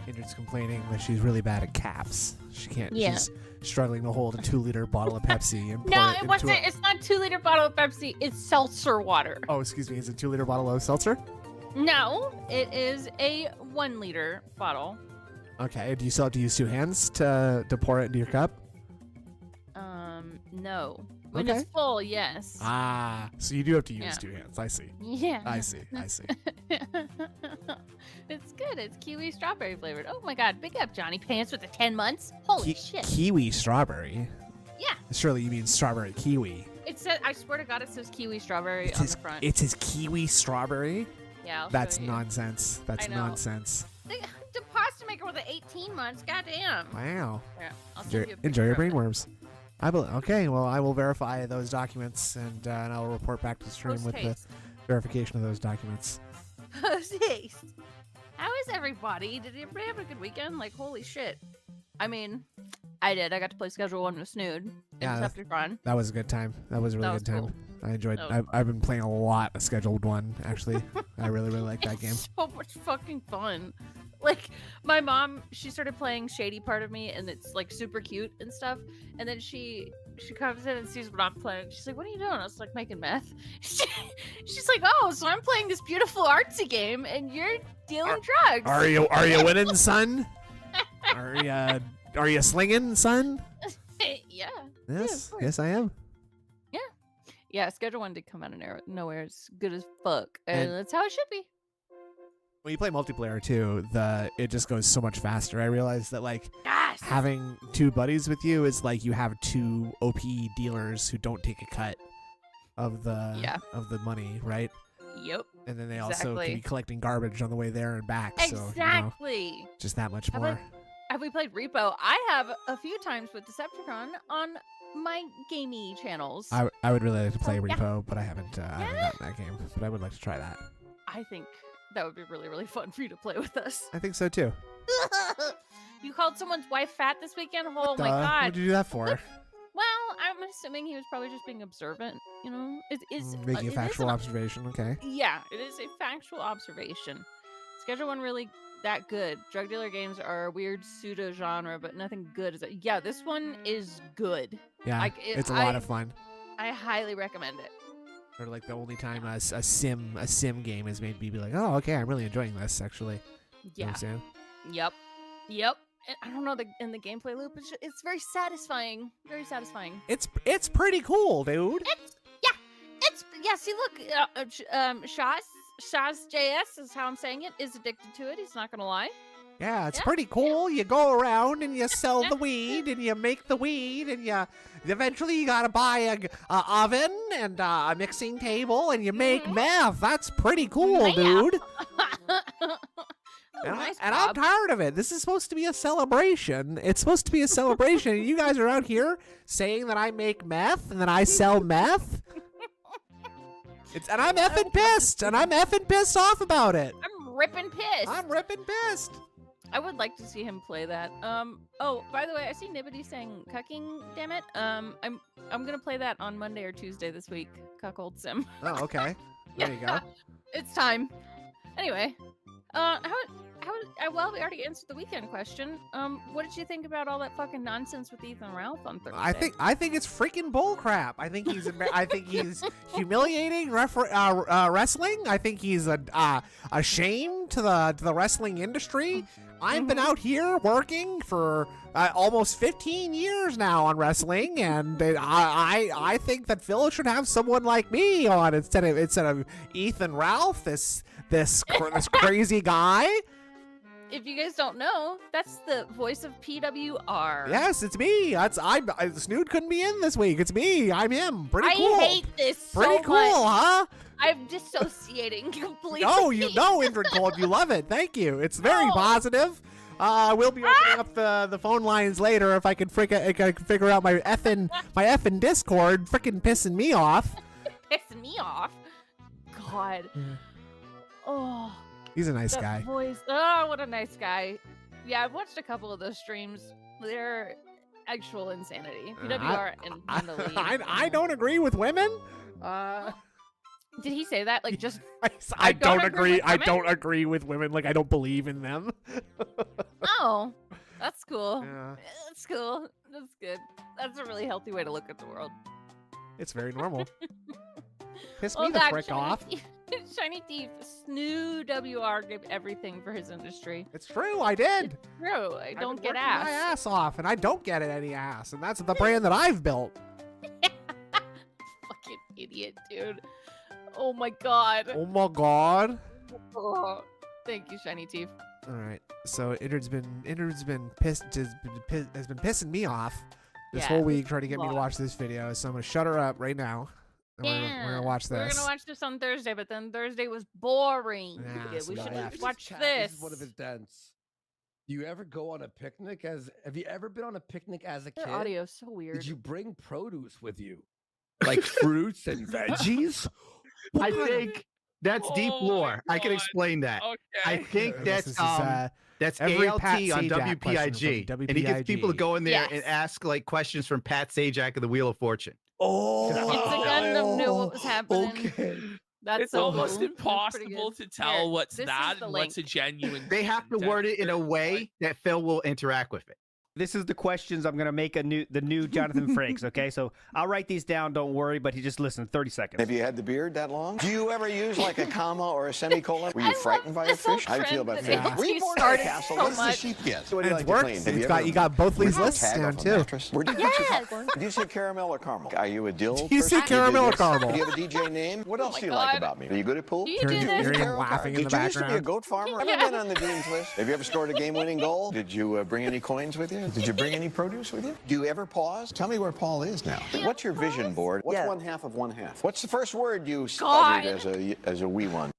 Indrid's complaining that she's really bad at caps. She can't. Yeah. She's struggling to hold a 2-liter bottle of Pepsi and pour No, it it into wasn't. It's not 2-liter bottle of Pepsi. It's seltzer water. Oh, excuse me. Is it 2-liter bottle of seltzer? No, it is a 1-liter bottle. Okay. Do you still have to use 2 hands to pour it into your cup? No. When Okay. it's full, yes. Ah, so you do have to use 2 hands. I see. Yeah. I see. It's good. It's kiwi strawberry flavored. Oh my god, big up Johnny Pants with the 10 months. Holy shit. Kiwi strawberry? Yeah. Surely you mean strawberry kiwi. It said, I swear to god, it says kiwi strawberry on the front. It says kiwi strawberry? Yeah, I'll That's show you. nonsense. That's I know. nonsense. The pasta maker with the 18 months. Goddamn. Wow. Yeah, I'll send you a Enjoy your picture of it. brainworms. Okay, well, I will verify those documents, and I'll report back to the stream with the Post-haste. verification of those documents. Post-haste. How is everybody? Did everybody have a good weekend? Like, holy shit. I mean, I did. I got to play Schedule 1 with Snood. Yeah, Decepticon. that was a good time. That was a really good time. Cool. I enjoyed. That was I've been playing a lot of Scheduled 1. Actually, I really like that game. So much fucking fun. Like, my mom, she started playing Shady Part of Me, and it's like super cute and stuff. And then she comes in and sees what I'm playing. She's like, "What are you doing?" I was like, "Making meth." She's like, "Oh, so I'm playing this beautiful artsy game, and you're dealing drugs." Are you winning, son? Are you slinging, son? Yeah. Yes, Yeah, yes, I am. Yeah, Schedule 1 did come out of nowhere. It's good as fuck, and And- that's how it should be. When you play multiplayer too, it just goes so much faster. I realized that like Yes. having two buddies with you is like you have two OP dealers who don't take a cut of the money, right? Yep. And then they also can Exactly. be collecting garbage on the way there and back. So, Exactly. just that much How more. about- Have we played Repo? I have a few times with Decepticon on my gamey channels. I would really like to play Yeah. Repo, but I haven't gotten that game. But I would like to try that. I think that would be really, really fun for you to play with us. I think so too. You called someone's wife fat this weekend? Oh my Duh. god. What'd you do that for? Well, I'm assuming he was probably just being observant, you know? Making a it is factual an- observation. Okay. Yeah, it is a factual observation. Schedule 1 really that good. Drug dealer games are a weird pseudo genre, but nothing good is it. Yeah, this one is good. Yeah, it's a lot of fun. I highly recommend it. Or like the only time a sim game has made me be like, oh, okay, I'm really enjoying this actually. You know Yeah. what I'm saying? Yep. And I don't know, in the gameplay loop, it's very satisfying. Very satisfying. It's pretty cool, dude. See, look, Shaz JS is how I'm saying it, is addicted to it. He's not gonna lie. Yeah, it's Yeah. pretty cool. You go around and you sell the weed and you make the weed and eventually you gotta buy a oven and a mixing table and you make Mhm. meth. That's pretty cool, Meth. dude. Oh, And, nice, and I'm Bob. tired of it. This is supposed to be a celebration. It's supposed to be a celebration. And you guys are out here saying that I make meth and that I sell meth. And I'm effing pissed. And I'm effing pissed off about it. I'm ripping pissed. I'm ripping pissed. I would like to see him play that. Oh, by the way, I see Nibbity saying cucking, damn it. I'm gonna play that on Monday or Tuesday this week. Cuckold Sim. Oh, okay. There you go. It's time. Anyway, well, we already answered the weekend question. What did you think about all that fucking nonsense with Ethan Ralph on Thursday? I think it's freaking bullcrap. I think he's humiliating wrestling. I think he's a shame to the wrestling industry. I've been out here working for almost 15 years now on wrestling, and I think that Phil should have someone like me on instead of Ethan Ralph, this crazy guy. If you guys don't know, that's the voice of PWR. Yes, it's me. Snood couldn't be in this week. It's me. I'm him. Pretty cool. I hate this so Pretty cool, much. huh? I'm dissociating completely. No, you know, Indrid Cold, you love it. Thank you. It's very No. positive. We'll be opening up the phone lines later if I can figure out my effing Discord. Freaking pissing me off. Pissing me off. God. Oh. He's a nice That guy. voice. Oh, what a nice guy. Yeah, I've watched a couple of those streams. They're actual insanity. PWR and the lead. I don't agree with women. Did he say that? Like, just I don't agree. with I women? don't agree with women. Like I don't believe in them. oh, that's cool. Yeah, That's cool. That's good. That's a really healthy way to look at the world. it's very normal. Piss Oh me the God, frick off. Shiny Thief, Snoo WR gave everything for his industry. It's true. I did. True. I I've don't been get working ass. my ass off, and I don't get it any ass, and that's the brand that I've built. Fucking idiot, dude. Oh my God. Oh my god. Oh, thank you, Shiny Teeth. All right. So Indrid's been pissing me off this Yeah, whole week trying to get me to lot. watch this video. So I'm gonna shut her up right now. And we're gonna watch We're this. gonna watch this on Thursday, but then Thursday was boring. Yeah, we so should yeah. watch This this. is one of his dents. Do you ever go on a picnic have you ever been on a picnic as a Their kid? audio is so weird. Did you bring produce with you? Like fruits and veggies? I What? think That's deep Oh lore. my I can God. explain that. I Okay. think This that's is, that's every ALT Pat on Sajak question WPIG, from and he gets people to WPIG. go in there and Yes. ask like questions from Pat Sajak of the Wheel of Fortune. Oh, It's a Gundam knew what was happening. Okay. That's It's so almost cool. That's pretty impossible good. to tell Here, what's this is that the and what's a link. genuine. They have to word it in a way that Phil will interact with it. This is the questions I'm gonna make the new Jonathan Frakes. Okay, so I'll write these down. Don't worry, but he just listen. 30 seconds. Have you had the beard that long? Do you ever use like a comma or a semicolon? Were you frightened by a this whole fish? How do you feel about trend fish? that Were you he born in a started castle? so What does the much. sheep get? What do And you it's like to worked. clean? Have You you got ever you got both these ripped a lists tag down off a too. mattress? Where did you get your popcorn? Do you say caramel or caramel? Are you a dill Do you say person? caramel or this? caramel? Do you have a DJ name? What else my do you like God. about me? Are you good at pool? Do you Hearing- do this? hearing him Tarot laughing in cards. the Did you used to be a background. goat farmer? Yeah. Ever been on the Dean's List? Have you ever scored a game-winning goal? Did you bring any coins with you? Did you bring any produce with you? Do you ever pause? Tell me where Paul is now. What's your vision board? What's one half of one half? What's the first word you God. uttered as a wee one?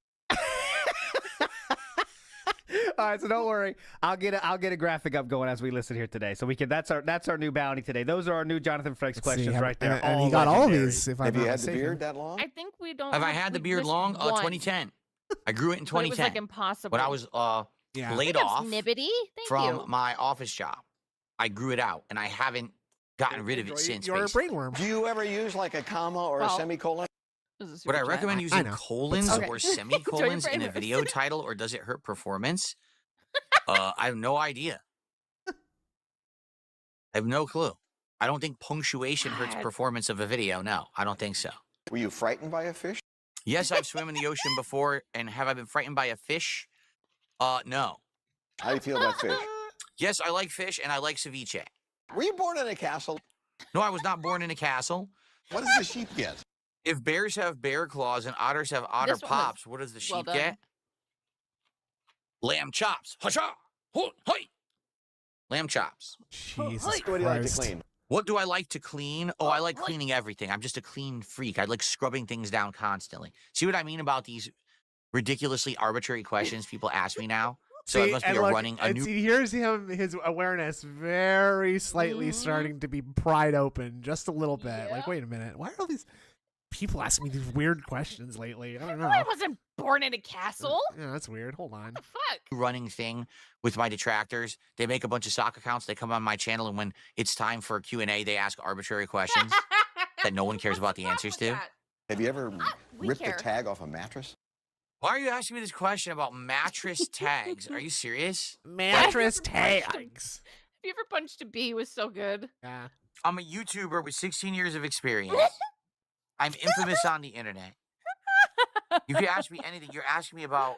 All right, so don't worry. I'll get a graphic up going as we listen here today. So we can. That's our new bounty today. Those are our new Jonathan Frakes Let's see, questions have- right there. And he got all of legendary. these. If I'm Have you not had the mistaken. beard that long? I think we don't. Have I had the we beard missed long? one. 2010. I grew it in But it was 2010 like impossible. when I was Yeah. laid That's off Nibbity. Thank from you. my office job. I grew it out, and I haven't gotten rid of it Enjoy since. your basically. brainworm. Do you ever use like a comma or a Well, semicolon? This is Would I super chat. recommend I using know. colons Okay. or Enjoy your semicolons in a brainworms. video title, or does it hurt performance? I have no idea. I have no clue. I don't think punctuation hurts God. performance of a video. No, I don't think so. Were you frightened by a fish? Yes, I've swum in the ocean before, and have I been frightened by a fish? No. How do you feel about fish? Yes, I like fish, and I like ceviche. Were you born in a castle? No, I was not born in a castle. What does the sheep get? If bears have bear claws and otters have otter This one was pops, what does the well sheep done. get? Lamb chops. Hasha! Ho! Hoi! Lamb chops. Jesus What do you like to Christ. clean? What do I like to clean? Oh, I like cleaning everything. I'm just a clean freak. I like scrubbing things down constantly. See what I mean about these ridiculously arbitrary questions people ask me now? So it must be and a look, running a and new. see, here's him, his awareness very slightly Mhm. starting to be pried open just a little bit. Like, Yeah. wait a minute, why are all these people asking me these weird questions lately? I don't know. I wasn't born in a castle. Yeah, that's weird. Hold on. What the fuck? running thing with my detractors. They make a bunch of sock accounts. They come on my channel, and when it's time for a Q&A, they ask arbitrary questions that no one cares about the What's wrong answers with to. that? Have you ever We ripped care. a tag off a mattress? Why are you asking me this question about mattress tags? Are you serious? Mattress Punched him. tags. Have you ever punched a bee? Was so good. Yeah. I'm a YouTuber with 16 years of experience. I'm infamous on the internet. You can ask me anything. You're asking me about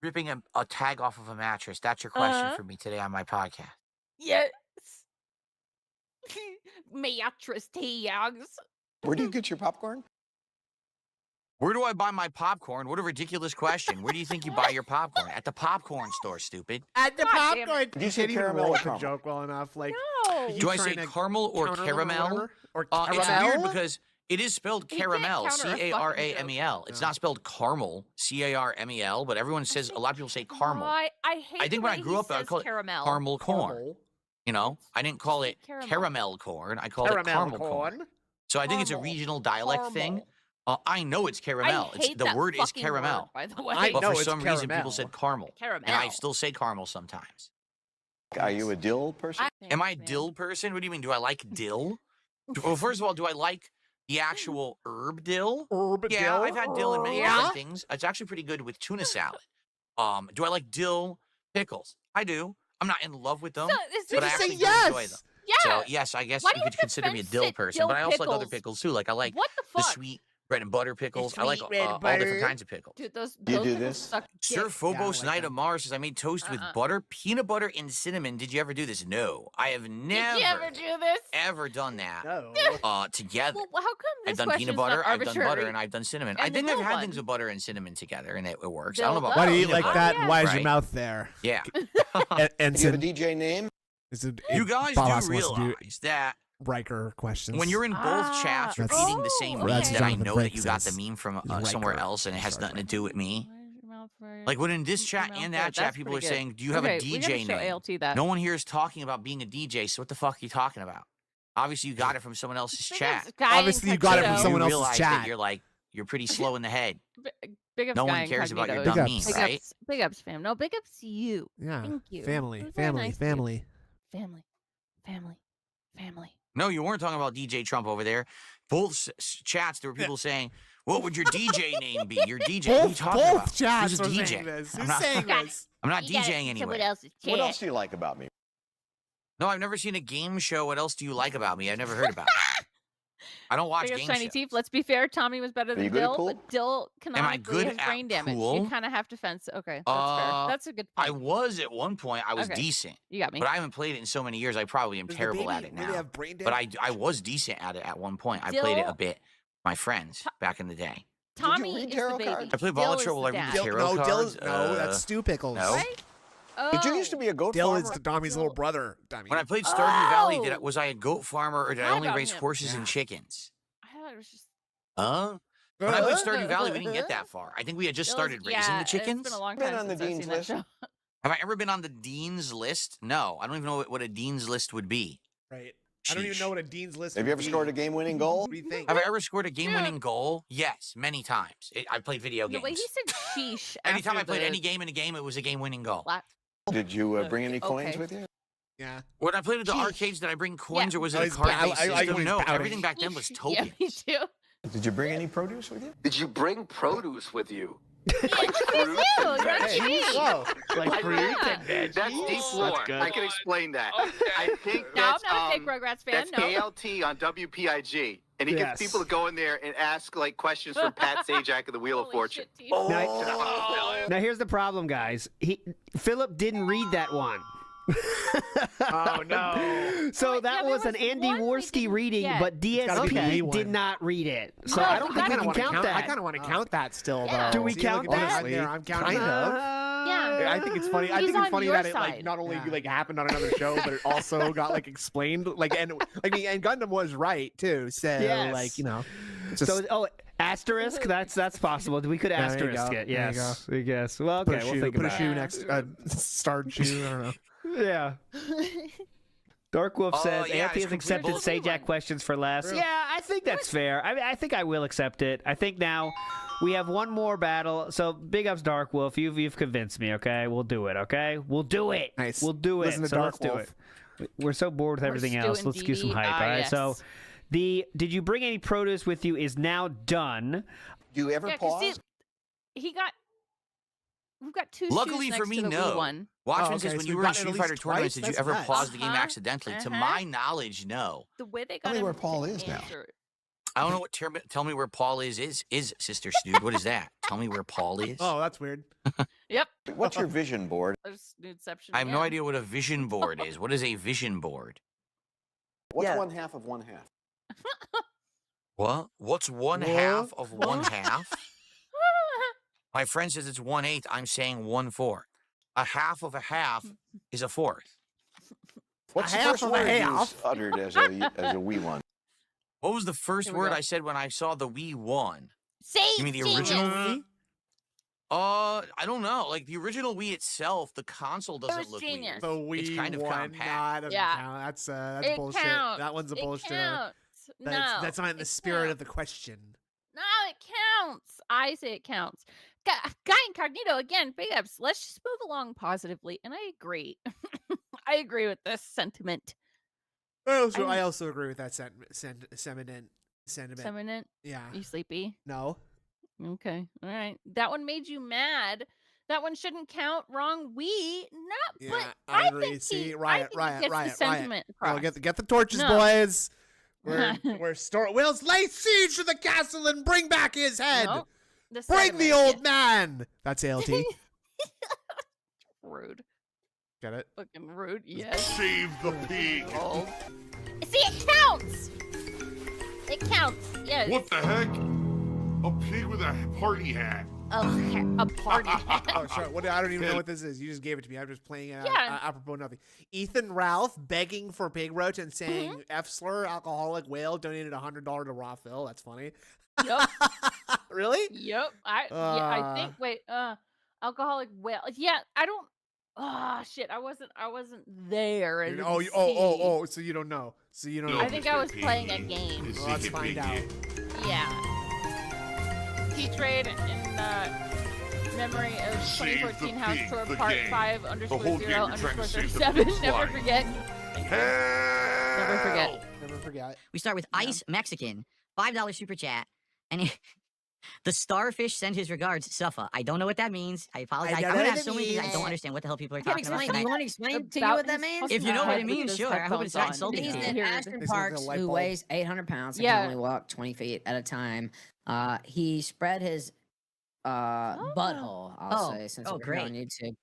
ripping a tag off of a mattress. That's your question Uh-huh. for me today on my podcast. Yes. Mattress tags. Where do you get your popcorn? Where do I buy my popcorn? What a ridiculous question. Where do you think you buy your popcorn? At the popcorn store, stupid. At the God damn it. popcorn. Do you say can't even caramel roll or with the caramel? joke well enough. Like, No. you Do I say trying to caramel or counter them caramel? whatever? Or It's caramel? weird because it is spelled He can't caramel, counter a fucking C-A-R-A-M-E-L. It's No. not spelled caramel, C-A-R-M-E-L, but everyone says, a lot of people say caramel. I hate I think the when I way grew he up, I says called it caramel. caramel corn. Caramel. You know, I didn't call it Caramel. caramel corn. I called it caramel corn. So I think it's a Caramel. regional dialect thing. Caramel. I know it's caramel. I It's hate the that word is fucking caramel. word, by the way. I But know for it's some reason, people caramel. said caramel. Caramel. And I still say caramel sometimes. Are you a dill person? Am I a dill person? What do you mean? Do I like dill? Well, first of all, do I like the actual herb dill? Herb Yeah, dill? I've had dill in many Yeah? different things. It's actually pretty good with tuna salad. Do I like dill pickles? I do. I'm not in love with them, So, is but I this- Say actually do enjoy yes. them. yeah. So yes, I guess Why you do you could consider me a defend dill sit person, dill but I also like other pickles? pickles too. Like I like What the the fuck? sweet bread and butter pickles. I like sweet bread and all butter. different kinds of pickles. Dude, those You those do pickles this? suck Sir dick. Phobos like Knight that. of Mars says I made toast with butter, peanut butter, and cinnamon. Did you ever do this? No, I have Did never you ever do this? ever done that. No. Together. Well, how come this I've done question's peanut butter, not I've done butter, arbitrary? and I've done cinnamon. And I the think I've dill had one. things with butter and cinnamon together, and it works. I don't know Dill about Why do you eat peanut like butter. that? yeah. Why is Right. your mouth there? Yeah. And Do you have a so, DJ name? You guys Bob do Austin wants to do realize that Riker questions. when you're in both chats, you're That's- feeding the same Oh, meme that's that I Jonathan know that Frakes you got the says. meme from He's somewhere Riker. else, and it has Sorry, nothing to do with me. Why is your mouth red? Like when in this Keep your chat mouth and red. that chat, That's people are pretty good. saying, "Do you have Okay, a we gotta DJ show name?" ALT that. No one here is talking about being a DJ. So what the fuck are you talking about? Obviously, you got it from someone else's chat. Guy in Obviously, you got it from tuxedo. someone you else's realize chat. that you're like You're pretty slow in the head. Big ups, No guy one cares about your incognito. dumb Big meme, ups. right? Big ups, fam. No, big ups to you. Yeah. Thank you. Family, It was very family, nice of you. family. Family. No, you weren't talking about DJ Trump over there. Both chats, there were people saying, "What would your DJ name be?" Your DJ. What are you talking about? Both chats Who's a are DJ? saying this. I'm Who's not- saying this? I'm not DJing anyway. What else do you like about me? No, I've never seen a game show. What else do you like about me? I've never heard about it. I don't watch Big game ups, Shiny shows. Teeth. Let's be fair. Tommy was better you than good at Dill, pool? but Dill canonically good has at brain damage. pool? You kind of have to fence. Okay, that's fair. That's a good point. I was at one point. I was Okay. decent, You got me. but I haven't played it in so many years. I probably am Does the terrible baby at it really now. have brain But damage? I was decent at it at one point. I played it a Dill- bit. My friends back in the day. Tommy read is tarot the baby. cards? I played Ball of Dill is Trouble. the I read dad. the Dill, tarot no, cards. no, that's Stu Pickles. no. Right? Oh. Did you used to be a goat Dill farmer? is Tommy's little brother. Tommy. When I played Stardew Valley, Oh! was I a goat farmer or did I Forgot only about raise him. horses Yeah. and chickens? I thought it was just. Huh? When I played Stardew Valley, we didn't get that far. I think we had just Dill's- started raising yeah, the chickens. It's been a long Been time on the since I've dean's seen that list? show. Have I ever been on the dean's list? No, I don't even know what a dean's list would be. Right. I don't even Sheesh. know what a dean's list Have you ever scored a game-winning goal? What do you think? Have I ever scored a game-winning goal? Yes, many times. I played video The games. way he said sheesh. Anytime I after played the any game in a game, it was a game-winning goal. flat- Did you bring any coins Okay. with you? Yeah. When I played at the Sheesh. arcades, did I bring coins or was Oh, it a he's ba- card-based I- I- system? he's No, pouting. everything back then was Yeah, tokens. me too. Did you bring any produce with you? Did you bring produce with you? Like fruit? You're cheap. Whoa. Like fruit Yeah. and veggies. That's deep lore. good. I can explain that. Okay. I think No, that's, I'm not a fake Rugrats fan. that's No. KLT on WPIG. And he Yes. gets people to go in there and ask like questions from Pat Sajak of the Wheel of Holy Fortune. shit, Teeth. Now here's the problem, guys. Philip didn't read that one. Oh no. So Wait, that yeah, there was an was Andy one we Worski didn't reading, get. but gotta be the DSP B one. did not read it. So No, I don't I think we kinda can count that. I kind of want to count that still, Yeah. though. Do we See, count look at that? right there, I'm counting Kind it. of. Yeah. I think it's funny. I He's think it's on funny your that it like side. not only Yeah. like happened on another show, but it also got like explained. Like and Gundam was right too. So Yes. like it's just So asterisk. That's possible. We could Yeah, there you asterisk go. it. There you Yes. I guess. Well, put okay. a We'll shoe, think put a about shoe it. next starred shoe. I don't know. it. Yeah. Dark Wolf Oh, says yeah, Anthony it's has accepted completely Sajak one. questions for less. True. Yeah, I think that's fair. I think I will accept it. I think now we have one more battle. So big ups, Dark Wolf. You've convinced me. Okay, we'll do it. Okay, we'll do it. Nice. We'll do it. Listen to so Dark let's do Wolf. it. We're so bored with everything else. Let's give some hype. All right. So did you bring any produce with you is now done. Do you ever Yeah, 'cause pause? see, we've got two Luckily shoes for next me, to the no. one. Watchman okay, says, so when we've you were in gotten at Street Fighter least tournaments, twice? did you That's ever nuts. pause the game Uh-huh, accidentally? To uh-huh. my knowledge, no. The way they Tell got me him where to Paul is now. answer it. I don't know what tell me where Paul is Sister Snood. What is that? Tell me where Paul is. Oh, that's weird. Yep. What's your vision board? There's nudeception. I have no again. idea what a vision board is. What is a vision board? What's one half of one half? What? What's one half of one half? My friend says it's 1/8. I'm saying 1/4. A half of a half is a fourth. What's the half first of a word you half? uttered as a wee one? What was the first Here we word go. I said when I saw the Wii 1? Say You mean the genius. original Wii? I don't know. Like the original Wii itself, the console doesn't was look genius. weird. The It's Wii kind of one, compact. nah, doesn't Yeah. count. That's It bullshit. counts. That one's a It bullshit. counts. That's not in the it spirit counts. of the question. No, it counts. I say it counts. Guy Incognito, again, big ups. Let's just move along positively. And I agree. I agree with this sentiment. I also agree with that sentiment. Sentiment? Yeah. You sleepy? No. Okay. All right. That one made you mad. That one shouldn't count. Wrong. Not. Yeah, But I agree. think See, he, riot, I think he gets the sentiment Oh, across. get the torches, No. boys. We'll lay siege to the castle and bring back his head. Nope. The Bring the sentiment, old yeah. man. That's ALT. Rude. Get it? Fucking rude. Yes. Save the pig. Old. See, it counts. It counts. Yes. What the heck? A pig with a party hat. A party hat. Oh, sorry. I don't even know what this is. You just gave it to me. I'm just playing Yeah. apropos nothing. Ethan Ralph begging for pig roach and saying F slur, alcoholic whale donated $100 to Raw Phil. That's funny. Yep. Really? Yep. I think. Wait. Alcoholic whale. Yeah. I don't. Oh shit. I wasn't there. I didn't see. So you don't know. So you don't know. I think I was playing a game. Is Well, let's he a find pig out. yet? Yeah. DSP trade in memory of Save the 2014 House pig, Tour the Part game. 5 whole _0 game you're trying to _37. save the Never pig's life. forget. Never forget. Never forget. We start with Ice Mexican, $5 super chat, and the starfish sent his regards, Suffa. I don't know what that means. I apologize. I'm gonna have so many things I don't understand what the hell people are I can't talking about explain. Do tonight. you want to explain to you About what that his means? fucking If you know what it head means, with his sure. I hope it's not headphones on. insulting. Means you. that Here. Ashton Basically, Parks, a light who bulb. weighs 800 pounds and Yeah. can only walk 20 feet at a time, he spread his butthole, I'll say, since we're here on YouTube.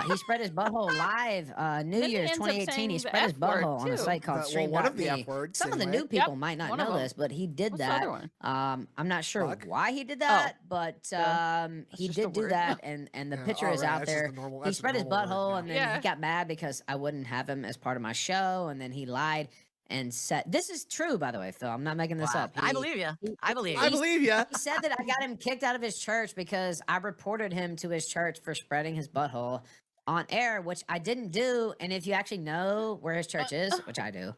He spread his butthole live New Then he Year's ends up 2018. He saying the spread his F word, butthole on a too. site called Well, one of the Stream.me. F words. Some of the anyway. new people might not one of know them. this, but he did What's the that. other one? I'm not sure Fuck. why he did that, but he just did a do word. that, and the Yeah, picture all is right, out that's just there. the normal- He that's the spread his normal word butthole, now. and then Yeah. he got mad because I wouldn't have him as part of my show, and then he lied and said, "This is true, by the way, Phil. I'm not making this Wow. up." I believe you. I believe I you. believe you. He said that I got him kicked out of his church because I reported him to his church for spreading his butthole on air, which I didn't do. And if you actually know where his church is, which I do,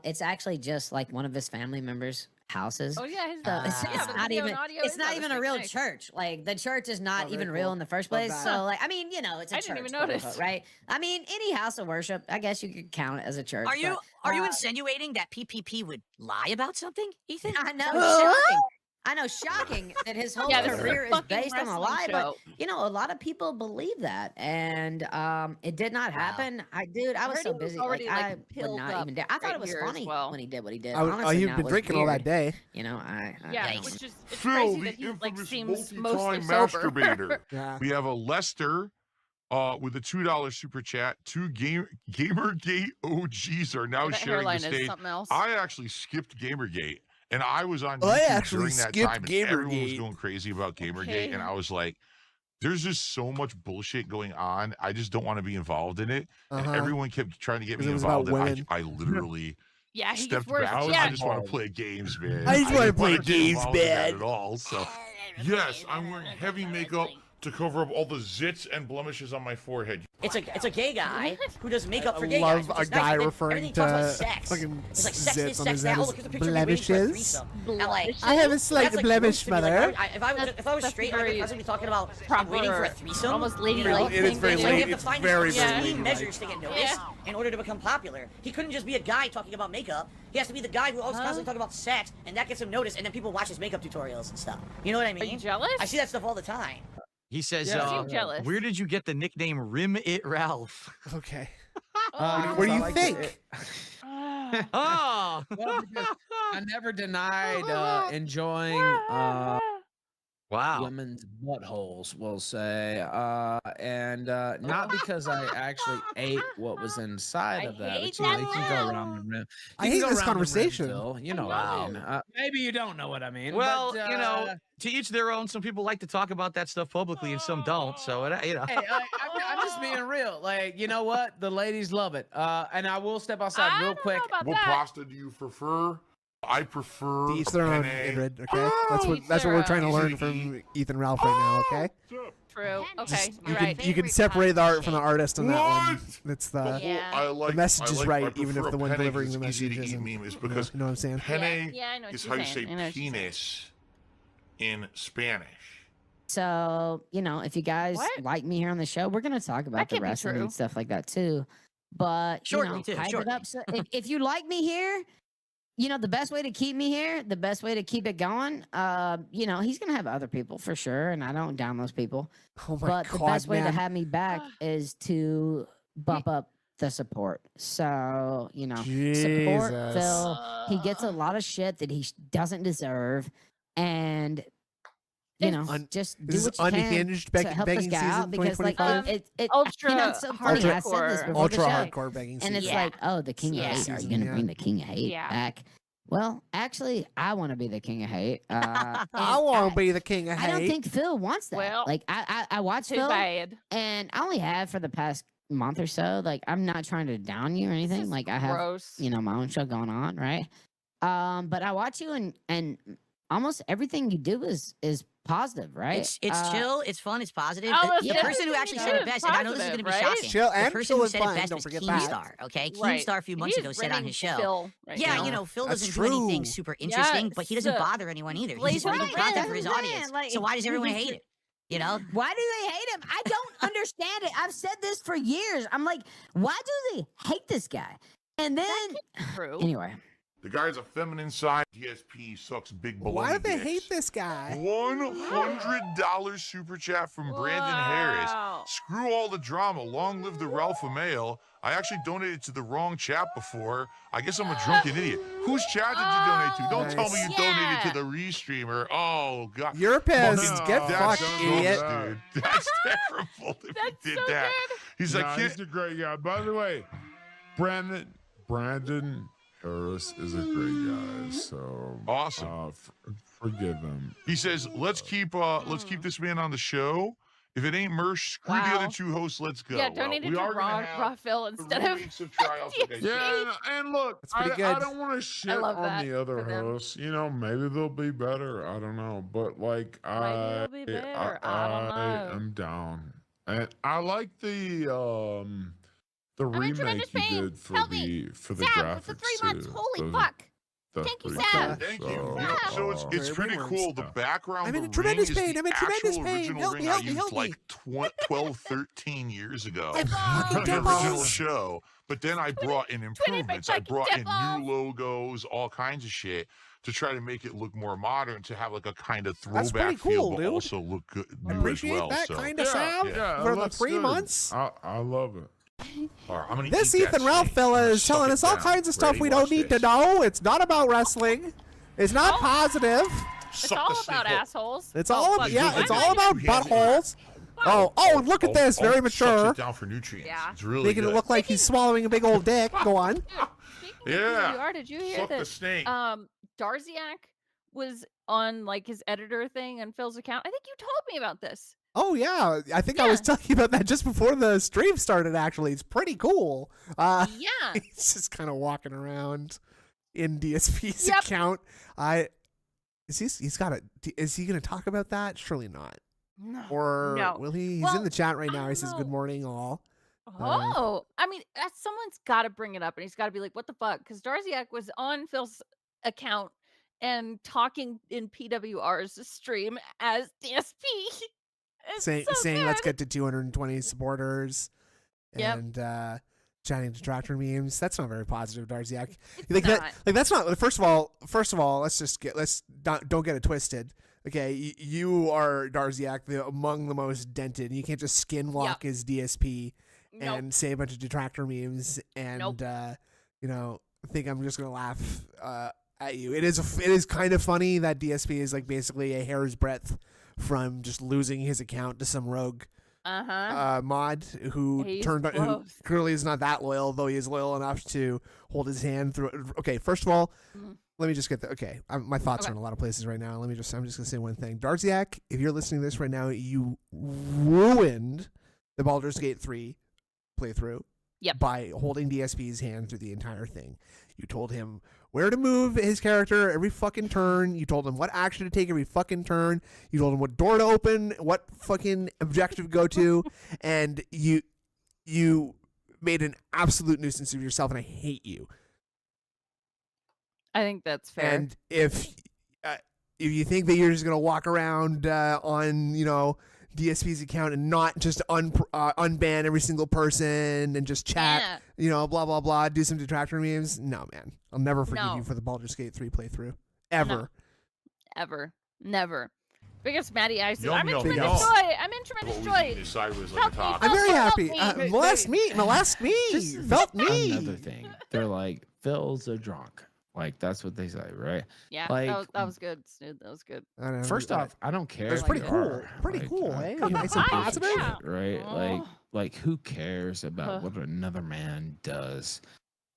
it's actually just like one of his family members' houses. Oh yeah, his So it's, yeah, it's the not video even and audio it's is not on even the a real same church. Like the church is not Oh, very even real cool. in the first Love place. that. So like I mean, you know, it's a I church. didn't even quote unquote, notice. right? I mean, any house of worship, I guess you could count it as a church. Are you but, insinuating that PPP would lie about something, Ethan? I know, shocking. I know, shocking that his whole Yeah, this is a career is fucking based on a wrestling lie, but show. you know, a lot of people believe that, and it did not happen. I was heard so he was busy, already, I like, would pilled not up even dare. I thought right it was here as funny well. when he did what he did. I Honestly, you've now been it was drinking all that weird. day. You know, I Yeah, Yikes. which is it's Phil, crazy the that he like infamous seems mostly multi-time sober. masturbator. Yeah. We have a Lester with a $2 super chat. Two Gamergate OGs are now That sharing the hairline is stage. something else. I actually skipped Gamergate, and I was on I YouTube actually during that skipped time, and everyone was Gamergate. going crazy about Gamergate, Okay. and I was like, "There's just so much bullshit going on. I just don't want to be involved in it." And everyone kept trying to get 'Cause me it was about involved, and women. I literally Yeah, he stepped gets worse. back. I Yeah, just want to play games, man. I just wanna didn't play wanna get games, involved in that man. at all. So, yes, I'm wearing heavy makeup to cover up all the zits and blemishes on my forehead. It's a gay guy who does makeup for I gay love guys. which a is nice. guy Everything- referring everything talks about to sex. fucking It's like sex zits this, on sex his that. head Oh, as look at the picture of waiting for a blemishes. threesome. And like, I have a slight that's, like, blemish, gross to me. Like, mother. if I was That's straight, I very would constantly be talking about I'm waiting for a proper, threesome. almost you know? ladylike It is very Like, lady- you have to it's find very, these very extreme ladylike. measures to get noticed in order to become popular. He couldn't just be a guy talking about makeup. He has to be the guy who always constantly talking about sex, and that gets him noticed, and then people watch his makeup tutorials and stuff. You know what I mean? Are you jealous? I see that stuff all the time. He says, Yeah. You seem jealous. where did you get the nickname Rim It Ralph? Okay. Oh. What do you think? Oh! Well, because I never denied enjoying Wow. women's buttholes, we'll say, and not because I actually ate what was inside I of that. hate But, you know, that you can go around now. the rim. I You hate can go this around the rim, conversation. Phil. You know Wow. what I mean. Maybe you don't know what I mean. Well, but, you know, to each their own. Some people like to talk about that stuff publicly, and some don't. So, you know. Hey, I'm just being real. Like, you know what? The ladies love it. And I will step outside I real don't quick. know about What that. pasta do you prefer? I prefer To each their own, penne. Ingrid. Okay, that's what Each that's what their we're trying to own. learn from Ethan Ralph right now. Okay, True. Okay, Just- you're you right. can you can separate the art from the artist on that one. What? It's The the whole- Yeah. I like, message I is like- right, I even if prefer the one penne delivering 'cause the it's easy message to eat isn't. meme is You know, because you know what I'm saying? penne Yeah, I know what is you're how you say saying. I know what you're saying. penis in Spanish. So, you know, if you guys What? like me here on the show, we're going to talk about That the can't be wrestling true. and stuff like that too. But, Shortly, you too, know, hype it shortly. up. So if you like me here, you know, the best way to keep me here, the best way to keep it going, you know, he's going to have other people for sure. And I don't down those people. Oh my But god, the best way to man. have me back is to bump up the support. So, you know, support Jesus. Phil. He gets a lot of shit that he doesn't deserve. And, you know, Un- just do This is what you can unhinged to begging, help this begging guy season out because, like, 2025. Ultra you know, it's so funny. I said this hardcore. before Ultra the show, hardcore begging and season. it's Yeah. like, oh, the king Yeah. of hate. Are you Season, gonna yeah. bring the king of hate Yeah. back? Well, actually, I want to be the king of hate. I and want to be the king of I don't hate. think Phil wants that. Well, like, I watched Too Phil, bad. and I only have for the past month or so. Like, I'm not trying to down you or anything. This is Like, I have, gross. you know, my own show going on, right? But I watch you, and almost everything you do is positive, right? It's chill, it's fun, it's positive. Almost The person who actually said it best, and I know this is going to be positive, shocking. Chill The and person chill who is said it fun. best Don't was forget that. Keemstar. Okay, Right. Keemstar a few months He's ago said on bringing his show. Phil right Yeah, now. you know, Phil That's doesn't do anything true. super interesting, but he doesn't Yes. bother anyone either. He's Blaze just making right. content for That's his what I'm audience. saying, like- So why does everyone hate him? You know? Why do they hate him? I don't understand it. I've said this for years. I'm like, why do they hate this guy? And then, True. anyway, The guy's a feminine side. DSP sucks big baloney Why do they dicks. hate this guy? $100 super chat from Brandon Harris. Wow. Screw all the drama. Long live the Ralph Mail. I actually donated to the wrong chat before. I guess I'm a drunken idiot. Whose chat did you donate to? Don't tell me you Nice. donated to Yeah. the restreamer. Oh, God. You're pissed. Fucking- Get that's fucked, gross, idiot. dude. That's terrible if That's he did so that. good. He's like, He's a great guy. By the way, Brandon Harris is a great guy. So awesome. Forgive him. He says, let's keep this man on the show. If it ain't Mersh, screw the Wow. other two hosts. Let's go. Yeah, Well, donated we to are gonna have Raw Phil instead of weeks of trials. Okay. Yeah, and look, That's pretty I good. don't want to shit love on that the other for them. hosts. You know, maybe they'll be better. I don't know, but like they'll be better. I don't know. am down, and I like the I'm in remake tremendous you pain. did for Help the me. for the Sam, graphics for the 3 months. too. Holy Those- fuck. that's Thank you, pretty Sam. cool. Thank you. So, You know, so it's Very pretty ringworms. cool. The background, I'm in the tremendous ring is pain. the I'm in tremendous actual pain. original Help ring me, I help me, used help me. like 12, 13 years ago. I fucking The get original balls. show. But then I brought in improvements. I fucking brought in dimples. new logos, all kinds of shit to try to make it look more modern, to have like a kind of That's throwback pretty cool, feel, but dude. also look good new Appreciate as well. that So kind of Sam yeah. for it the looks 3 good. months. I love it. all right, I'm gonna This eat that Ethan Ralph steak. fella I'm gonna is telling suck us it all down. kinds of stuff Ready? we don't Watch need to this. know. It's not about wrestling. It's not positive. It's Suck all the snake about hole. assholes. It's Oh, all fuck. yeah. do It's it. all about Two hands in buttholes. Oh, look at this. Very Sucks mature. it down for nutrients. Yeah. It's really Making good. it look like he's swallowing a big old dick. Go on. Speaking of Yeah. PWR, did you hear Suck the that snake. Darziak was on like his editor thing on Phil's account? I think you told me about this. Oh yeah, I think I was Yeah. telling you about that just before the stream started. Actually, it's pretty cool. Yeah. He's just kind of walking around in DSP's Yep. account. He's got a. Is he going to talk about that? Surely not. No. Or No. will he? He's Well, in the chat right I now. He don't says know. good morning all. Oh, I mean, someone's got to bring it up, and he's got to be like, "What the fuck?" Because Darziak was on Phil's account and talking in PWR's stream as DSP. It's saying so saying let's good. get to 220 supporters. Yep. And chatting detractor memes. That's not very positive, Darziak. It's Like not. that. Like that's not. First of all, let's don't get it twisted. Okay, you are Darziak, among the most dented. You can't just skinwalk his DSP Nope. and say a bunch of detractor memes and Nope. think I'm just gonna laugh at you. It is kind of funny that DSP is like basically a hair's breadth from just losing his account to some rogue mod who He's who close. clearly is not that loyal, though he is loyal enough to hold his hand through it. Okay, first of all, let me just get my thoughts are in a lot of places right now. I'm just gonna say one thing. Darziak, if you're listening to this right now, you ruined the Baldur's Gate 3 playthrough by holding DSP's hand through the entire thing. You told him where to move his character every fucking turn. You told him what action to take every fucking turn. You told him what door to open, what fucking objective to go to, and you made an absolute nuisance of yourself, and I hate you. I think that's fair. And if you think that you're just gonna walk around on DSP's account and not just unban every single person and just chat, blah blah blah, do some detractor memes, no man, I'll never forgive you for the Baldur's Gate 3 playthrough ever. No. Ever, never. Biggest Matty Ice. Yum, I'm in yum, tremendous yum. joy. I'm in tremendous joy. Sideways Help like a me, top. I'm very Help happy. me. Molest me, felt me. Another thing, they're like, Phil's a drunk. Like that's what they say, right? Yeah, Like, that was good, Snood. That was good. first off, I don't care. It's if pretty you cool. are, Pretty like, cool, hey? give Nice a and piece of positive. shit, right? Oh. Like who cares about what another man does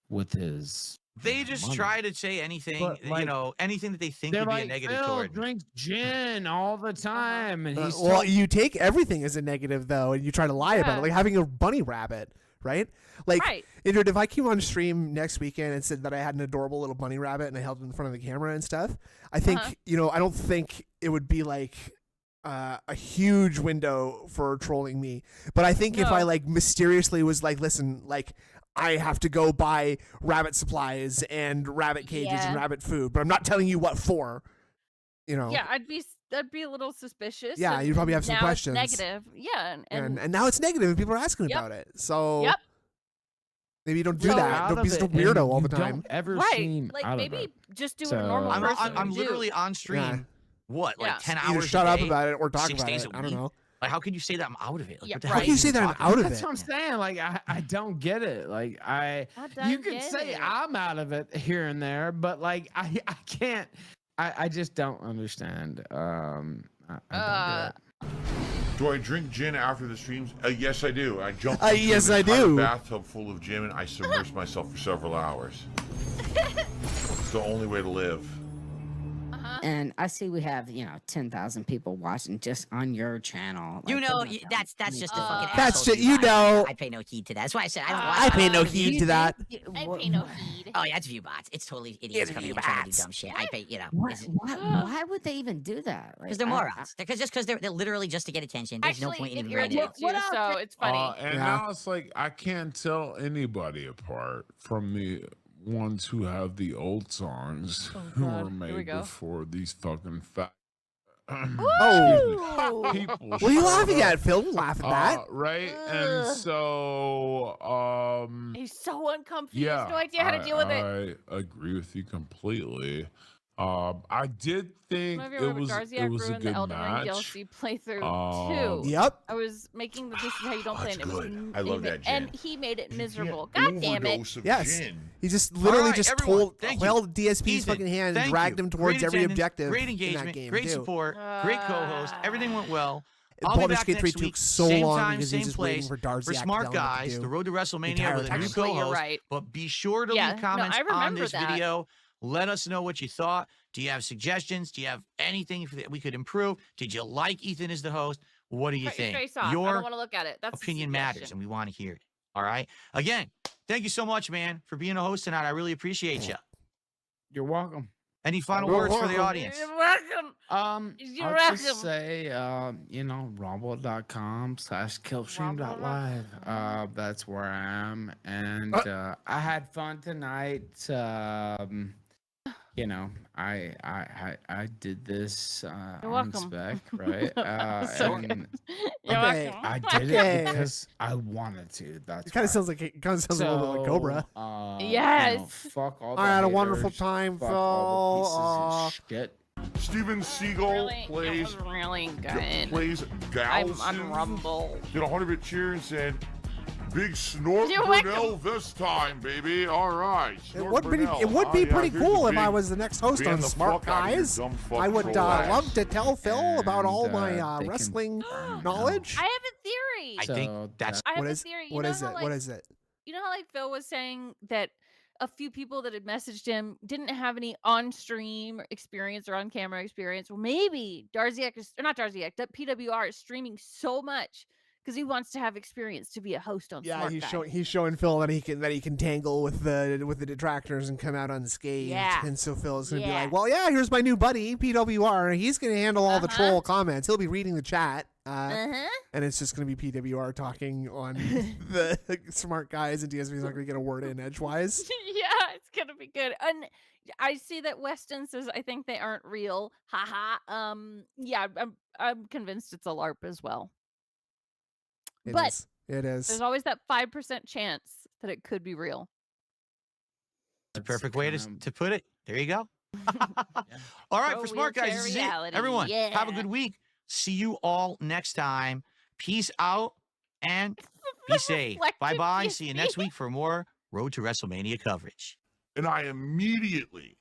with his? They just money? try to say anything, But, like, anything that they think They're would be like, a negative Phil toward me. drinks gin all the time, and he's Well, you take everything as a negative though, and you try to lie about it, Yeah. like having a bunny rabbit, right? Like, Right. if I came on stream next weekend and said that I had an adorable little bunny rabbit and I held it in front of the camera and stuff, I think, I don't think it would be like a huge window for trolling me. But I think if I like mysteriously was like, listen, like, I have to go buy rabbit supplies and rabbit cages and rabbit food, but I'm not telling you what for, Yeah, I'd be a little suspicious. Yeah, and you'd probably have some now questions. It's negative. Yeah, and now it's negative and people are asking about it. So maybe you don't do So that. out Don't be of such a it, weirdo and all you the time. don't ever Right. seem Like, out of maybe it. just do So- what a normal person I'm would do. literally on stream. What, like 10 Either hours? shut a up day, about it or talk 6 about days it. a I don't week? know. Like, how could you say that I'm out of it? Like, what the How hell can you say that I'm out of That's it? what I'm saying. Like, I don't get it. Like, you could say I'm out of it here and there, but like, I can't. I just don't understand. I don't get it. Do I drink gin after the streams? Yes, I do. I jump yes, into I an entire do. bathtub full of gin and I submerge myself for several hours. It's the only way to live. And I see we have 10,000 people watching just on your channel. You Like, know, they're not that's telling just me. the fucking. That's asshole just- you I- know. I pay no heed to that. That's why I said I don't watch. I pay no it. heed to that. I pay no heed. Oh yeah, it's ViewBots. It's totally idiots coming in trying to do dumb shit. I pay, Why would they even do that? because they're morons. Because they're literally just to get attention. There's no point in even reading it. irritates you, so it's funny. And now it's like I can't tell anybody apart from the ones who have the old songs who God. were Here we made go. before these fucking fat. Oh. People What are you showed laughing up, at, Phil? Don't laugh at that. right? And so, He's so uncomfortable. He yeah, has no idea how to deal with it. I agree with you completely. I did think Have you it remember was Garziak a ruined good the Elden Ring match. DLC playthrough too? Yep. I was making the This Is How You Don't Play, and it was I love that and gin. he made it miserable. God damn it! Overdose of Yes. gin. He just literally right, just everyone, thank you. held DSP's Ethan, fucking hand and thank dragged you. him towards Great every attendance, objective great in engagement, that game, great too. support, great co-host. Everything went well. I'll be Baldur's back Gate 3 next took week, so same long time, because same he's just waiting place for Darziak for to smart tell him what to guys. do The road to WrestleMania entire with a new time. Actually, you're co-host. right. But be sure to Yeah, leave no, comments I on remember this that. video. Let us know what you thought. Do you have suggestions? Do you have anything that we could improve? Did you like Ethan as the host? What do you Cut your think? face off. I Your don't want to look at it. That's a opinion matters, suggestion. and we want to hear it. All right. Again, thank you so much, man, for being a host tonight. I really appreciate you. You're welcome. Any final You're words for the welcome. audience? You're welcome. You're I'll welcome. just say, rumble.com/killstream.live. That's where I am, and I had fun tonight. I did this You're on welcome. spec, right? So and You're Okay. welcome. I did Okay. it because I wanted to. That's It kind why. of sounds like a little bit like Cobra. Yes. Fuck all. I had the a wonderful haters, time, fuck all the Phil. pieces of shit. Steven Seagal Really, plays that was really good. plays I'm Galson. on Rumble. Did a 100-bit cheer and said, "Big snort You're Brunel this time, baby." All right. It would be pretty cool if I was the next host on Smart Guys. I would love to tell Phil about all my they can wrestling burn it knowledge. I have a theory. I think So that's I have What a is theory. what you is know it? how, What like, is it? You know how like Phil was saying that a few people that had messaged him didn't have any on-stream experience or on-camera experience. Well, maybe Darziak is, or not Darziak, that PWR is streaming so much because he wants to have experience to be a host on Yeah, Smart he's Guy. he's showing Phil that he can tangle with the detractors and come out unscathed. Yeah. And so Phil is gonna be Yeah. like, well, yeah, here's my new buddy PWR. He's gonna handle all the Uh-huh. troll comments. He'll be reading the chat. Uh-huh. And it's just going to be PWR talking on the Smart Guys, and DSP's not going to get a word in edgewise. Yeah, it's gonna be good. And I see that Weston says I think they aren't real. Haha. Yeah, I'm convinced it's a LARP as well. But It is. there's always that 5% chance that it could be real. the perfect way to put it. There you go. All right, Pro for Smart Guys, wheelchair this is it. reality, Everyone, have a yeah. good week. See you all next time. Peace out and be safe. Reflective Bye-bye. See you DSP. next week for more Road to WrestleMania coverage. And I immediately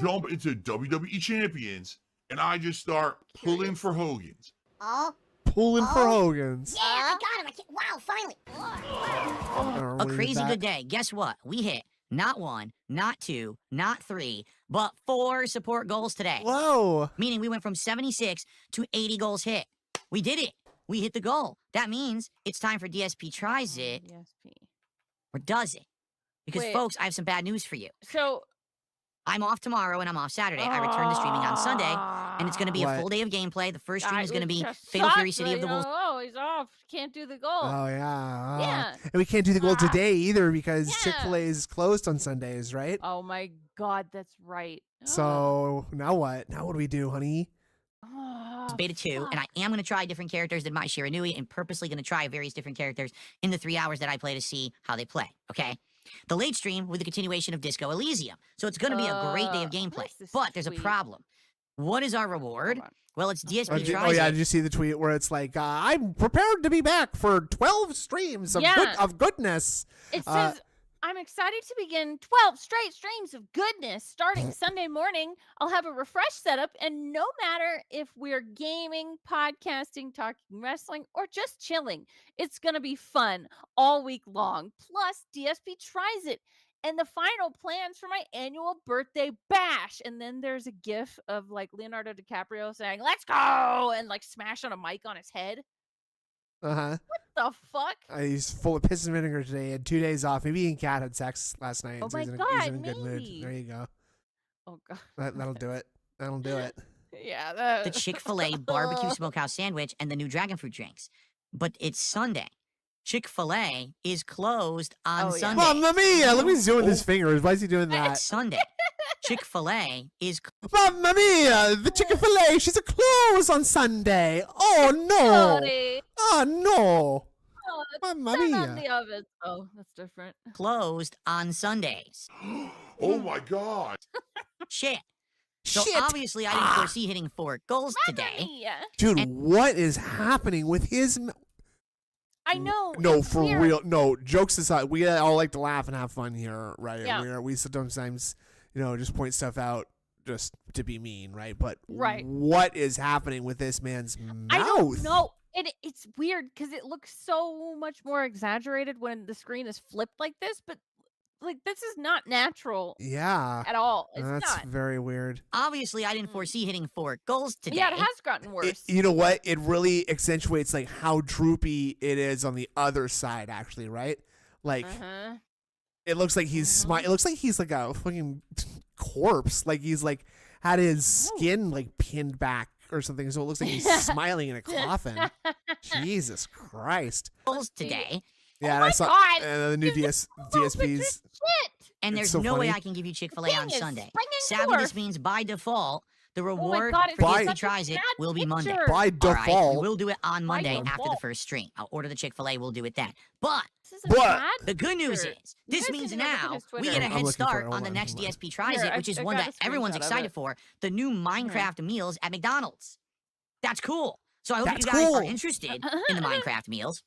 jump into WWE Champions, and I just start pulling for Hogan's. Oh, Pulling for Hogan's. yeah, I got him. Wow, finally. A crazy good day. Guess what? We hit not 1, not 2, not 3, but 4 support goals today. Whoa. Meaning we went from 76 to 80 goals hit. We did it. We hit the goal. That means it's time for DSP Tries It DSP. or does it? Because, Wait. folks, I have some bad news for you. So I'm off tomorrow and I'm off Saturday. I return to streaming on Sunday, and it's going to be a What? full day of gameplay. The first stream is going to be just Fatal Fury sucks, City of the Wolves. Oh, he's off. Can't do the goal. Oh yeah. Yeah. And we can't do the goal today either because Yeah. Chick-fil-A is closed on Sundays, right? Oh my God, that's right. So now what? Now what do we do, honey? It's beta 2, and I am going to try different characters than my Shiranui, and purposely going to try various different characters in the 3 hours that I play to see how they play, okay? The late stream with the continuation of Disco Elysium. So it's going to be a great day of gameplay. But there's a problem. What is our reward? Well, it's DSP tries yeah, it. did you see the tweet where it's like, I'm prepared to be back for 12 streams of, of goodness. It says, I'm excited to begin 12 straight streams of goodness starting Sunday morning. I'll have a refresh setup, and no matter if we're gaming, podcasting, talking wrestling, or just chilling, it's going to be fun all week long. Plus, DSP tries it. And the final plans for my annual birthday bash. And then there's a gif of like Leonardo DiCaprio saying, let's go, and like smash on a mic on his head. Uh-huh. What the fuck? He's full of piss and vinegar today. He had 2 days off. Maybe he and Kat had sex last night. Oh so my he's in God, he's in a good mood. maybe. There you go. Oh God. That'll do it. That'll do it. Yeah. The Chick-fil-A barbecue smokehouse sandwich and the new dragon fruit drinks. But it's Sunday. Chick-fil-A is closed on Sunday. Mamma mia! Look, he's doing his fingers. Why is he doing that? It's Sunday. Chick-fil-A is... Mamma mia! The Chick-fil-A, she's a close on Sunday. Oh, no. Sorry. Oh, no. Oh, Mamma turn mia. on the oven. Oh, that's different. closed on Sundays. Oh my God. Shit. So Shit. obviously I didn't foresee hitting 4 goals today. Dude, what is happening with his... I know. No, it's for weird. real. No, jokes aside, we all like to laugh and have fun here, right? Yeah. We sometimes, just point stuff out just to be mean, right? But Right. what is happening with this man's mouth? I don't know. It's weird because it looks so much more exaggerated when the screen is flipped like this, but like this is not natural Yeah. at all. It's That's not. very weird. Obviously I didn't foresee hitting 4 goals today. Yeah, it has gotten worse. You know what? It really accentuates like how droopy it is on the other side, actually, right? Like it looks like he's smiling. It looks like he's like a fucking corpse. Like he's like had his skin like pinned back or something, so it looks like he's smiling in a coffin. Jesus Christ! Goals today. Yeah, Oh I saw God. the new DSPs. Shit. And It's there's so no way funny. I can give you Chick-fil-A Thing on is Sunday. springing Sadly, this forth. means by default, the reward God, it's for By- DSP such a tries it sad will be Monday. picture. By All right, default, we will do it on Monday after the default. first stream. I'll order the Chick-fil-A, we'll do it then. But This is a But- bad the good news picture. is, You this guys means need to look at now his we Twitter. get a I'm head looking for it. start Hold on the on, next hold on. DSP tries Here, it, which is I one got that a everyone's screenshot of excited it. for, the new Minecraft meals at McDonald's. That's cool. So I hope That's you guys are cool. interested in the Minecraft meals.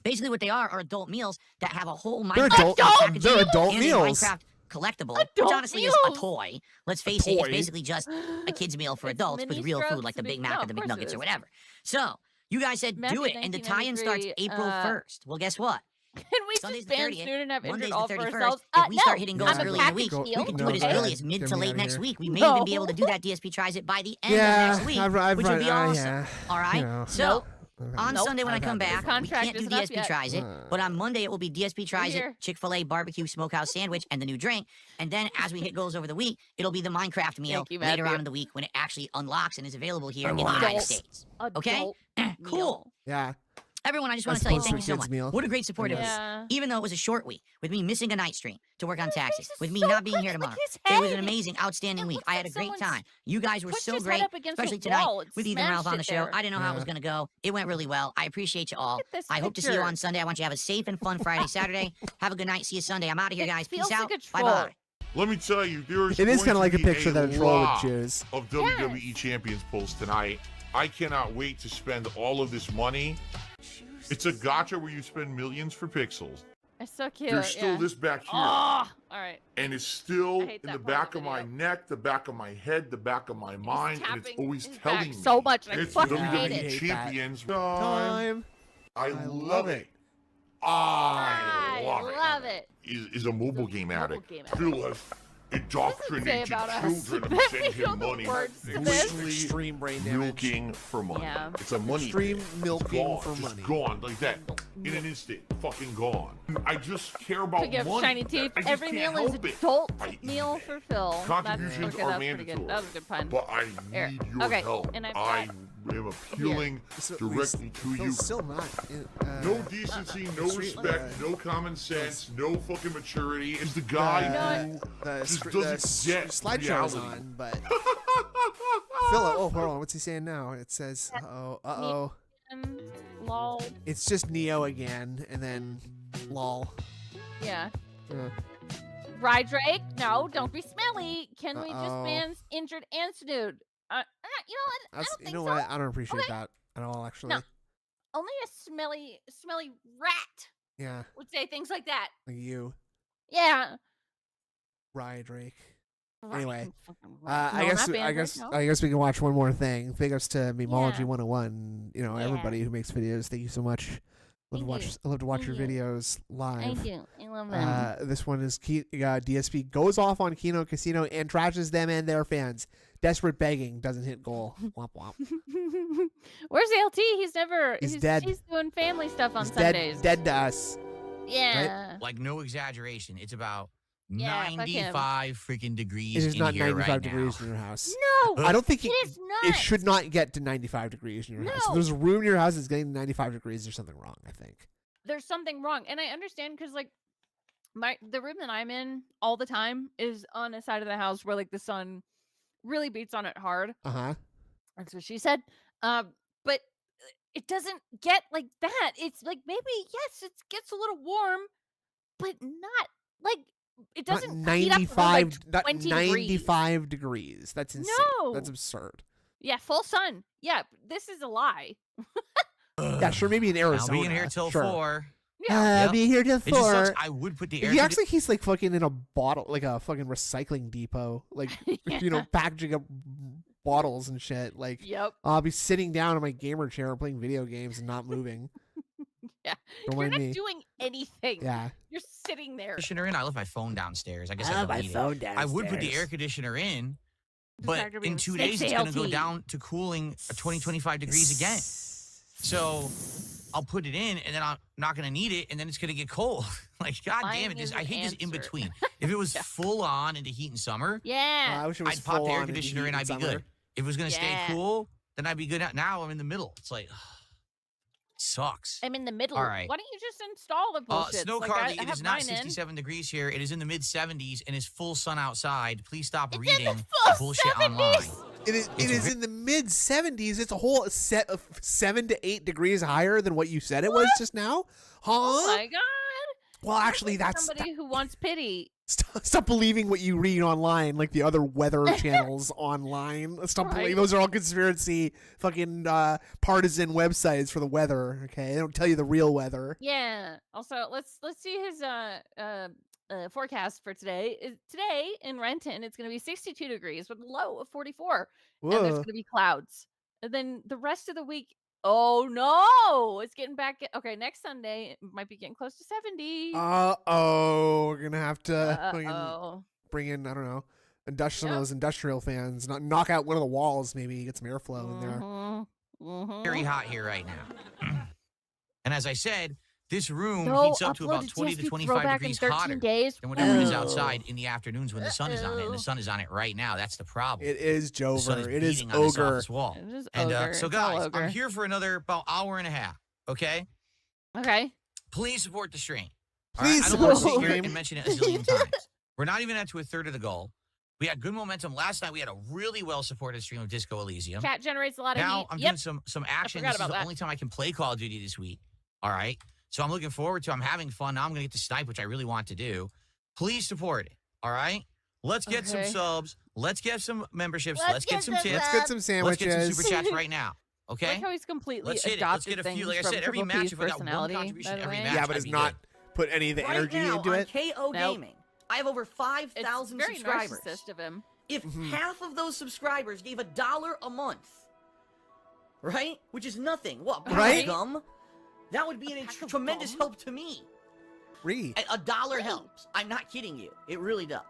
Basically, what they are adult meals that have a whole They're Minecraft adult- packaging they're adult and meals. a Minecraft collectible, Adult which honestly is a meals. toy. Let's face it, it's toy. basically just a kid's meal for It's adults with mini real food strokes, like the big- Big Mac no, or the of course it McNuggets or is. whatever. So you guys said Matthew, do it, and the tie-in starts 1993, April 1st. Well, guess what? Can we Sundays just the ban 30th, Snoot and have Monday's injured the all for 31st. ourselves? If we start No, hitting goals I'm a early in the package week, deal. we can do it as No, early guys, as mid get to me late outta next here. week. We may No. even be able to do that DSP tries it by the end Yeah, of next week, I've which would be run- awesome. yeah. All right? Yeah. So Nope. on Nope. Sunday when I I've come had back, that we contract can't do isn't up DSP yet. tries it, but on Monday it will be DSP tries it, here. Chick-fil-A barbecue smokehouse sandwich, and the new drink. And then as we hit goals over the week, it'll be the Minecraft meal Thank you, later Matthew. on in the week when it actually unlocks and is available here in the Unlocks. United States. Okay? Adult Cool. meal. Yeah. Everyone, I just want As to tell you opposed thank to you a so kid's much. meal. What a great support it was. Yeah. Even though it was a short week, with me missing a night stream to work on taxes, face is with me so not being here crooked, like tomorrow. his It was an head. amazing, outstanding It week. looks I like had a great someone's time. You guys were pushed so his head great, up against a especially tonight wall and with Ethan Ralph smashed on the it show. there. I didn't know how it was Yeah. going to go. It went really well. I appreciate you all. Look at this I hope to see you picture. on Sunday. I want you to have a safe and fun Friday, Saturday. Have a good night. See you Sunday. I'm out of here, It guys. Peace feels like out. a Bye troll. bye. Let me tell you, there is It is going kind of like to a be picture that a troll would lot choose. of WWE Champions pulls tonight. I cannot wait to spend all of this money. It's a gotcha where you spend millions for pixels. It's so cute. There's still yeah. this back here. Oh, all right. And it's still I hate in the that part back of of the my video. neck, the back of my head, the back of my mind, and it's tapping always his back telling me so much, and I it's fucking hate WWE it. Hate that. Champions Time. I love it. I love it. love it. Is a mobile game addict. game Real life. indoctrinate about us? children and send You know him the money. words to this? Blatantly Extreme brain damage. milking for money. Yeah. It's a money Extreme pit. milking It's gone, for just money. gone like that. In an instant. Fucking gone. I just care about Picking up money. shiny teeth. I just Every can't meal is help it. adult I eat meal it. for Phil. Contributions okay, are that's pretty mandatory. good. That was a good pun. But I Here. need your Okay, help. and I've I got- am appealing directly to you. Phil's still not. No decency, no respect, no common sense, no fucking maturity. Is the guy who just doesn't get slideshow's reality. on, but Phil. Oh, hold on. What's he saying now? It says, uh-oh. Lol. It's just Neo again, and then lol. Yeah. Uh, Drake, no, don't be smelly. Can we just Uh-oh. ban's injured and snood? You know what? I That's, don't you think know so. what? I don't appreciate Okay. that at all, actually. No. Only a smelly rat Yeah, would say things like that. like you, Yeah. Drake. Right. Anyway, Fucking I right. No, guess not I Band guess Drake, no. I guess we can watch one more thing. Big ups to Memology Yeah. 101. You know, Yeah. everybody who makes videos. Thank you so much. Love to Thank watch. you. I love to watch Thank your you. videos live. I do. I love them. This one is DSP goes off on Keno Casino and trashes them and their fans. Desperate begging doesn't hit goal. Womp womp. Where's LT? He's never. He's dead. He's doing family stuff on He's Sundays. dead to us. Yeah. Like, no exaggeration. It's about Yeah, fuck him. 95 freaking degrees It is in not here 95 right degrees now. in your house. No. I don't think It is not. it should not get to 95 degrees in your house. If No. there's a room in your house that's getting to 95 degrees, there's something wrong, I think. There's something wrong, and I understand because like the room that I'm in all the time is on a side of the house where like the sun really beats on it hard. Uh-huh. That's what she said. But it doesn't get like that. It's like maybe yes, it gets a little warm, but not like it Not doesn't heat up above, like, 20 degrees. 95 degrees. That's insane. No. That's absurd. Yeah, full sun. Yeah, this is a lie. Yeah, sure, maybe in Arizona. I'll be in here till sure. 4. Yeah. I'll be here till It just 4. sucks. I would put the air He condi- acts like he's like fucking in a bottle, like a fucking recycling depot, like you know, packaging up bottles and shit. Like, Yep. I'll be sitting down in my gamer chair playing video games and not moving. Yeah. Don't You're mind not me. doing anything. Yeah. You're sitting there. conditioner in. I left my phone downstairs. I guess I I left don't my need phone it. I would put the downstairs. air conditioner in, Just but factor in in 2 6 days it's going to go ALT. down to cooling 20, 25 degrees again. So I'll put it in, and then I'm not going to need it, and then it's going to get cold. Like, god Lying damn it! is I an hate this in answer. between. If it was full on into heat in summer, Yeah. I wish it was I'd pop full the air on into conditioner heat in. I'd be summer. good. If it was going to stay Yeah. cool, then I'd be good. Now I'm in the middle. It's like, sucks. I'm in the middle. All right. Why don't you just install the bullshit? Snow like, Carly, I it have is not mine in. 67 degrees here. It is in the mid 70s and is full sun outside. Please stop It's in reading the full bullshit 70s. online. It is in the mid 70s. It's a whole set of 7 to 8 degrees higher than what you said it was just now. Huh? Oh my god. Well, actually, Like that's somebody who wants pity. stop believing what you read online, like the other weather channels online. Stop believing Right. those are all conspiracy fucking partisan websites for the weather. Okay, they don't tell you the real weather. Yeah. Also, let's see his forecast for today. Today in Renton, it's going to be 62 degrees with a low of 44, and there's Whoa. going to be clouds. And then the rest of the week, oh no, it's getting back. Okay, next Sunday it might be getting close to 70. We're gonna have to fucking Uh-oh. bring in, I don't know, some of those industrial fans, knock out one of the walls, maybe get some airflow in there. Mm-hmm. Very hot here right now. And as I said, this room No, heats up to about uploaded 20 to DSP 25 throwback in degrees 13 hotter days. than whatever it is Oh. outside in the afternoons when the sun is on it. And the sun is on it right now. That's the problem. It is The sun Jover. It is beating on this Ogre. office wall. It is And ogre. so, It's all guys, ogre. I'm here for another about hour and a half. Okay? Okay. Please support the stream. Please I don't want to support sit the here stream. and mention it a zillion times. We're not even at to a third of the goal. We had good momentum. Last night, we had a really well-supported stream of Disco Elysium. Chat generates a lot of Now heat. I'm Yep. doing some action. forgot This is about the that. only time I can play Call of Duty this week. All right. So I'm looking forward to. I'm having fun. Now I'm gonna get to snipe, which I really want to do. Please support it. All right. Let's get some Okay. subs. Let's get some memberships. Let's Let's get get some some tips. Let's get some Let's get some sandwiches. super chats right now. I Okay. like how he's completely Let's hit it. adopted Let's get a few. things Like I from said, every Triple match, P's if I got one personality, contribution by the every way. match, Yeah, but I'd it's be not good. put any of the Right energy now into on it. KO Nope. Gaming, I have over It's 5,000 very subscribers. narcissist of him. If Mhm. half of those subscribers gave $1 a month, right, which is nothing, what, Right? gum? That would be a tremendous help to me. Free. $1 helps. I'm not kidding you. It really does.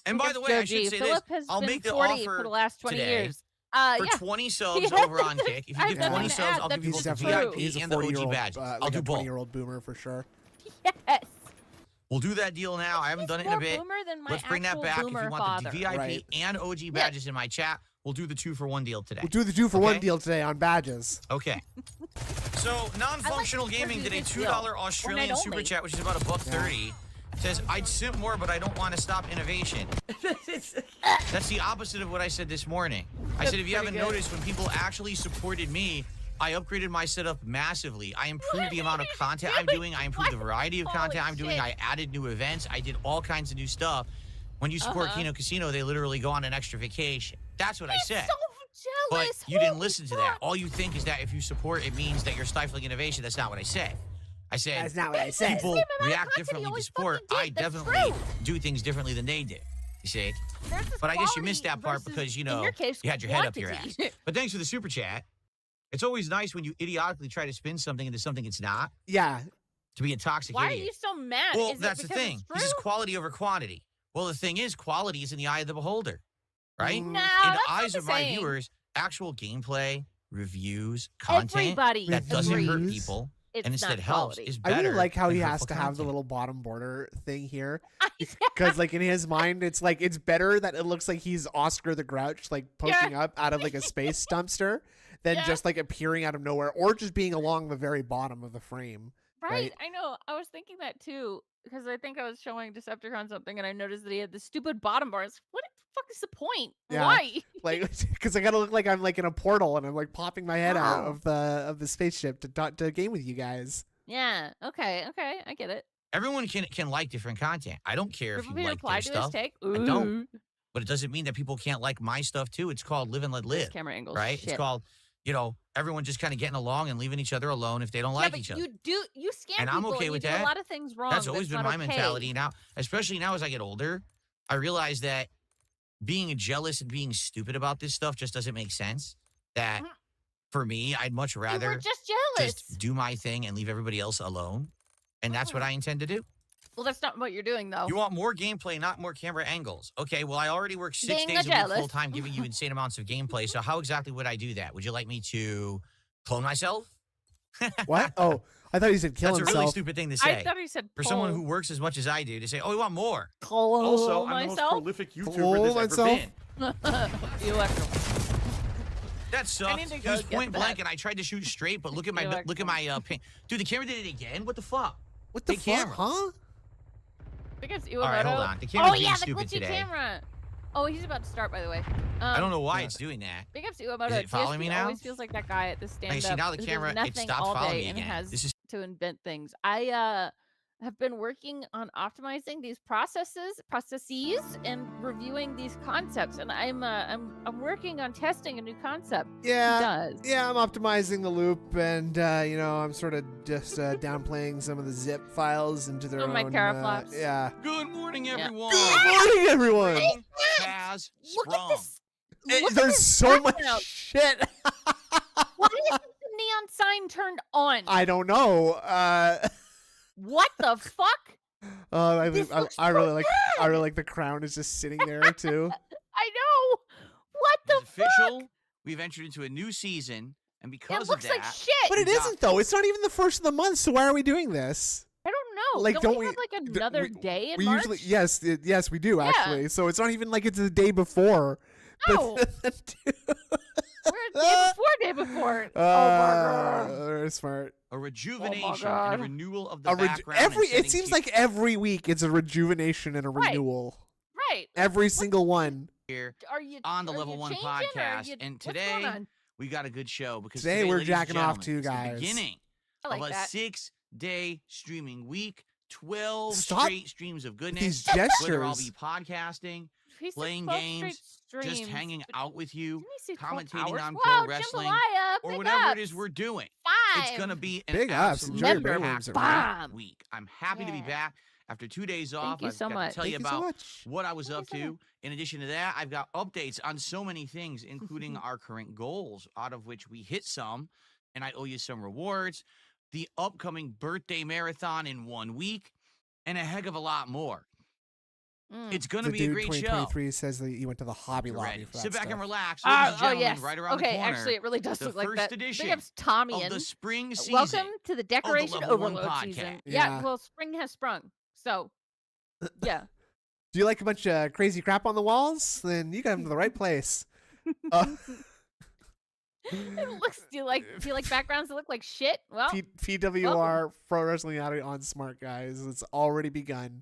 And by the way, I should say Philip this. has I'll been make the 40 offer for the last 20 today. years. For 20 subs over on Kick. If you give 20 subs, I'll give you both the VIP He's a and the OG 40-year-old, badge. I'll like do a both. 20-year-old boomer for sure. Yes. We'll do that deal now. I haven't done it in a More bit. boomer than my Let's bring that actual back. If you boomer want the father. VIP Right. and OG badges in my chat, we'll do the 2-for-1 deal today. We'll do the 2-for-1 deal today on badges. Okay. So, non-functional gaming did a $2 Australian super chat, which is about $1.30. Says, I'd simp more, but I don't want to stop innovation. That's the opposite of what I said this morning. I said, if you haven't noticed, when people actually supported me, I upgraded my setup massively. I improved the amount of content I'm doing. I improved the variety of content I'm doing. I added new events. I did all kinds of new stuff. When you support Kino Casino, they literally go on an extra vacation. That's what I said. So jealous. But you didn't listen to that. All you think is that if you support, it means that you're stifling innovation. That's not what I said. I said That's not what I said. people react differently to sport. I definitely do things differently than they did. You see? But I guess you missed that part because, you know, you had your head up your ass. But thanks for the super chat. It's always nice when you idiotically try to spin something into something it's not. Yeah. To be a toxic Why idiot. are you so mad? Well, Is it that's the because thing. it's This is true? quality over quantity. Well, the thing is, quality is in the eye of the beholder, right? No, in that's the not eyes the of my same. viewers, actual gameplay, reviews, content Everybody that doesn't hurt agrees. people It's and instead not helps quality. is I better. really like how than he has hurtful to have the content. little bottom border thing here. Because, like, in his mind, it's like, it's better that it looks like he's Oscar the Grouch, like, poking up out of, like, a space dumpster than just, like, appearing out of nowhere or just being along the very bottom of the frame. Right, I know. I was thinking that too because I think I was showing Decepticon something and I noticed that he had the stupid bottom bars. What the fuck is the point? Yeah. Why? Like, because I gotta look like I'm, like, in a portal and I'm, like, popping my head out of the spaceship to game with you guys. Yeah. Okay. I get it. Everyone can like different content. I don't care if you Everybody like reply their to his stuff. take? I don't. But it doesn't mean that people can't like my stuff too. It's called live and let live. Camera angles. Right? Shit. It's called, you know, everyone just kind of getting along and leaving each other alone if they don't like but each other. you scam And people I'm okay and with you do that. a lot of things wrong. That's always been not my okay. mentality now, especially now as I get older. I realize that being jealous and being stupid about this stuff just doesn't make sense. That for me, I'd much You rather were just jealous. just do my thing and leave everybody else alone. And that's what I intend to do. Well, that's not what you're doing though. You want more gameplay, not more camera angles. Okay, well, I already work 6 Being days a week jealous. full time, giving you insane amounts of gameplay. So how exactly would I do that? Would you like me to clone myself? What? Oh, I thought he said kill That's himself. a really stupid thing to say. I thought he said For someone pull. who works as much as I do, to say, oh, we want more. Also, I'm the most myself. prolific Pull YouTuber there's ever myself? been. You are. That sucks. need to He go was get point that. blank, and I tried to shoot straight, but look at my You are pin. Dude, the camera did it again. What the fuck? What the Big fuck, camera. huh? Because All right, hold on. The camera's Oh being yeah, the stupid glitchy today. camera. Oh, he's about to start, by the way. I don't know why it's doing that. Big ups to Uemoto. Is it following DSP me now? always feels like that guy at the stand-up. see, now the who does camera, it nothing stopped all following day me and again. has This is to invent things. I have been working on optimizing these processes, and reviewing these concepts. And I'm working on testing a new concept. Yeah, He does. yeah, I'm optimizing the loop, and you know, I'm sort of just downplaying some of the zip files into their Some of my own. teraflops. Yeah. Good morning, everyone. Good morning, everyone. Spring has Look at sprung. this. Look at There's this so much background. shit. Why is the neon sign turned on? I don't know. What the fuck? This looks I really so like. good. I really like the crown is just sitting there too. I know. What the It's official. We've entered into a new season, and because It looks of that, like shit. But it Yeah. isn't though. It's not even the first of the month. So why are we doing this? I don't know. Like, don't don't we have we- like another day in We March? usually yes we do Yeah. actually. So it's not even like it's the day before. No. We're day before. Oh my god. They're smart. a rejuvenation and God. a renewal of the A background. and it setting seems pe- like every week it's a rejuvenation and a Right. renewal. Right. Every single one. here Are you on the are Level you 1 changing, or are podcast, you- and what's going today on? we got a good show because Today we're ladies and jacking off gentlemen, too, is the guys. beginning I like of a that. 6-day streaming week, 12 Stop straight streams of goodness. these Whether I'll gestures. be podcasting, He said playing 12 games, straight just streams, hanging but out with you, didn't he say 12 commentating hours? on Wow, pro wrestling, jambalaya, or big whatever it is ups. we're doing. 5. It's gonna be an Big ups. absolute Enjoy your Member brainwaves, everyone. bomb. week. I'm happy to be Yeah. back after 2 days off. you I've so got much. to tell you Thank you so about much. what I was Thank up you so to. In addition to that, I've got updates on so many things, including our current goals, out of which we hit some, and I owe you some rewards, the upcoming birthday marathon in 1 week, and a heck of a lot more. It's going The to be a dude great show. 2023 says that you went to the Hobby Lobby Ready. for that Sit back stuff. and relax. Ladies and gentlemen, yes. right around Okay, the corner. actually, it really does the look like first that. edition Big ups Tommy of the in. spring season. Welcome to the Decoration Level 1 Overload podcast. season. Yeah. Well, spring has sprung. So, yeah. Do you like a bunch of crazy crap on the walls? Then you come to the right place. It looks. Do you like backgrounds that look like shit? Well, PWR Pro Wrestling Audio on Smart, guys. It's already begun.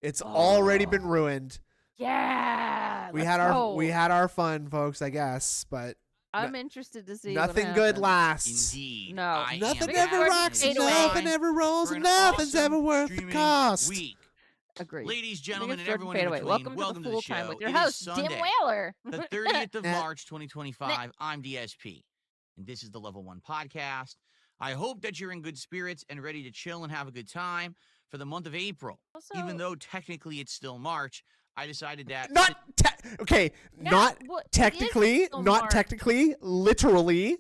It's already been ruined. yeah. We had our fun, folks, I guess, but I'm interested to see. nothing what good happens. lasts. Indeed. No. I Nothing am ever rocks, Fade away. nothing ever rolls, for and an nothing's awesome ever worth the streaming cost. Week. Agreed. Ladies, gentlemen, and Biggest everyone fade in away. between, Welcome to the the full time show. with your It is host, Dim Sunday, Whaler. the 30th of March, 2025. I'm DSP, and this is the Level 1 podcast. I hope that you're in good spirits and ready to chill and have a good time for the month of April. Also, Even though technically it's still March, I decided that... Not Yeah, not well, it is technically, still not March. technically, literally.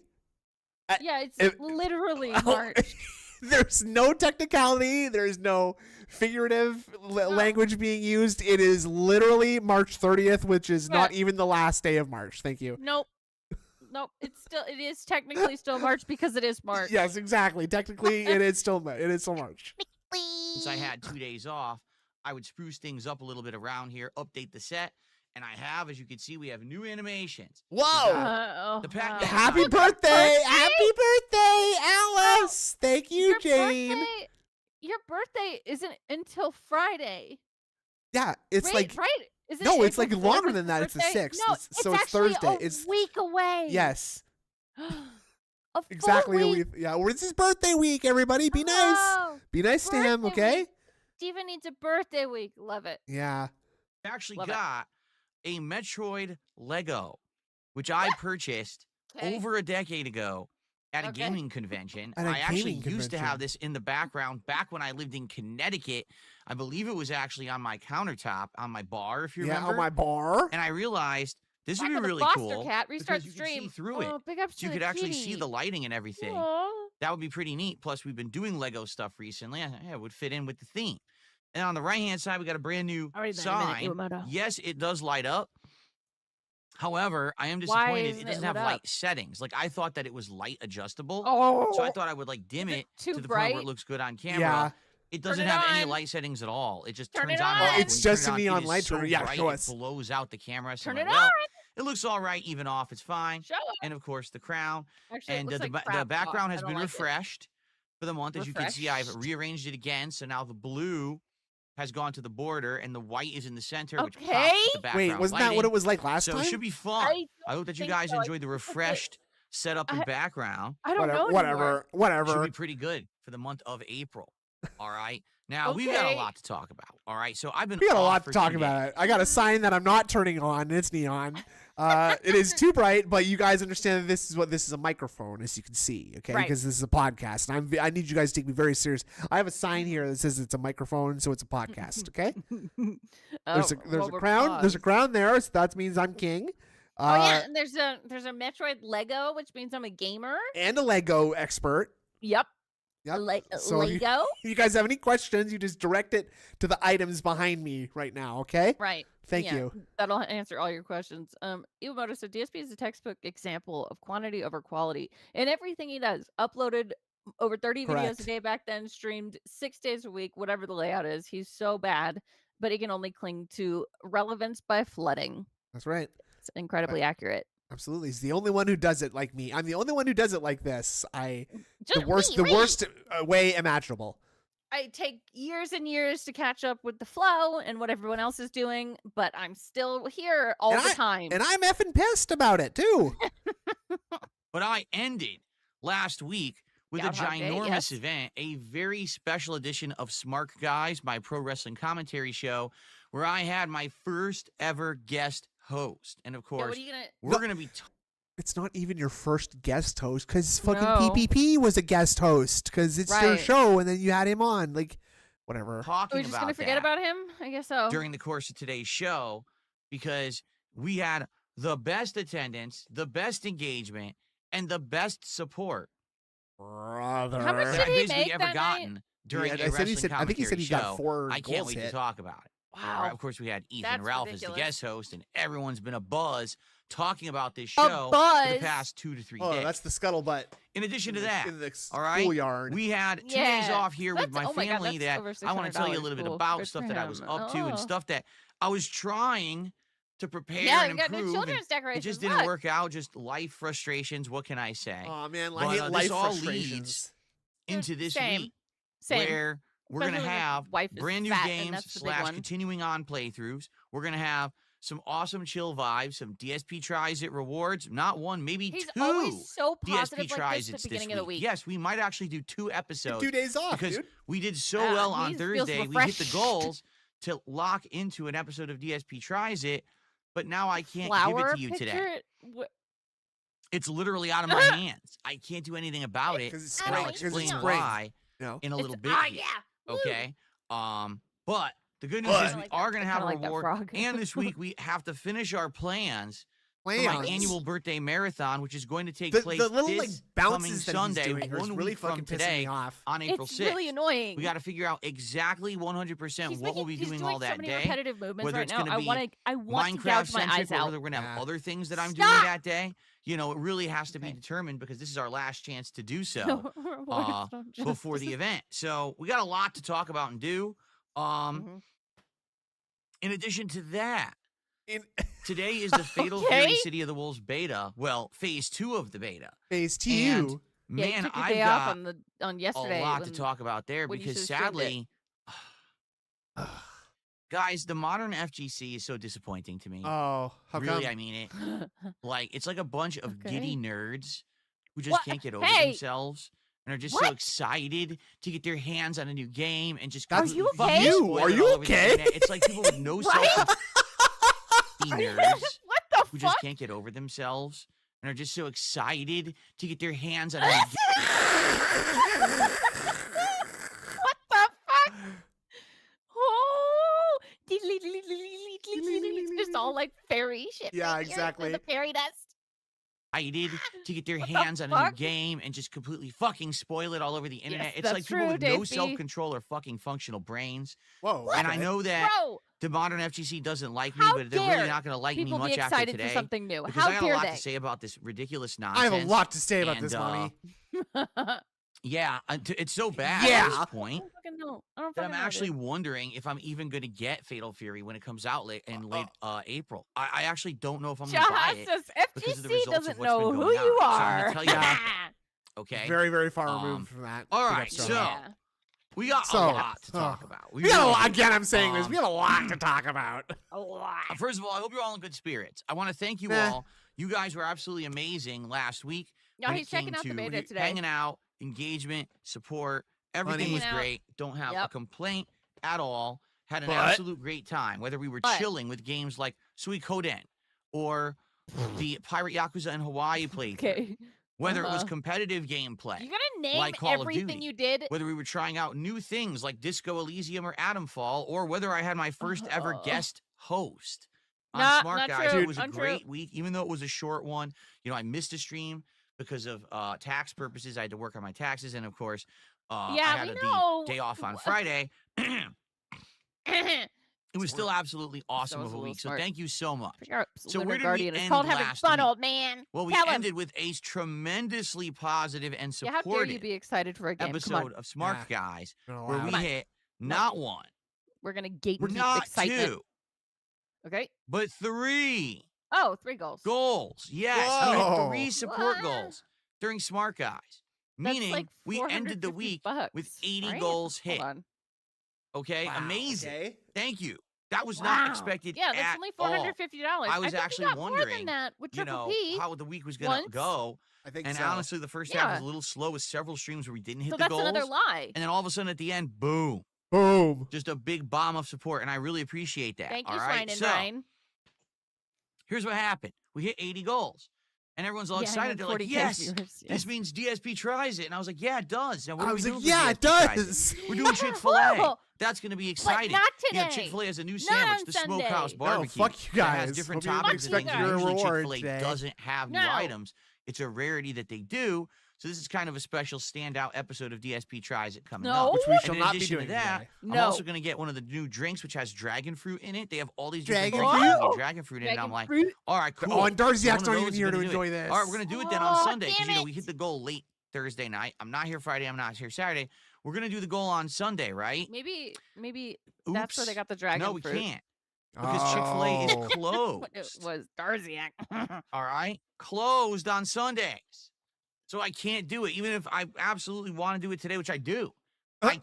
Yeah, it's It- literally Oh, March. There's no technicality. There's no figurative language being used. It is literally March 30th, which is not even the last day of March. Thank you. Nope. It is technically still March because it is March. Yes, exactly. Technically, it is still March. Since I had 2 days off, I would spruce things up a little bit around here, update the set, and I have, as you can see, we have new animations. Whoa! The pack- Happy birthday! Happy birthday, Alice! Thank you, Jane. Your birthday isn't until Friday. Yeah, it's like right. Isn't no, it it's like April longer 4th than that. It's the birthday? 6th. No, So it's actually Thursday. A It's week away. yes, A exactly full a week. week. Yeah, well, it's his birthday week. Everybody, be nice. Oh, Be nice to him, birthday okay? week. Steven needs a birthday week. Love it. Yeah. I actually Love it. got a Metroid Lego, which I purchased Okay. over a decade ago at a Okay. gaming convention. At a I actually gaming used to convention. have this in the background back when I lived in Connecticut. I believe it was actually on my countertop, on my bar, if you Yeah, remember. on my bar. And I realized this Back would with be the really foster cool cat. Restart because the you can see stream. through it. Oh, big ups So to you the could actually see kitty. the lighting and everything. Aw. That would be pretty neat. Plus, we've been doing Lego stuff recently. Yeah, it would fit in with the theme. And on the right-hand side, we got a brand new Already been a minute, sign. Iwamoto. Yes, it does light up. However, I am Why disappointed isn't it it doesn't lit have up? light settings. Like, I thought that it was light adjustable. Oh. So I thought I would, like, dim Is it it too to the point bright? where it looks good on camera. Yeah. It doesn't it have any on. light settings at all. It just Turn turns it on. on. and off. It's When you just turn a it on, neon it is light so turn. Yeah, bright, show it us. blows out the camera. So Turn I'm it like, well, on. it looks all right, even off. It's fine. Show us. And, of course, the crown. Actually, it And looks the like the crap. background I has don't been like it. refreshed for the month. As you can see, I've Refreshed. rearranged it again. So now the blue has gone to the border and the white is in the center, which pops Okay. with the background Wait, wasn't that what lighting. it was like last So time? it should be fun. I hope that you think guys so. I enjoyed the think it's okay. refreshed setup and background. I don't know Whatever. anymore. Should Whatever. be pretty good for the month of April. All right. Now we've got a Okay. lot to talk about. All right. So I've been We got a off lot for to talk 2 about. days. It. I got a sign that I'm not turning on. It's neon. It is too bright, but you guys understand that this is a microphone, as you can see, okay? Right. Because this is a podcast, and I need you guys to take me very serious. I have a sign here that says it's a microphone, so it's a podcast, okay? There's a well, we're crown. There's a paused. crown there, so that means I'm king. Oh yeah, and there's a Metroid Lego, which means I'm a gamer. And a Lego expert. Yep. Yep. So if Lego. you guys have any questions, you just direct it to the items behind me right now, okay? Right. Thank Yeah, you. That'll answer all your questions. Iwamoto said DSP is a textbook example of quantity over quality in everything he does. Uploaded over 30 videos Correct. a day back then, streamed 6 days a week, whatever the layout is. He's so bad, but he can only cling to relevance by flooding. That's right. It's incredibly accurate. Absolutely. He's the only one who does it like me. I'm the only one who does it like this. Just the worst way imaginable. I take years and years to catch up with the flow and what everyone else is doing, but I'm still here all the time. And I'm effing pissed about it too. But I ended last week with a Groundhog Day, ginormous yes. event, a very special edition of Smart Guys, my pro wrestling commentary show, where I had my first ever guest host. And of Yeah, course, what are you gonna? we're going to be It's not even your first guest host because fucking No. PPP was a guest host because it's your Right. show and then you had him on. Like, whatever. Are talking we just about gonna forget that about him? I guess so. during the course of today's show because we had the best attendance, the best engagement, and the best support Brother. How much that did I've he basically make ever that gotten night? during Yeah, a wrestling I think he said he commentary got show. 4 I can't goals wait to hit. talk about it. Wow. All right, of course, we had Ethan That's Ralph as ridiculous. the guest host, and everyone's been a buzz talking about this A show for buzz? the past 2 to 3 Oh, days. that's the scuttlebutt. In addition to in the- that, in the all right, schoolyard. we had 2 days Yeah. off here with my That's- oh my God, family that's that over I want to tell you a little bit $600. about, Good stuff for that I was him. up to and Oh. stuff that I was trying to prepare Yeah, and we got new improve. children's and decorations. it just didn't Look. work out. Just life frustrations. What can I say? Oh man, But, I hate this life all frustrations. leads into this Same. week Same. where we're going to Especially when your have wife is brand new fat, and games that's the big / one. continuing on playthroughs. We're going to have some awesome chill vibes, some DSP tries it rewards, not one, maybe He's 2 always so positive DSP like tries this at it's the this beginning of the week. Yes, we might actually do 2 episodes. 2 days off, because dude. we did so well on he feels Thursday. We hit the refreshed. goals to lock into an episode of DSP tries it, but now I can't Flower give it to you picture? today. What? It's literally out of my hands. I can't do anything about it, 'Cause it's and I'll spring, 'cause it's explain spring. why No. in a little bit. Ah, here, yeah. Woo. Okay. But the good news But- is we I like are that- going I to have kinda a like that reward. frog. And this week we have to finish our plans for my Plans. annual birthday marathon, which is going to take The place little this like coming bounces that Sunday, he's doing are 1 really week from fucking pissing today, me off. on April It's 6th. really annoying. We got to figure out exactly 100% He's what we'll be he's doing doing all that so many day. repetitive movements Whether right it's now. going to be I want to Minecraft gouge my eyes centric, or out. whether we're going to have Yeah. other things that I'm doing Stop! that day. You know, it really has to be Okay. determined because this is our last chance to do so Rewards don't before just- the event. So we got a lot to talk about and do. Mhm. In addition to that, In today is the Fatal Okay. Fury City of the Wolves beta. Well, phase 2 of the beta. phase 2. And Yeah, you man, took your I've day off got on yesterday. a lot to when- talk about there when you because should've streamed it. sadly, guys, the modern FGC is so disappointing to me. Oh, how really, come? I mean it. Like, it's like a bunch of Okay. giddy nerds who just What? can't get over Hey! themselves and are just so What? excited to get their hands on a new game and just That's completely you fucking okay? You, spoil are it you all over the okay? internet. It's like people with no Right? self nerds what the who fuck? just can't get over themselves and are just so excited to get their hands on a new game. What the fuck? Oh, it's just all like fairy shit. Yeah, right here. exactly. The fairy dust. Excited to get their What the hands on a new fuck? game and just completely fucking spoil it all over the internet. It's that's like people true, with no DSP. self-control or fucking functional brains. Whoa. And I okay. know that Bro, the modern FGC doesn't like me, how but they're dare really not going to like me people much be after excited today. for something new. Because How I got a dare lot they? to say about this ridiculous I nonsense. have a lot to say about and, this, mommy. Yeah, it's so bad Yeah. at this point I don't fucking know. I don't that fucking I'm know, actually dude. wondering if I'm even going to get Fatal Fury when it comes out in late April. I actually don't know if I'm going to buy it. Just because of the FTC results of doesn't what's been know who going you on. So I'm are. gonna tell you that. Okay. Very, very far Um, removed from that. all Big right, ups to so that. Yeah. we got So, a lot to talk about. We got a really lot, do. again, I'm saying this. We got a lot Um, to talk about. A lot. First of all, I hope you're all in good spirits. I want to thank you Nah. all. You guys were absolutely amazing last week. No, when he's it came checking out the to beta today. hanging out, engagement, support. Everything Funny. was Hanging out. great. Don't have a Yep. complaint at all. Had an But- absolute great time. Whether we were But- chilling with games like Suikoden or the Pirate Yakuza in Hawaii playthrough. Okay. Whether it was Uh-huh. competitive gameplay. You gonna name like Call of everything Duty. you did? Whether we were trying out new things like Disco Elysium or Atomfall, or whether I had my first ever Oh. guest host on Not- Smart not Guys. true. It was a Untrue. great week, even though it was a short one. You know, I missed a stream because of tax purposes. I had to work on my taxes, and of course, I Yeah, had we the know. day off on Friday. It was still absolutely awesome was of a a little week. So smart. thank you so much. Your So Lunar where did we Guardian. It's end called having last fun, week? old man. Well, we Tell him. ended with a tremendously positive and Yeah, how dare you supported be excited for a game? Come episode on. of Smart Guys Gonna where allow we it. Come on. hit not one, We're gonna gatekeep not excitement. two, Okay. but 3 Oh, 3 goals. goals. Yes, we hit Whoa. 3 support What? goals during Smart Guys, That's meaning like we ended the 450 week bucks, with 80 right? goals hit. Hold on. Okay, Wow, amazing. okay. Thank you. That was Wow. not expected Yeah, that's at only all. $450. I was think actually we got more wondering, than that with You Triple know, P. how the week was going to once. go. I think And so. honestly, the first half was Yeah. a little slow with several streams where we didn't hit So the that's goals. another lie. And then all of a sudden at the end, boom, Boom. just a big bomb of support. And I really appreciate that. Thank you, all right? Swine and So Ryan. here's what happened. We hit 80 goals. And everyone's all Yeah, excited. They're like, 40K yes, viewers, this yes. means DSP tries it. And I was like, yeah, it does. Now, what I are was we like, doing for yeah, it DSP Tries does. We're doing Chick-fil-A. Cool. That's going to be exciting. not You know, today. Chick-fil-A has a new Not sandwich, on the Smokehouse Sunday. No, Barbecue. fuck you That has guys. different Hope you toppings and expect things. your Usually reward Chick-fil-A today. doesn't have new No. items. It's a rarity that they do. So this is kind of a special standout episode of DSP Tries It coming No. up. Which we And shall in not be addition doing to that, today. I'm No. also going to get one of the new drinks, which has dragon fruit in it. They have all these different Dragon drinks fruit? with dragon fruit in it. And I'm like, Fruit? all right, cool. Oh, and So Darziak's one of not those even is here to gonna do it. enjoy this. All right, we're going to do it then on Oh, Sunday because, damn we it. hit the goal late Thursday night. I'm not here Friday. I'm not here Saturday. We're going to do the goal on Sunday, right? Maybe that's where they Oops. got the dragon No, we fruit. can't. Because Chick-fil-A is Oh. closed. It was Darziak. All right? Closed on Sundays. So I can't do it, even if I absolutely want to do it today, which I do.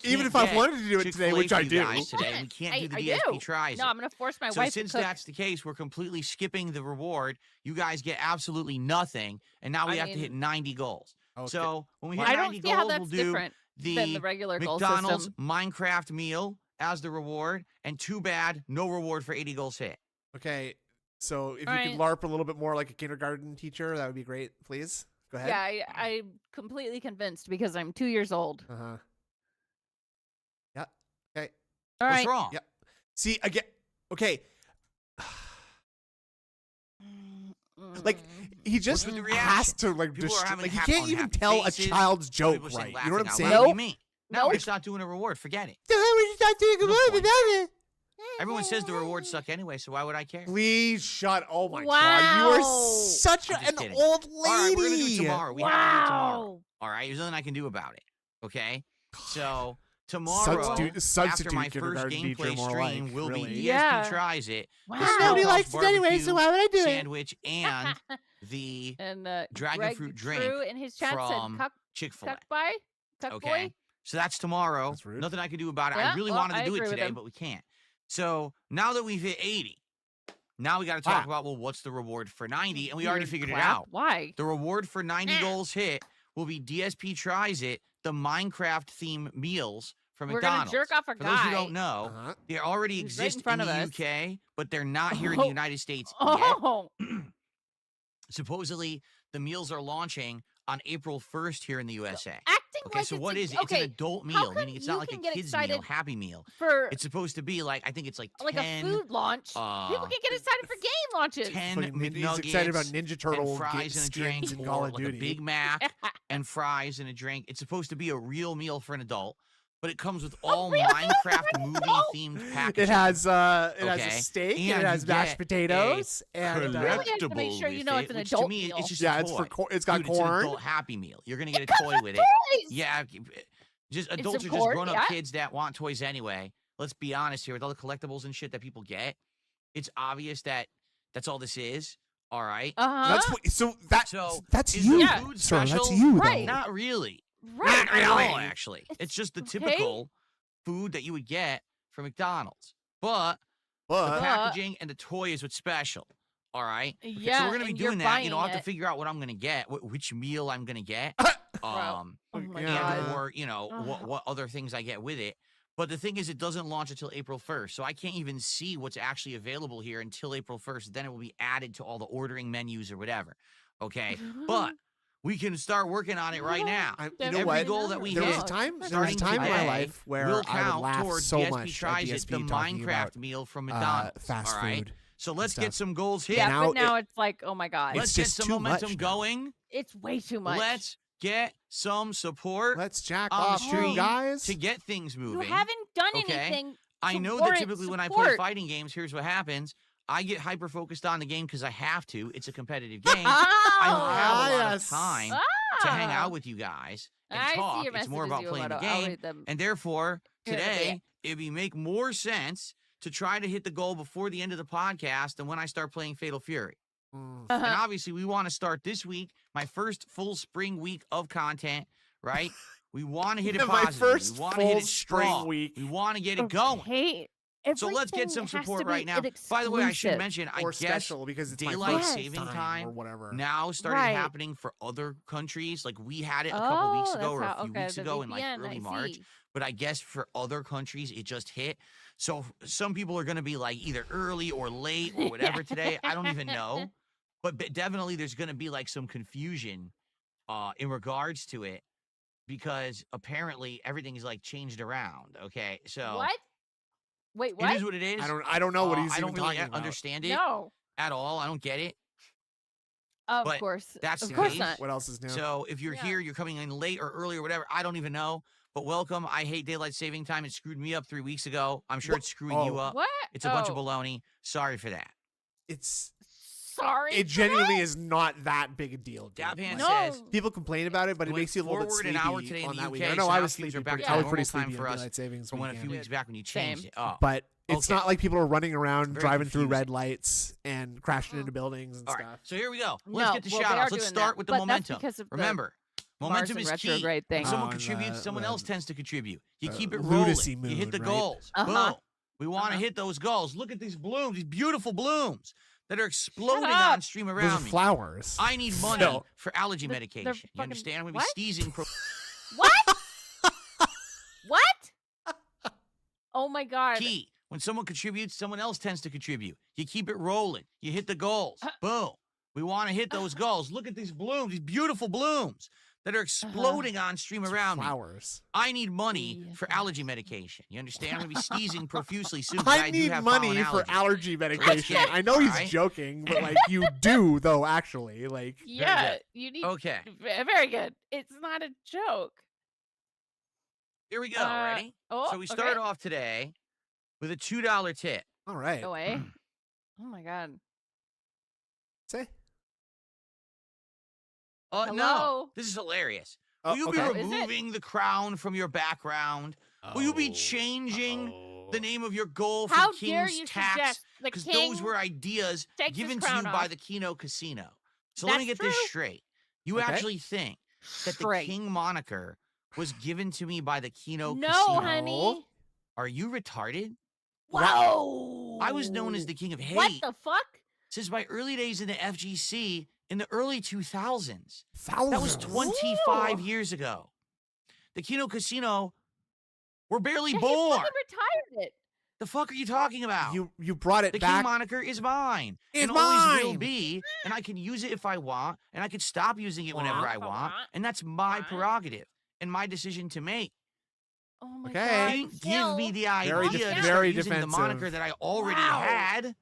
Even if I wanted to do it today, which I do. Today. We can't do the I DSP do. Tries No, It. I'm gonna force my So wife since to cook. that's the case, we're completely skipping the reward. You guys get absolutely nothing, and now we I have to hit mean- 90 goals. Okay. So when we hit I 90 don't see how goals, that's we'll do different than the regular goal McDonald's system. Minecraft meal as the reward, and too bad, no reward for 80 goals hit. Okay, so if All you could LARP a little bit more like a kindergarten teacher, that would be great. Please go ahead. Yeah, I'm completely convinced because I'm 2 years old. Uh huh. Yeah. Okay. All What's right. wrong? Yeah. See again. Okay. Like he just with the has reaction? to like People are having like he happy- can't even unhappy tell faces. a child's Some joke people are saying right. You know what I'm laughing saying? out loud. What do you Nope. mean? Nope. No, we're just not doing a reward. Forget it. Everyone says the rewards suck anyway, so why would I care? Please shut. Oh my god, Wow. you are such I'm just an kidding. old lady. All right, we're gonna do it tomorrow. We have to do it tomorrow. Wow. All right, there's nothing I can do about it. Okay, so tomorrow, Substitute after my first kindergarten teacher, gameplay more stream, like, will really. be DSP Yeah. Tries It. Wow. the Nobody Smokehouse likes it anyway, so why would I do it? Sandwich and the And Dragon Greg fruit drink Drew in his chat from said Chick-fil-A. cuck by cuck Okay, boy. so that's tomorrow. That's rude. Nothing I can do about it. Yeah, I really well, wanted to I do it agree with today, him. but we can't. So now that we've hit 80, now we got to talk about, well, what's the reward for 90? And we already Weird figured it crap. out. Why? The reward for 90 goals hit will be DSP Tries It, the Minecraft theme meals from We're gonna McDonald's. jerk off a For those who guy. don't know, Uh-huh. they already He's right in exist front in the of us. UK, but they're not here in the Oh. United States yet. Oh, Supposedly, the meals are launching on April 1st here in the USA. acting Okay, like so it's what a- is it? It's an okay, adult how meal, come meaning it's not you like a can get kid's meal, excited Happy Meal. for It's supposed to be like, I think it's like 10, like a food launch. People can get excited for game launches. 10 Fucking he's McNuggets excited about Ninja Turtle and fries and a drink, skins in or Call of like Duty. a Big Mac and fries and a drink. It's supposed to be a real meal for an adult, but it comes with all real meal for Minecraft an movie adult? themed packaging. It has a Okay. steak, and And it has you mashed get potatoes, a and You really have to make collectible sure you with know it, it's an which adult to me, meal. it's just yeah, a it's for toy. it's got Dude, It's an corn. adult Happy Meal. You're gonna get a comes toy with it. toys. Yeah, just adults are some just corn, grown-up yeah. kids that want toys anyway. Let's be honest here. With all the collectibles and shit that people get, it's obvious that that's all this is. All right. That's what. So that's is you, the Yeah. food sir. That's special? you, Right. though. Not really. Right. Not at all, actually. It's just the Okay. typical food that you would get from McDonald's. But the But packaging and the toy is what's special. All right. Yeah, So we're gonna be and you're doing that. You know, I'll have buying to figure out what I'm gonna get, which meal I'm gonna get. Oh my Yeah. god. Or you know what other things I get with it. But the thing is, it doesn't launch until April 1st, so I can't even see what's actually available here until April 1st. Then it will be added to all the ordering menus or whatever. Okay, but we can start working on it right now. you know Every what? goal that we There was a hit time. There was a starting time in my today life where will I would count laugh towards so DSP much at Tries It, DSP the talking Minecraft about meal from McDonald's. fast all right? food. So let's stuff. get some goals hit. Yeah, Now but now it's like, oh my god, Let's It's get just some too much momentum now. going. it's way too much. Let's get some support Let's jack on the off, stream you guys. to get things you moving. haven't done okay? anything. I to know that warrant typically when I support. play fighting games, here's what happens. I get hyper focused on the game because I have to. It's a competitive game. I don't have a lot of time to hang out with you guys and I talk. see your It's more messages, about playing the Yumoto. I'll game. read them. And therefore, Here, today, it'd be make more sense to try to hit the goal before the end of the podcast than when I start playing Fatal Fury. Mm. And obviously, we want to start this week, my first full spring week of content, right? We want to hit it My positive. first We want to hit full it spring strong. week. We want to get it going. Hey, So let's get some support right now. By the way, I should mention, I or guess special because it's daylight my first saving time, time or whatever. now started Right. happening for other countries. Like we had it a couple weeks ago or a few weeks the ago in like VPN, early I March. see. But I guess for other countries, it just hit. So some people are going to be like either early or late or whatever today. I don't even know. But definitely there's going to be like some confusion in regards to it because apparently everything is like changed around. Okay. So What? Wait, what? it is what it is. I don't know what he's I don't even really talking about. understand it No. at all. I don't get it. Of But course. that's of the course case. not. What else is new? So if you're Yeah. here, you're coming in late or early or whatever, I don't even know. But welcome. I hate daylight saving time. It screwed me up 3 weeks ago. I'm sure it's screwing you up. What? It's a bunch of baloney. Sorry for that. It's Sorry. it genuinely is not that big a deal. Dude. Daphne No. says People complain about it, but it going makes you a little bit forward sleepy an hour today in on the that UK, weekend. I so know I now was things sleepy. are back pretty- to I was pretty normal time sleepy for on us daylight savings from when a few weekend. weeks back when you Same. changed it. Oh. But it's Okay. not like people are running around Very driving through confusing. red lights and crashing into buildings and All stuff. right, so here we go. No, Let's get the well, they shout are outs. Let's doing start that, with the but that's momentum. because of the Remember, momentum Mars is and key. retrograde thing. When someone Oh, and contributes, the- someone else the- tends to contribute. You keep it lunacy rolling. You hit the moon, right? goals. Uh-huh. Boom. We want to hit those goals. Look at these blooms, these beautiful blooms that are exploding up. on stream Those around are me. flowers. I need money Phil. for allergy They're medication. fucking- You understand? I'm going to what? be sneezing. What? What? Oh my god. Key. When someone contributes, someone else tends to contribute. You keep it rolling. You hit the goals. Boom. We want to hit those goals. Look at these blooms, these beautiful blooms that are exploding on stream around me. Flowers. I need money for allergy medication. You understand? I'm going to be sneezing profusely soon. I do need have money pollen for allergy. allergy medication. get it, I know he's alright? joking, but like you do though. Actually, like Yeah, you need. Okay, Very good. It's not a joke. here we go. Ready? Oh, So we start okay. off today with a $2 tip. all right. Go away. Oh my god. Say. No, Hello? this is hilarious. Oh, Will you okay. be Is it? removing the crown from your background? Will you be changing the name of your goal from How dare King's you Tax? suggest the Because king those were ideas takes his given to crown you by off? the Kino Casino. So let me That's get this true. straight. You Okay. actually think that Straight. the King moniker was given to me by the Kino No, Casino? honey. Are you retarded? Whoa. I was known as the King of Hate What the fuck? since my early days in the FGC in the early 2000s. Thousands. That was 25 Ooh. years ago. The Kino Casino were barely Yeah, he born. fucking retired it. The fuck are you talking about? You brought it The back. King moniker is mine. It's and always will mine. be. And I can use it if I want, and I could stop using it whenever I If I want. want. And that's my Want. prerogative and my decision to make. Oh my Okay. god. They didn't give me the idea Very to def- start very using the moniker defensive. that I already Wow. had.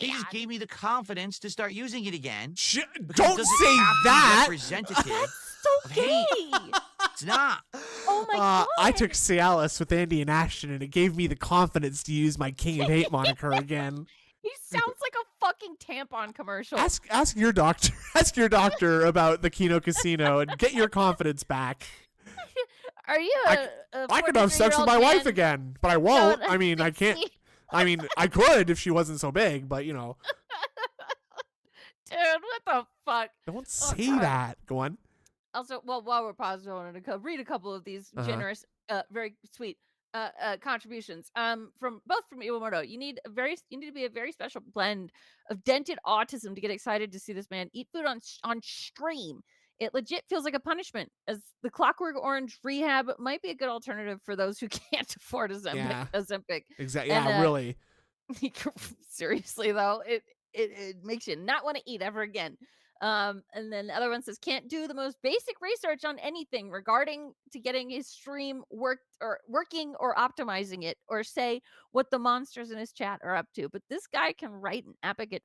They just gave me the confidence to start using it again. Sh- because it don't doesn't say have to be that. representative So of hate. gay. It's not. Oh my god. I took Cialis with Andy and Ashton, and it gave me the confidence to use my King of Hate moniker again. He sounds like a fucking tampon commercial. Ask your doctor. Ask your doctor about the Kino Casino and get your confidence back. Are you I could have sex with my wife again, but I won't. I mean, I can't. I mean, I could if she wasn't so big, but you know, Dude, what the fuck? don't say God. that. Go on. Also, well, while we're paused, I wanted to read a couple of these Uh-huh. generous, very sweet contributions. From Iwamoto. You need to be a very special blend of dented autism to get excited to see this man eat food on stream. It legit feels like a punishment, as the Clockwork Orange rehab might be a good alternative for those who can't afford Yeah. Ozempic. Exactly. And, Yeah, really. Seriously though, it makes you not want to eat ever again. And then the other one says can't do the most basic research on anything regarding to getting his stream working or optimizing it, or say what the monsters in his chat are up to. But this guy can write an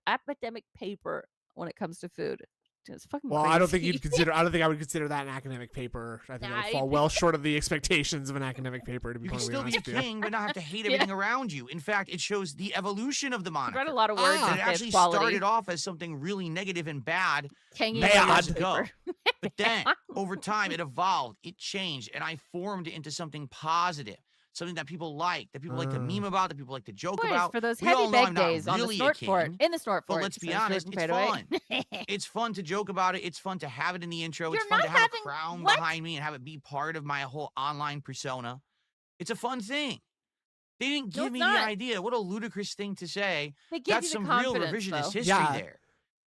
academic paper when it comes to food. Dude, it's fucking Well, I don't think crazy. you'd consider. I don't think I would consider that an academic paper. I think it Nah, would fall well short of the expectations of an academic paper. To be You can totally still be honest a with you. king, but not have to hate Yeah. everything around you. In fact, it shows the evolution of the I moniker. read a lot of words. And and it say it's actually quality. started off as something really negative and bad Hanging many on years paper. ago. But then, over time, it evolved, it changed, and I formed it into something positive, something that people like to meme about, that people like to joke Boys, about. for those We heavy all know beg I'm not days on the really a snort fort, king, in the snort but fort. let's be says honest, Jordan it's Fadeaway. fun. It's fun to joke about it. It's fun to have it in the intro. It's You're fun to not have having- a crown what? behind me and have it be part of my whole online persona. It's a fun thing. They didn't No, give it's me not. the idea. What a ludicrous thing to say. They give That's you the some real confidence, revisionist though. history Yeah. there.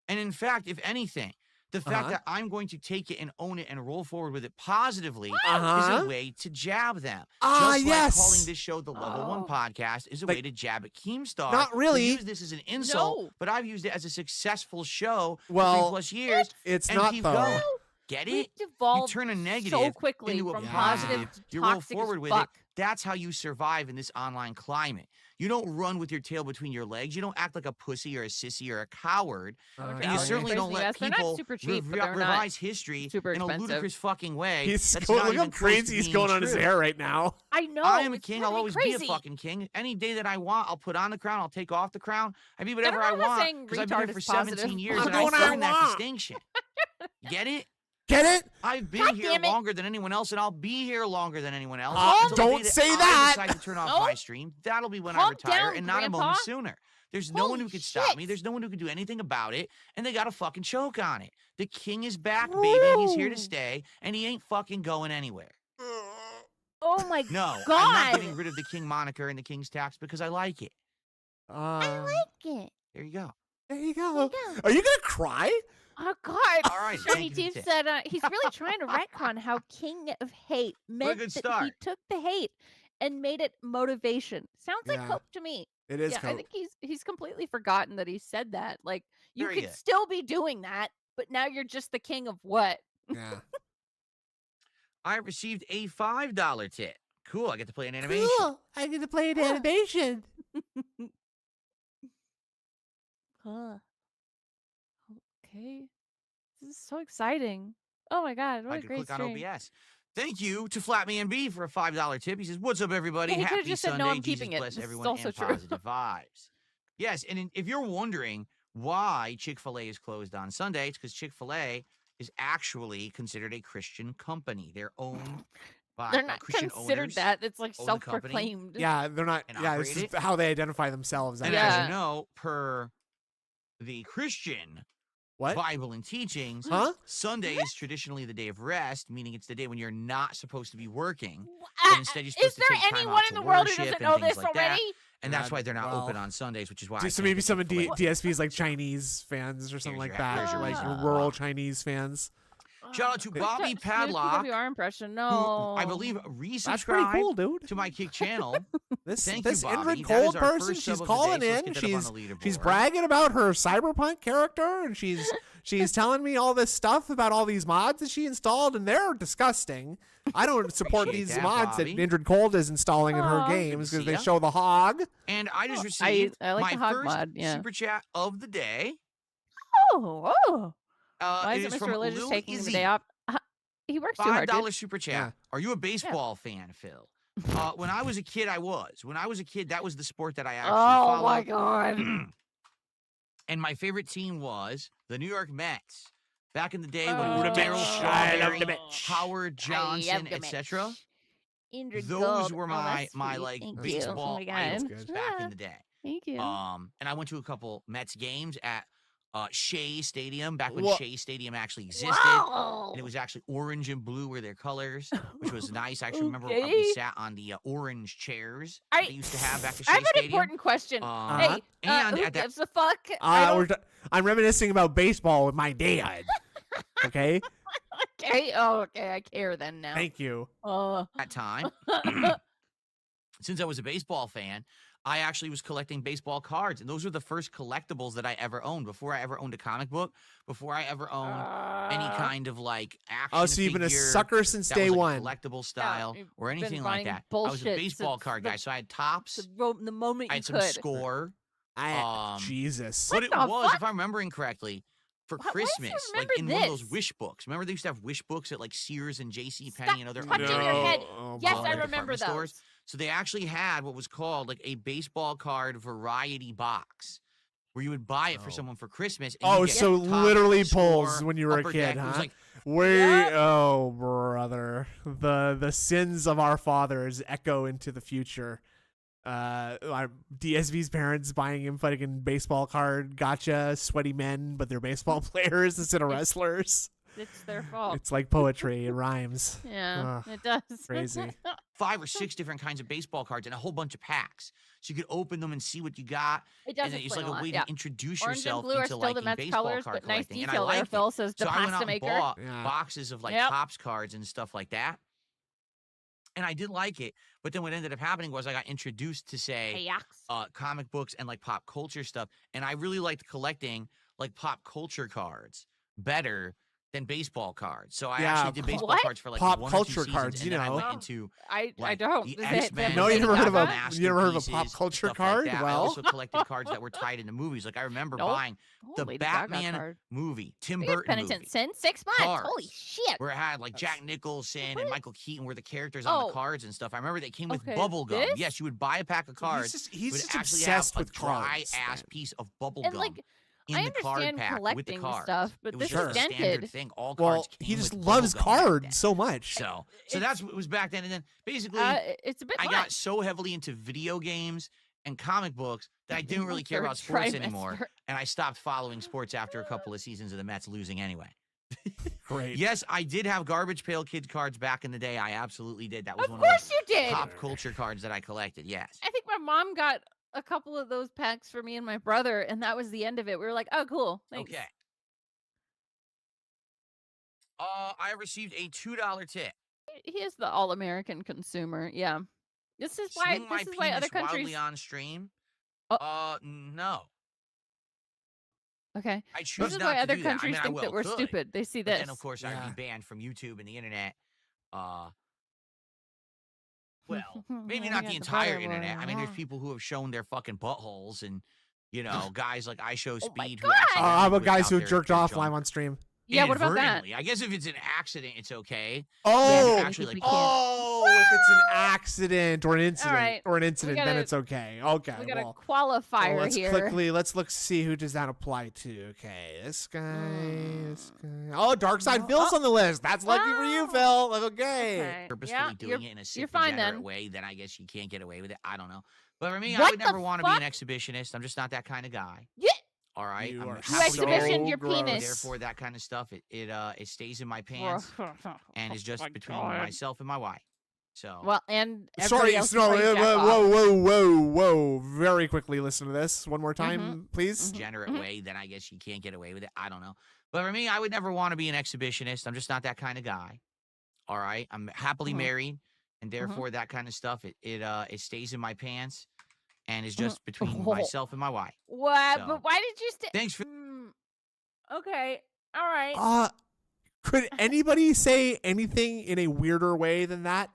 And in fact, if anything, the fact Uh-huh. that I'm going to take it and own it and roll forward with it positively is Uh-huh. a way to jab them. Ah, Just yes. like calling this show the Level 1 Oh. podcast is a Like- way to jab at Keemstar. Not who really. used this as an insult, No. but I've used it as a successful show Well, for 3+ years. It's and not keep though. going. Get We it? devolved turn a negative so quickly into a from positive. positive to You roll toxic forward as with fuck. it, That's how you survive in this online climate. You don't run with your tail between your legs. You don't act like a pussy or a sissy or a coward. And you certainly don't let people revise history in a ludicrous fucking way. Look how crazy he's going on his hair right now. I know. I am a king. Really I'll always be a fucking king. Any day that I want, I'll put on the crown. I'll take off the crown. I be whatever I want because I've been here for 17 years and I earned that distinction. Get it? Get it? I've been here longer than anyone else, and I'll be here longer than anyone else. Don't say that. I decide to turn off my stream. That'll be when I retire, and not a moment sooner. There's no one who can stop me. There's no one who can do anything about it, and they got a fucking choke on it. The king is back, baby. He's here to stay, and he ain't fucking going anywhere. Oh my god! No, I'm not getting rid of the king moniker and the king's tax because I like it. I like it. There you go. There you go. Are you gonna cry? Oh God! All right. Shiny Teeth said he's really trying to retcon how King of Hate meant that he took the hate and made it motivation. Sounds like hope to me. It is. I think he's completely forgotten that he said that. Like you Very could good. still be doing that, but now you're just the king of what? Yeah. I received a $5 tip. Cool. I get to play an animation. Cool. I get to play an animation. Huh. Okay. This is so exciting. Oh my god, what I a could great click on stream. OBS. Thank you to Flatman B for a $5 tip. He says, "What's up, everybody? Yeah, he could've Happy just said, Sunday. "No, I'm Jesus keeping it." bless This is everyone also and true. positive vibes." Yes, and if you're wondering why Chick-fil-A is closed on Sunday, it's because Chick-fil-A is actually considered a Christian company. They're owned by They're not Christian considered owners. that. It's like own the company. self-proclaimed. Yeah, they're not. And Yeah, this operate is it. how they identify themselves. And actually. as you know, per the Christian Bible and teachings, Sunday is traditionally the day of rest, meaning it's the day when you're not supposed to be working. But instead, you're supposed Is to there take time anyone out in to the world who worship doesn't and know things this like that. already? And that's why they're not open on Sundays, which is why. So maybe some of DSP's like Chinese fans or something like that, like rural Chinese fans. Shout out to Bobby Good Padlock, PWR impression. who No. I believe That's pretty resubscribed cool, dude. to my Kick channel. This Thank this you, Bobby. Ingrid That is Cold our person, first she's sub of the calling day, so let's in. get that up on the She's leaderboard. bragging about her cyberpunk character, and she's telling me all this stuff about all these mods that she installed, and they're disgusting. I don't support Appreciate these that, mods Bobby. that Ingrid Cold is installing in her Aw. games Good to because they see ya. show the hog. And I just received I like my the hog first mod, yeah. super chat of the day. Oh. Why It is is Mr. from Religious Lil taking the Izzy. day off? He works too hard, $5 dude. super chat. Yeah. Are you a baseball fan, Phil? When I was a kid, I was. When I was a kid, that was the sport that I actually Oh my followed. god. And my favorite team was the New York Mets. Back in the day when Oh, it was the Darryl Mets. I love Strawberry, the Mets. Howard Johnson, the Mets. etc. Ingrid Those Gold. were Oh, my that's my sweet. like Thank you. baseball Oh my god. idols back in the day. Thank you. And I went to a couple Mets games at Shea Stadium back when Wha- Shea Stadium actually existed. Wow. And it was actually orange and blue were their colors, which was nice. I actually remember Okay. we sat on the orange chairs I- that they used to have back at I Shea have an Stadium. important question. Hey, and who at that gives a fuck? I don't... I'm reminiscing about baseball with my dad. Okay, Okay. Oh, okay. I care then now. thank you. that time, since I was a baseball fan, I actually was collecting baseball cards, and those were the first collectibles that I ever owned. Before I ever owned a comic book, before I ever owned any kind of like action. Oh, so you've been a figure sucker since that day was, one. like, a collectible style you've or been anything like buying that. I was a bullshit baseball since card the- guy, so I had tops. The moment I you had some could. score. Jesus. What it the was, fuck? if I'm remembering correctly, for Why do you Christmas, like remember in one of those this? wish books. Remember they used to have wish books at like Sears and J.C. Penney and other touching your other, head. Yes, I other remember department stores. those. So they actually had what was called like a baseball card variety box, where you would buy it for someone for Christmas. And Oh, you'd get so top, literally score, pulls when you were a upper kid, deck. It huh? was like, Oh, brother, the sins of our fathers echo into the future. Our DSV's parents buying him fucking baseball card gotcha, sweaty men, but they're baseball players instead of wrestlers. It's their fault. It's like poetry. It rhymes. Yeah, Ugh, it does. crazy. 5 or 6 different kinds of baseball cards and a whole bunch of packs. So you could open them and see what you got. It does and it's explain like a a way lot, yeah. to introduce Orange yourself and blue are into still liking the Mets baseball colors, card but nice collecting. And I detail there, liked Phil, it. says the So I went pasta out and maker. bought Yeah. boxes of like Yep. Topps cards and stuff like that. And I did like it. But then what ended up happening was I got introduced to say comic books and like pop culture stuff. And I really liked collecting like pop culture cards better than baseball cards. So I Yeah, actually did baseball what? cards for like Pop 1 or 2 culture seasons, cards, and you then I know. went into I like don't. the Does it- X-Men, No, you never heard of a Masterpieces, you never heard of a pop culture stuff card? Like that. I Well, also collected cards that were tied into movies. Like I remember Nope. buying the Lady Gaga Batman card. movie, Tim We have Burton Penitent movie, Sin 6 months. cards, Holy shit. where it had like Jack Nicholson and Michael Keaton were the characters on the Oh. cards and stuff. I remember they came with Okay, bubble gum. this? Yes, you would buy a pack of cards. he's would just actually obsessed have with a dry cards, ass man. piece of bubble And gum like, in I the card understand pack with the collecting cards. stuff, but It was this just is a standard dented. thing. All well, cards he came just with loves bubble gum back then. cards so much. So that's what was back then. And then basically, It's a bit I much. got so heavily into video games and comic books that I didn't really care Third about sports trimester. anymore. And I stopped following sports after a couple of seasons of the Mets losing anyway. Great. Yes, I did have Garbage Pail Kids cards back in the day. I absolutely did. That was Of one course of you the did. pop culture cards that I collected. Yes. I think my mom got a couple of those packs for me and my brother, and that was the end of it. We were like, oh, cool. Thanks. Okay. I received a $2 tip. He is the all-American consumer. Yeah. This is why. Swing my This is why other penis countries. wildly on stream. Oh. No. Okay. I choose This is not why to other do that. I countries mean, I think that will, we're could, stupid. They see but this. then, of course, I'd be banned from YouTube and the internet. Well, maybe Yeah, not we the got entire butter internet. I mean, there's one. people who have shown their fucking buttholes, and you know, guys like I Show Speed who God. actually How about whip guys out who their- jerked their off junk live on stream? Yeah, what about that? inadvertently. I guess if it's an accident, it's okay. Oh, actually, like, if it's an accident or an incident right. then gotta- it's okay. Okay, We got well, a qualifier let's here. quickly let's look see who does that apply to. Okay, this guy, this guy. Oh, Dark Side Phil's on the list. That's lucky for you, Phil. Okay. Purposefully Yeah, doing it in a sick, you're fine degenerate then. way, then I guess you can't get away with it. I don't know. But for me, I What would the never want to be an fuck? exhibitionist. I'm just not that kind of guy. Yeah. All right. You I'm are You happily exhibitioned married. your penis. Therefore, that kind of stuff, it stays in my pants and is just my between God. myself and my wife. So Well, and Sorry, everybody else no, before you jack whoa. off. Very quickly, listen to this one more time, Mm-hmm. please. degenerate way, then I guess you can't get away with it. I don't know. But for me, I would never want to be an exhibitionist. I'm just not that kind of guy. All right. I'm happily Mhm. married, and therefore that kind of stuff, it stays in my pants and is just between Oh. myself and my wife. What? So, But why did you stay? thanks for Okay. All right. Could anybody say anything in a weirder way than that?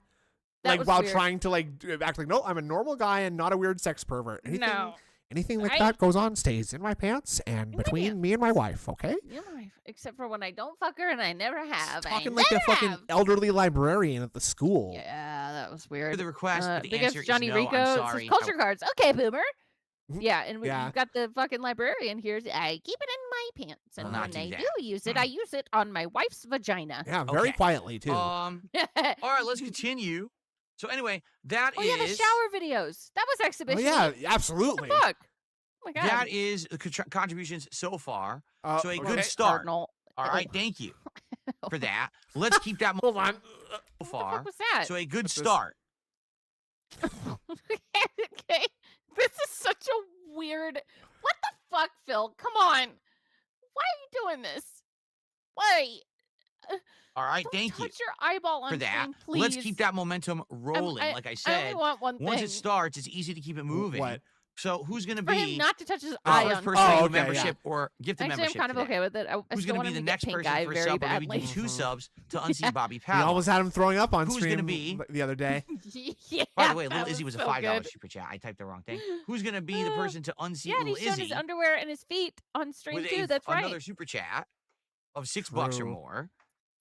That Like was while weird. trying to act like, no, I'm a normal guy and not a weird sex pervert. No. Anything like I- that goes on stays in my pants and between me and my wife, okay? You're my, except for when I don't fuck her, and I never have. Talking I like a never fucking have. elderly librarian at the school. Yeah, that was weird. the request, but the Big answer F's is Johnny no. Rico. I'm It says sorry. culture cards. Okay, boomer. Yeah, and Yeah. you've got the fucking librarian here. I keep it in my pants, and Not when do I that. do use it, I use it on my wife's vagina. Yeah, very Okay. quietly, too. All right, let's continue. So anyway, that Oh yeah, the is- shower videos. That was oh, exhibition. yeah, absolutely. What the fuck? Oh my god. that is the contributions so far. So a okay. good start. Cardinal. All right, thank you for that. Let's keep that Hold on. so What the far. fuck was that? So a good What's this? start. Okay. This is such a weird. What the fuck, Phil? Come on. Why are you doing this? Why? All right, Don't thank you touch your eyeball on for that. screen, please. Let's keep that momentum rolling. Like I I said, only want one once thing. it starts, it's easy to keep it moving. What? So who's going to For him be not to touch his the eye first on person Oh, to okay, membership or gifted Actually, I'm membership kind of today? okay with it. I Who's still going want to be him the to get next pink person eye for a very sub or maybe badly. do 2 subs to unsee Bobby We Powell? almost had him throwing up on Who's stream gonna be- the other day. Yeah, By the way, that Little Izzy was a so $5 good. super chat. I typed the wrong thing. Who's going to be the person to unseat Yeah, and Little he's showing Izzy his underwear and his feet on stream with too. That's right. another super chat of $6 or True. more?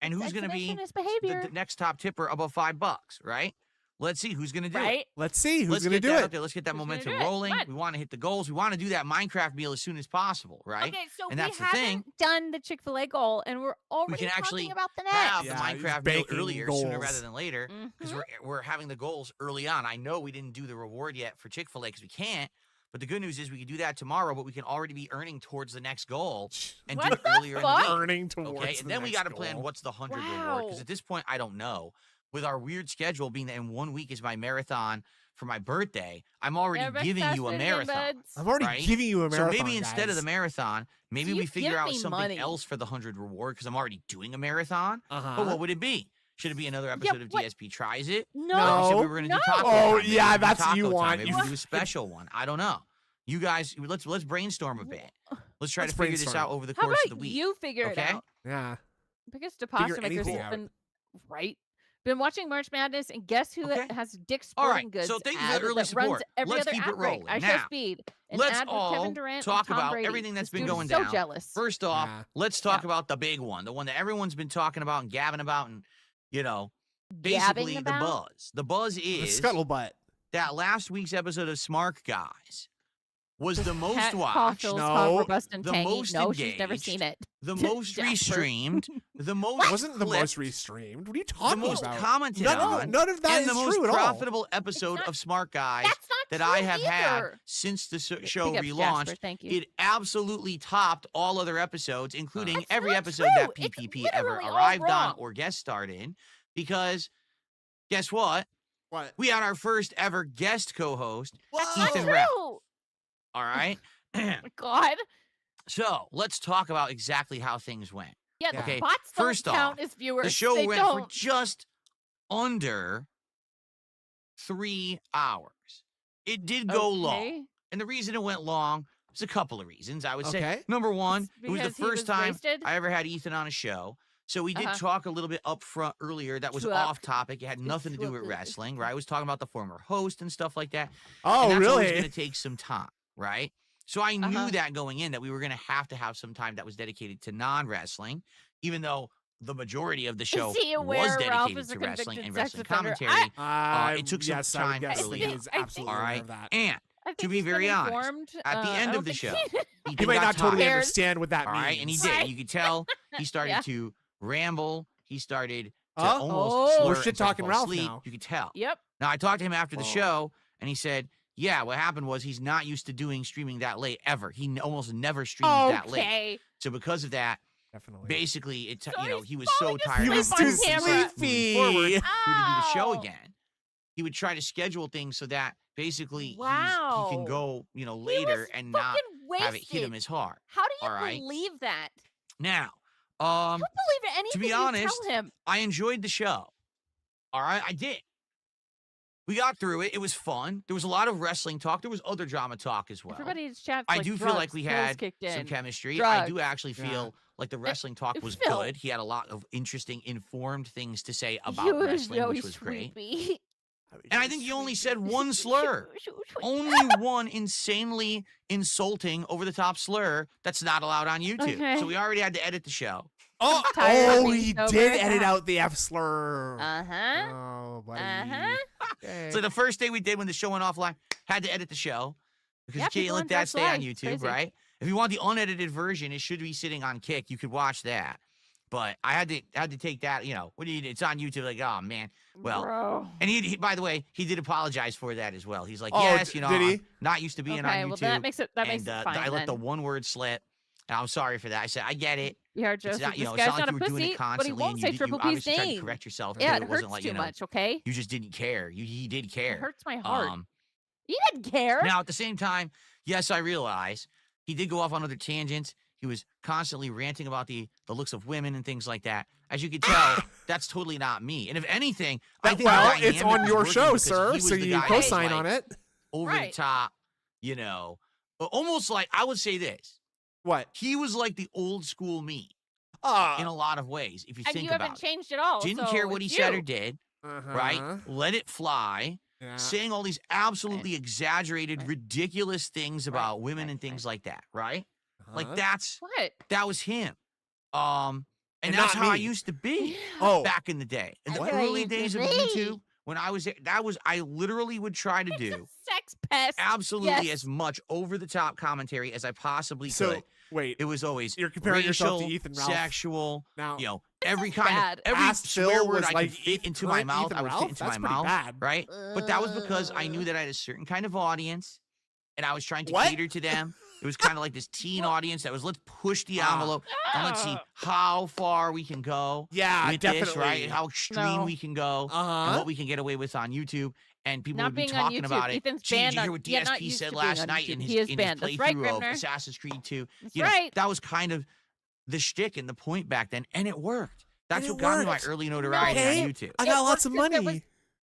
And who's going to be Exhibitionist the behavior, next top tipper above $5, right? Let's see who's going to do it. right? Let's see who's Let's going to get do that out it. there. Let's get that Who's gonna momentum do it? rolling. Come on. We want to hit the goals. We want to do that Minecraft meal as soon as possible, right? Okay, so And we that's the haven't thing. done the Chick-fil-A goal, and we're already can actually talking about the next. Have Yeah, the he's Minecraft meal baking earlier, goals. sooner rather than later, because Mhm. we're having the goals early on. I know we didn't do the reward yet for Chick-fil-A because we can't. But the good news is we can do that tomorrow, but we can already be earning towards the next goal and What do it the earlier in the fuck? week. Earning towards Okay, the and then we next got to plan goal. what's the 100 reward because Wow. at this point I don't know. With our weird schedule being that in 1 week is my marathon for my birthday, I'm already Yeah, giving you a breakfast, marathon. buds. I'm already right? giving you a marathon. So maybe instead of the guys. marathon, maybe So we you figure give out me something money. else for the 100 reward because I'm already doing a marathon. Uh-huh. But what would it be? Should it be another episode of what? DSP Tries It? No. Or said we No. were going to No. do taco Oh, time. Maybe yeah, we'll do that's what you taco want. time. Maybe You- we'll do a special one. I don't know. You guys, let's brainstorm a bit. Let's try Let's to figure this brainstorm. out over the How course about of the week. you figure it Okay? out? Yeah. biggest deposit makers anything has out. been been watching March Madness, and guess who has Dick's All Sporting right, Goods so thank you for ad the early that runs support. every Let's other keep ad it break. rolling. I Now, show Speed. An let's ad with all Kevin Durant talk and Tom about Brady. everything that's This been dude going is so down. jealous. First off, Yeah. let's talk about the big one, the one that everyone's been talking about and gabbing about, and basically the about? buzz. The buzz The is scuttlebutt. that last week's episode of Smart Guys was the most Cat watched, Caulfield's No. Hog Robust and the Tangy. most No, she's never engaged, seen it. the most Jasper. restreamed, the most Wasn't the clipped, most restreamed? What are you the talking most about? commented on, None of that and is the most true at all. profitable episode of Smart Guys That's not that true I have had either. since the show Big ups, relaunched. Jasper, thank you. It absolutely topped all other episodes, including That's every not episode that true. It's PPP ever literally all arrived on wrong. or guest starred in. Because guess what? What? We had our first ever guest co-host, That's Ethan not Ralph. true. All right. Oh my God. So let's talk about exactly how things went. Yeah, Yeah. the Okay, bots first don't off, count as viewers. The show They went don't. for just under 3 hours. It did go long. Okay. And the reason it went long is a couple of reasons. I would say, Okay. number one, It's it was the because he first was time wasted? I ever had Ethan on a show. So we did Uh-huh. talk a little bit up front earlier. That was Too up. off topic. It had nothing to do with wrestling, right? I was talking about the former host and stuff like that. Oh, and that's always really? going to take some time, right? So I Uh-huh. knew that going in that we were going to have some time that was dedicated to non-wrestling, even though the majority of the show Is he was aware Ralph dedicated is a to wrestling convicted and sex wrestling offender? commentary. It took some yes, I would time guess early that on. he is I think- absolutely All aware right, of that. and I think to be he's been very honest, informed. at the I end don't of the think show, he- he He did might not totally tired. understand what that all means. right, and he Right. did. You could tell he started Yeah. to ramble. He started to Huh? almost Oh. slur We're and shit start to talking fall Ralph asleep. now. You could tell. Yep. Now I talked to him after the Whoa. show, and he said, "Yeah, what happened was he's not used to doing streaming that late ever. He almost never streamed that late. Okay. So because of that, Definitely. basically, it So he was falling so tired. asleep He was of too moving forward, sleepy. Forward, to do the show Ow. again. He would try to schedule things so that basically he can Wow. go, He later was and not fucking have it hit him wasted. as hard. How do you all right? believe that? Now, I don't believe anything be you honest, tell him. I enjoyed the show. All right, I did. We got through it. It was fun. There was a lot of wrestling talk. There was other drama talk as well. Everybody's chat's I like do drugs, feel like we pills had kicked some in. chemistry. I do drugs. actually feel like the wrestling talk was Phil. good. He had a lot of interesting, informed things to say He about was wrestling, really which was great. sleepy. And I think he only said one slur. Only one insanely insulting, over-the-top slur that's not allowed on YouTube. Okay. So we already had to edit the show. Oh, tired of oh, being he sober. did edit out the F slur. Uh-huh. Oh, buddy. Uh-huh. Okay. So the first day we did when the show went offline, had to edit the show because Yeah, you can't people let that undress stay on live. YouTube, Crazy. right? If you want the unedited version, it should be sitting on Kick. You could watch that. But I had to take that, what do you do? It's on YouTube, like, oh man. Well, Bro. and he by the way, he did apologize for that as well. He's like, Oh, yes, did he? I'm not used to being Okay, on well YouTube. that makes it and, fine. I let the then. one word slip. And I'm sorry for that. I said, I get it. You heard It's Joseph. not, This it's guy's not like not you a were doing pussy, it but he constantly, won't and say you Triple P's obviously tried to name. correct yourself. Yeah, but it it wasn't hurts like, too much. Okay. you just didn't care. He did care. It hurts my heart. Um, He didn't care. Now, at the same time, yes, I realize he did go off on other tangents. He was constantly ranting about the looks of women and things like that. As you can tell, that's totally not me. And if anything, I think well, the it's dynamic on was your working show, because sir, he was so the you guy that was, co-sign like, on it. over Right. the top, almost like, I would say this. What? He was like the old school me in a lot of ways, if you and think you about haven't it. changed at all. Didn't so care what he it's said or you. did, Uh-huh. right? Let it fly. Yeah. Saying all these absolutely exaggerated, ridiculous things about women and things like that, right? Like Uh-huh. What? that was him. And And that's not how I me. used to be Oh. back in the day. In the That's how early you days of used to be. YouTube, when I was I literally would try to do Sex pest. absolutely Yes. as much over the top commentary as I possibly So, could. wait. It was always You're comparing yourself to racial, Ethan Ralph. sexual, Now, every is kind bad. of every Ask swear Phil word was I like could fit into my current mouth, Ethan I would Ralph? fit into That's my pretty mouth, bad. right? But that was because I knew that I had a certain kind of audience, and I was trying to What? cater to them. It was kind of like this teen audience that was, let's push the envelope and let's see Ah. how far we can go Yeah, with definitely. this, right? How extreme No. we can go and Uh-huh. what we can get away with on YouTube. And people Not would be being on talking YouTube. about it. Ethan's Gee, did banned you hear on- what yeah, not DSP used said to being last on night YouTube. in He his, is in banned. his That's right, playthrough of Grimner. Assassin's Creed 2? That's You know, right. that was kind of the shtick and the point back then, and it worked. That's And what it got me my worked. early notoriety Okay. on YouTube. I got It lots of worked 'cause there money. was-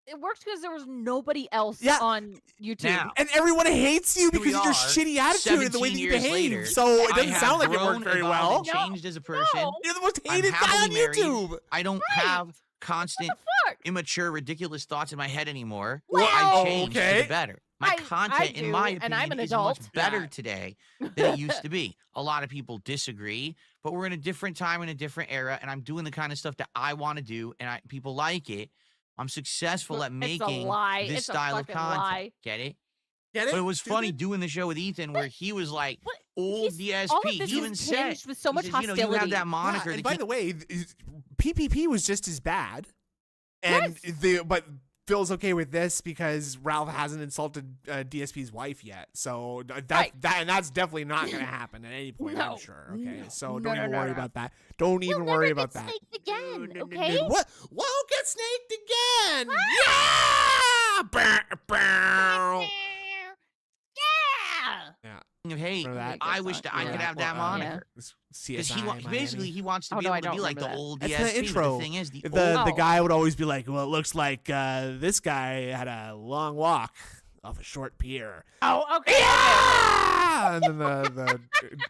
it worked because there was nobody else Yeah. on YouTube. Now, And everyone hates you here because we of your are, shitty attitude and the way that 17 you years behave. later, So it I doesn't have sound like it grown, worked very evolved, well. and changed as a person. No. You're the most I'm hated guy happily on married. YouTube. I don't Right. have constant, Fuck. immature, ridiculous thoughts in my head anymore. Wow. I changed for Okay. the better. My I content, in do, my and I'm opinion, an is much adult. better Yeah. today than it used to be. A lot of people disagree, but we're in a different time, in a different era, and I'm doing the kind of stuff that I want to do, and people like it. I'm successful at It's a making lie. this It's a style of fucking content. lie. Get it? Get it? But it was funny Stupid? doing the show with Ethan where he was like, What? old He's- all of DSP. this He is even said, tinged with so he much says, you have hostility. that moniker. Yeah, and that by came- the way, PPP was just as bad. And but Phil's okay with this because Ralph hasn't insulted DSP's wife yet. So that's definitely not going to happen at any point, I'm No. sure. Okay, No. so No, don't no, even no, worry no. about that. Don't even You'll worry never about get that. snaked again, okay? What? Won't get snaked again? Yeah! Bow, bow. Yeah. Yeah. Hey, Remember that? I wish that I could have that moniker. CSI Because Miami. basically he wants to Oh, be no, I able to be don't like the remember that. old That's DSP. the But intro. the thing is, The Oh. guy would always be like, "Well, it looks like this guy had a long walk off a short pier." Oh, okay. Yeah! And then the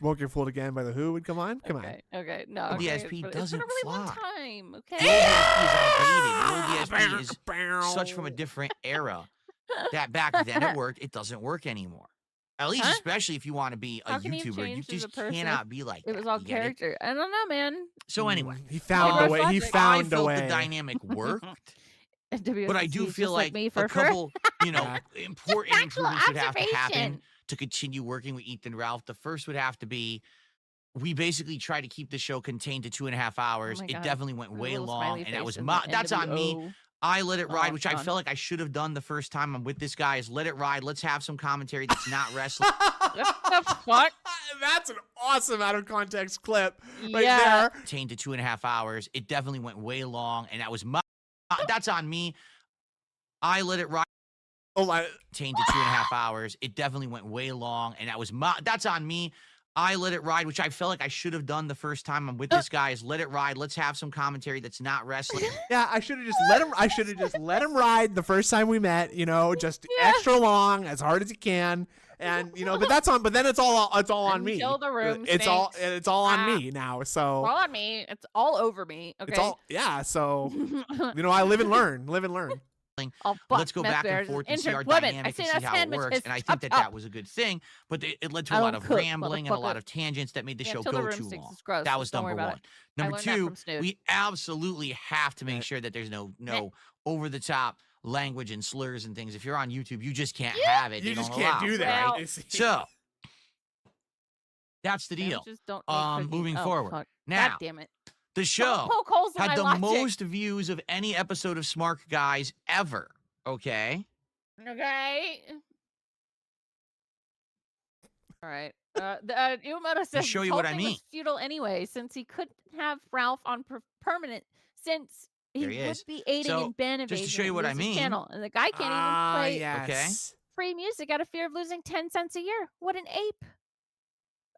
"Won't Get Fooled Again" by the Who would come on. Come on. Okay. No. The Okay. DSP It's doesn't been a really long fly. time. the Okay. old DSP is outdated. The old DSP is such from a different era that back then it worked. It doesn't work anymore. At least, Huh? especially if you want to be a How can you YouTuber, you change as just a person cannot be like It that. was all You get it? character. I don't know, man. So anyway, He found a Rush way. He Logic. I found a felt way. the dynamic worked. WSC But I do just feel like like me a for sure. couple, Yeah. important factual improvements would have to happen observation. to continue working with Ethan Ralph. The first would have to be we basically try to keep the show contained to 2.5 hours. Oh my it God. definitely went A way little long, smiley and that face was and the that's on me. NWO. I let it ride, Oh, which I fun. felt like I should have done the first time I'm with this guy. Is let it ride. Let's have some commentary that's not wrestling. What the fuck? That's an awesome out of context clip right Yeah. there. Contained to 2.5 hours. It definitely went way long, and that was that's on me. I let it ride. Oh my! Contained to 2.5 hours. It definitely went way long, and that was that's on me. I let it ride, which I felt like I should have done the first time I'm with this guy. Is let it ride. Let's have some commentary that's not wrestling. Yeah, I should have just let him. I should have just let him ride the first time we met. You know, just extra long, as hard as he can, and But that's on. But then it's all on me. Until the room It's stinks. all on Ah. me now. It's So all on me. It's all over me. Okay. it's all So I live and learn. Live and learn. Oh, fuck, Let's go meth back and bears, forth and see our intern women. I dynamic say and see that's how it sandwiches. works. And I Chop, think that chop. that was a good thing, but it led to I a lot don't of cook, rambling and a lot motherfucker. of tangents that made the Yeah, show till the go room too stinks. long. It's gross. That was Don't worry number about one. it. I Number learned that two, from Snood. we absolutely have to make sure that there's no over the top language and slurs and things. If you're on YouTube, you just can't have it. You They just don't can't allow do it, that. right? So that's the deal. Sandwiches don't make cookies. Moving Oh, forward. fuck. Now, God damn it. the show poke holes in had my the logic. most views of any episode of Smart Guys ever. Okay. Okay. All right. Iwamoto says show this you whole what I thing mean. was futile anyway, since he couldn't have Ralph on permanent, since he There he would is. be aiding So, in ban just to evasion show you and what I lose his mean- channel, and the guy can't even play Yes. free music out of fear of losing 10 cents a year. What an ape.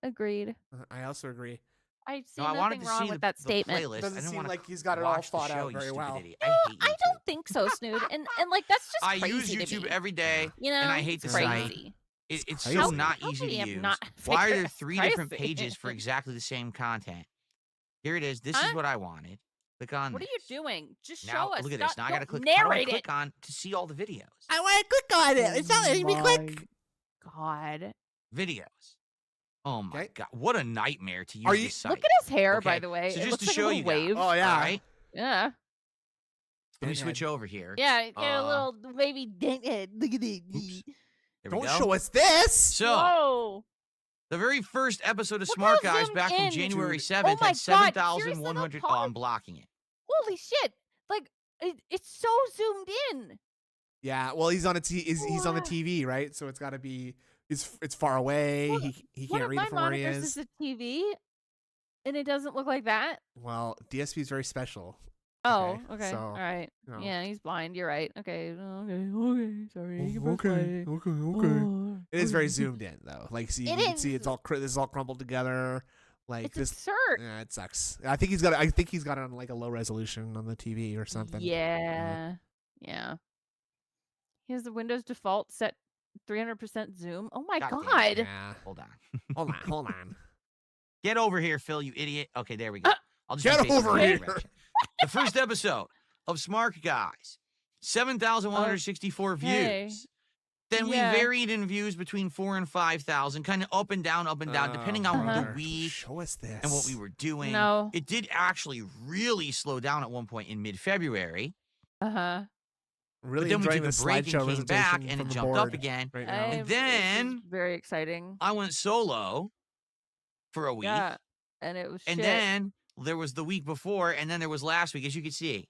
Agreed. I also agree. I see No, I wanted nothing to wrong see with the that statement. playlist. I Doesn't didn't seem wanna like he's got it all watch the thought show, out you very stupid well. idiot. I No, hate I YouTube. don't think so, Snood. And like that's just I crazy use to YouTube me. every day, You know, and I hate it's the site. crazy. It's crazy. so not How easy could to you use. not Why are figure there it's 3 different crazy? pages for exactly the same content? Here it is. This is Huh? what I wanted. Click on What are this. you doing? Just Now, show us. look at Stop- this. Now I gotta don't click. How do I narrate click it. on to see all the videos? I want to click on it. It's not letting me click. God. Videos. Oh my Okay. god! What a nightmare to use Are you- this site. Look at his hair, by Okay, the way. so It just looks to like show a you little guys, wave. Oh yeah. All right. Yeah. Let me Go switch ahead. over here. Yeah, get a Uh, little baby dent head. Look at it. Oops. There we Don't go. show us this. So Whoa. the very first episode of Look Smart how Guys zoomed back from in. January Dude. 7th Oh my had God, 7,100. here's the Oh, I'm blocking it. Holy shit. Like, it's so zoomed in. Yeah. Well, he's on he's on the What? TV, right? So it's got to be. It's far away. Well, He One can't of read my it from where he monikers is. is a TV, and it doesn't look like that. Well, DSP is very special. Oh, Okay, okay. so, All right. no. Yeah, he's blind. You're right. Okay. Okay. Sorry. You can Okay. play. Oh, It is very okay. zoomed in though. Like, see, It you can see is. it's all this is all crumpled together. Like It's this. absurd. Yeah, it sucks. I think he's got it on like a low resolution on the TV or something. Yeah. Yeah. He has the Windows default set 300% zoom. Oh my God god. Yeah. Hold on. Hold on. Get over here, Phil, you idiot. Okay, there we go. I'll just Get be facing over the right here. direction. The first episode of Smart Guys, 7,164 Okay. views. Then Yeah. we varied in views between 4,000 and 5,000, kind of up and down, depending on Uh-huh. the week Show us this. and what we were doing. No. It did actually really slow down at one point in mid-February. Uh-huh. Really But then we enjoying took the a break slideshow and came back, presentation and from it the jumped up board again. right now. And This then is very exciting. I went solo for a week. Yeah. And it was And shit. then there was the week before, and then there was last week, as you can see.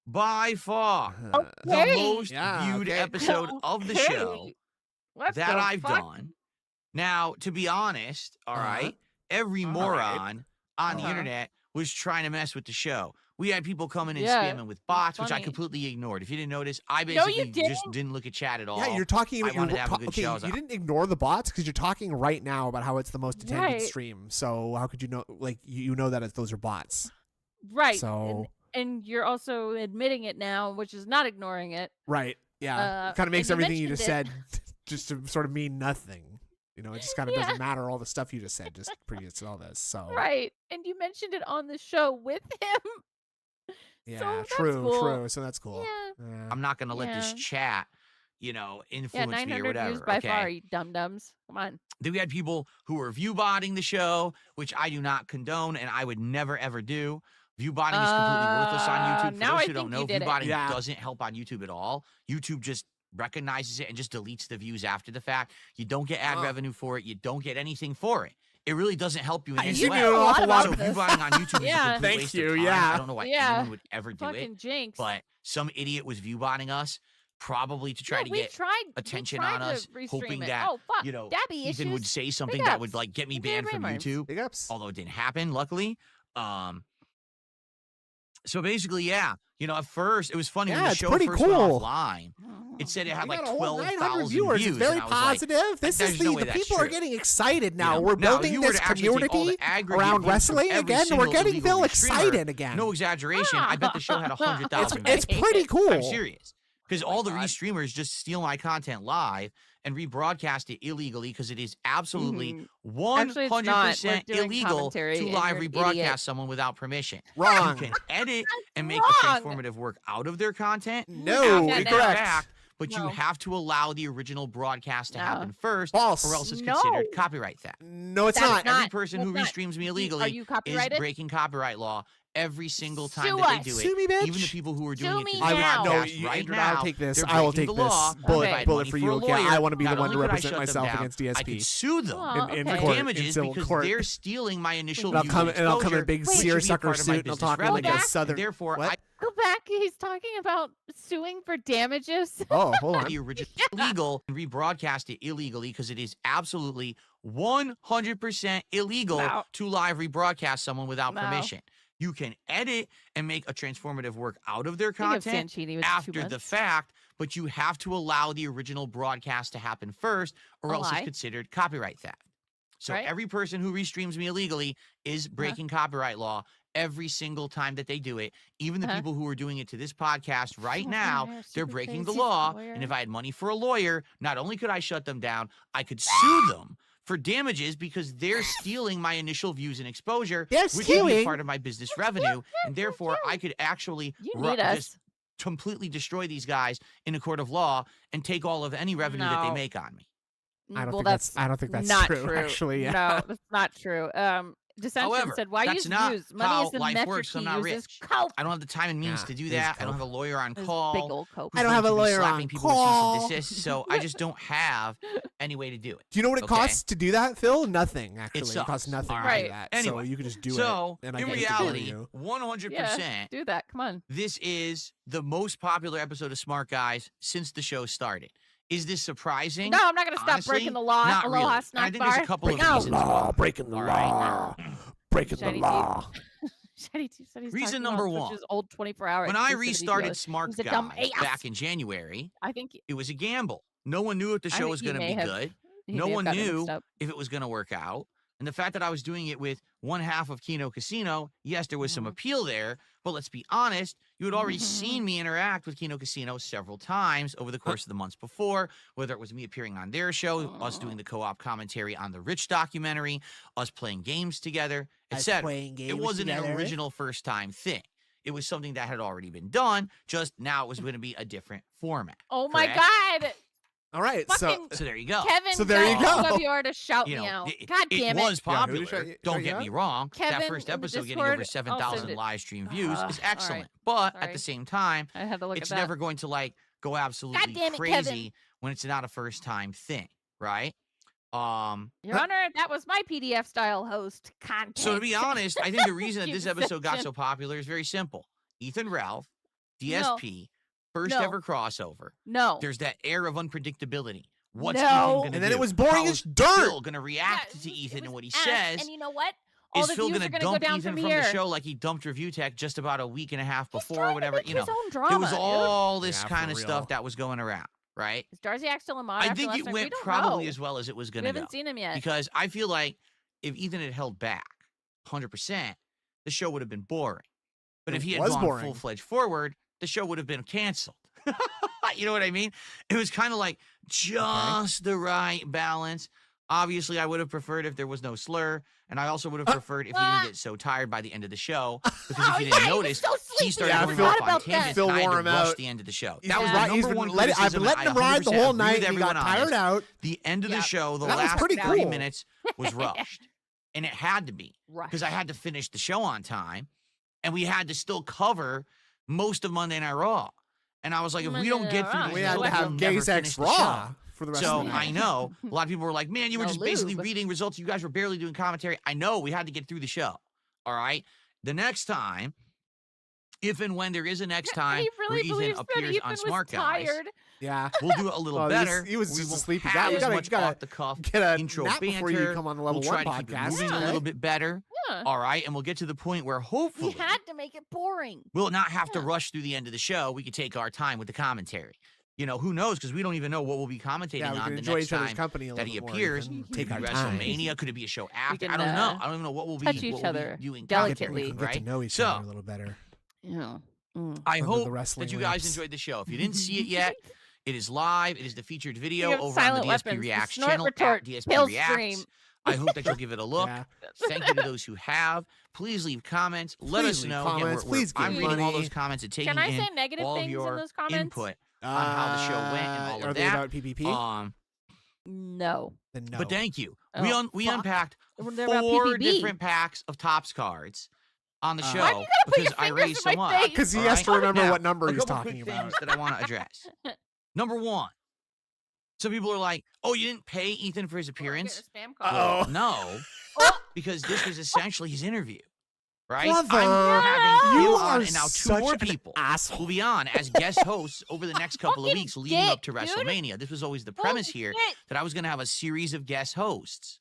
By far, the Okay. most Yeah, viewed okay. episode of the Okay. show What that the I've fuck? done. Now, to be honest, all Uh-huh. right, every All moron on the Uh-huh. internet was trying to mess with the show. We had people coming and Yeah, spamming with bots, which I funny. completely ignored. If you didn't notice, I No, you basically just didn't look at chat at all. Yeah, you're talking I about wanted to have a good okay, show. you didn't ignore the bots because you're talking right now about how it's the most attended Right. stream. So how could you know? Like you know that those are bots, Right. So and you're also admitting it now, which is not ignoring it. right? Yeah, it kind of and makes you everything you just mentioned said just to sort of mean nothing. You know, it just kind of Yeah. doesn't matter all the stuff you just said just previous to all this. So Right. And you mentioned it on the show with him. yeah, that's true, cool. true. So that's cool. Yeah. Yeah. I'm not going to let this Yeah. chat, influence Yeah, me 900 or whatever. views by okay? far, you dum-dums. Come on. Then we had people who were view botting the show, which I do not condone and I would never ever do. View botting is completely worthless on YouTube. For now those I who don't think know, you view did it. botting Yeah. doesn't help on YouTube at all. YouTube just recognizes it and just deletes the views after the fact. You don't get ad revenue for it. You don't get anything for it. It really doesn't help you in any You way. knew an awful lot So of view this. botting on YouTube is Yeah. a complete Thank waste you, of time. yeah. I don't know why Yeah. anyone would ever do Fucking it. jinx. But some idiot was view botting us, probably to try Yeah, to we get tried, attention we tried on to us, restream hoping it. that oh, fuck. Dabby Ethan would issues. say something Big that would ups. like get me Weird banned from rumors. YouTube. Big ups. Although it didn't happen, luckily. So basically, yeah, at first it was funny when Yeah, the it's show pretty first went cool. offline. It said it had We like got a whole 900 12,000 viewers. views. It's very and I was like, positive. This "There's is no the way the that's people are true." getting excited now. You know? We're Now, if building you were this to actually take all community the aggregate around views from wrestling every again, and we're single getting illegal Phil streamer, excited again. No exaggeration. I bet the show had 100,000 It's views. pretty cool. I'm serious. Because all the restreamers just steal my content live and rebroadcast it illegally because it is absolutely Actually, it's not. 100% We're doing illegal commentary to and live you're an rebroadcast idiot. someone without permission. Wrong. You can edit and make wrong. a transformative work out of their content. No, after the incorrect. fact, but No. you have to allow the original broadcast to No. happen first, False. or else it's No. considered copyright theft. No, it's That's not. Every not- person who that's not- restreams me Are illegally you is copyrighted? breaking copyright law every single time Sue that they us. do it. Sue me, bitch. Even the people who are Sue doing it me to now. this I no, podcast you, right Andrew, now, I'll take this. they're I will breaking take the this law. bullet, If I had bullet money for a you. Okay, lawyer, I want to be the not one to only could I represent shut them myself down, against I DSP. could sue them Oh, in okay. for court, in damages civil because court. they're stealing my initial And I'll views come and and I'll come in exposure, big which should be a seersucker part of my suit and I'll business talk like a revenue. southern. Therefore, What? Go back. He's talking about suing for damages. Oh, hold on. the original illegal and rebroadcast it illegally because it is absolutely 100% illegal No. to live rebroadcast someone without No. permission. You can edit and make a transformative work out of their Think of content Sanchini with 2 after the months. fact, but you have to allow the original broadcast to happen first, or A else lie. it's considered copyright theft. So Right. every person who restreams me illegally is breaking copyright law every single time that they do it. Even the Uh-huh. people who are doing it to this podcast right Oh, now, yeah, they're stupid breaking the crazy law. lawyer. And if I had money for a lawyer, not only could I shut them down, I could sue them for damages because they're stealing my initial views and exposure, They're which would be a stealing? part of my business revenue. And therefore, I could actually You ru- need us. just completely destroy these guys in a court of law and take all of any revenue that they No. make on me. I don't well, think that's. I don't think that's not true. Actually, yeah. No, that's not true. Dissension However, said, "Why that's use not views? Money how is the life metric works. he I'm not uses." rich. Cope. I don't have the time and means Yeah, to do it is that. I don't cope. have a lawyer on His call. big old cope. who's I don't going have a to be lawyer slapping on people with cease and call. desist, so I just don't have any way to do it. Do you know what it Okay. costs to do that, Phil? Nothing. Actually, it sucks. costs nothing All to right. do that. Anyway, so you can just do So, it. And I in get to do reality, you. 100%, Do that. Come on. this is the most popular episode of Smart Guys since the show started. Is this surprising? No, I'm not going to stop Honestly, breaking the law. not Aloha really. And snack I think bar. there's a couple of Break out. reasons why. breaking the All right. breaking Shiny Shady Teeth said he's Reason talking number about one. Twitch's old 24-hour When I exclusivity restarted deal. Smart He's a dumb Guys ass. back in January, I think it was a gamble. No one knew if the I show think was he going to may be have- good. he No may have one gotten it knew mixed up. if it was going to work out. And the fact that I was doing it with one half of Kino Casino, yes, there was some appeal there, but let's be honest, you had already seen me interact with Kino Casino several times over the course of the months before, whether it was me appearing on their show, us doing the co-op commentary on the Rich documentary, us playing games together, etc. It wasn't an original first-time thing. It was something that had already been done, just now it was going to be a different format. Oh my correct? God. All right, Fucking So there you go. Kevin, So there you go. WR to shout me out. God damn it. It was popular. show Don't you get out? me wrong. Kevin, that first in the episode getting over Discord, I'll 7,000 send it. live stream views is all right. excellent. But Sorry. at the same time, I had to look it's at that. never going to like go absolutely damn it, crazy Kevin. when it's not a first time thing, right? Your Honor, that was my PDF style host content. So to be honest, I think the reason that You this episode got section. so popular is very simple. Ethan Ralph, DSP, first No. ever crossover. No. There's that air of unpredictability. What's No. Ethan gonna And then do? it was boring How as is dirt. Phil gonna react to Ethan and what he says? And you know what? All Is the Phil views gonna are gonna dump go down Ethan from from here. the show like he dumped Review Tech just about a week and a half before or trying to whatever? make You know, his own there drama, was dude. all this Yeah, kind for of real. stuff that was going around, right? Is Darziak still a mod? I after think last it night? went We don't probably know. as well as it was We going to go. haven't seen him yet. Because I feel like if Ethan had held back 100%, the show would have been boring. But It if he had was gone boring. full-fledged forward, the show would have been canceled. You know what I mean? It was kind of like just the right balance. Obviously, I would have preferred if there was no slur, and I also would have preferred if he didn't get so tired by the end of the show. Because if you didn't notice, he started Yeah, going Phil- off on Phil tangents, and I had wore to him rush out. the end of the show. He's That was been the right- he's number been one letting- I've been criticism, letting and him I ride the 100% whole agree night, with and he got everyone on tired this. out. The end of the show, the That was last pretty 30 cool. minutes was rushed. And it had to be. Because I had to finish the show on time, and we had to still cover most of Monday Night Raw. And I was like, if we don't get through We these had to results, have we'll Gay never Sex finish the Raw show. for the rest So of the night. I know a lot of people were like, man, you were No just basically lube. reading results. You guys were barely doing commentary. I know we had to get through the show. All right. The next time, if and when there is a next time He really where Ethan believes that appears Ethan on was Smart Guys, tired. Yeah. we'll do it a little Oh, better. he was We just won't a sleepy have guy. You as gotta- much you gotta off the cuff get a intro nap banter. before you come on the level We'll try one to keep it podcast. moving a Okay. little bit better. Yeah. All right, and we'll get to the point where hopefully We had to make it boring. we'll not have to rush through the end of the show. We could take our time with the commentary. You know, who knows? Because we don't even know what we'll be commentating Yeah, we on can the enjoy next each other's time company a that little he bit more, appears. Ethan. Could Take it be our time. WrestleMania? Could it be a show after? can, I don't know. I don't even know what we'll be touch each what we'll be other doing delicately. We can get to right? know each So, other a little better. Yeah. I Under the hope wrestling that you guys lamps. enjoyed the show. If you didn't see it yet, it is live. It is the featured video have over on silent the DSP weapons, the Reacts snort channel retort, at DSP pill Reacts. stream. I hope that you'll give it a look. Yeah. Thank you to those who have. Please leave comments. Let Please us leave know. comments. Please give I'm reading all money. those comments and taking Can I in say negative all of things in your those comments? input on how the show went and all Are of they that. about PPP? No. Then no. But thank you. Oh, we fuck. unpacked They're about 4 PPP. different packs of Topps cards on the Why show do you gotta put because your I fingers raised in so my much. face? Because he all has right? to remember Now, what number a he's couple talking quick about. things that I want to address. Number 1. Some people are like, "Oh, you didn't pay Ethan for his appearance?" Uh-oh. No, because this was essentially his interview, right? Brother, I'm having you him on, are and now 2 such more an people asshole. will be on as guest hosts over the next couple of Fucking weeks leading up to dick, dude. WrestleMania. This was always the premise Holy here shit. that I was going to have a series of guest hosts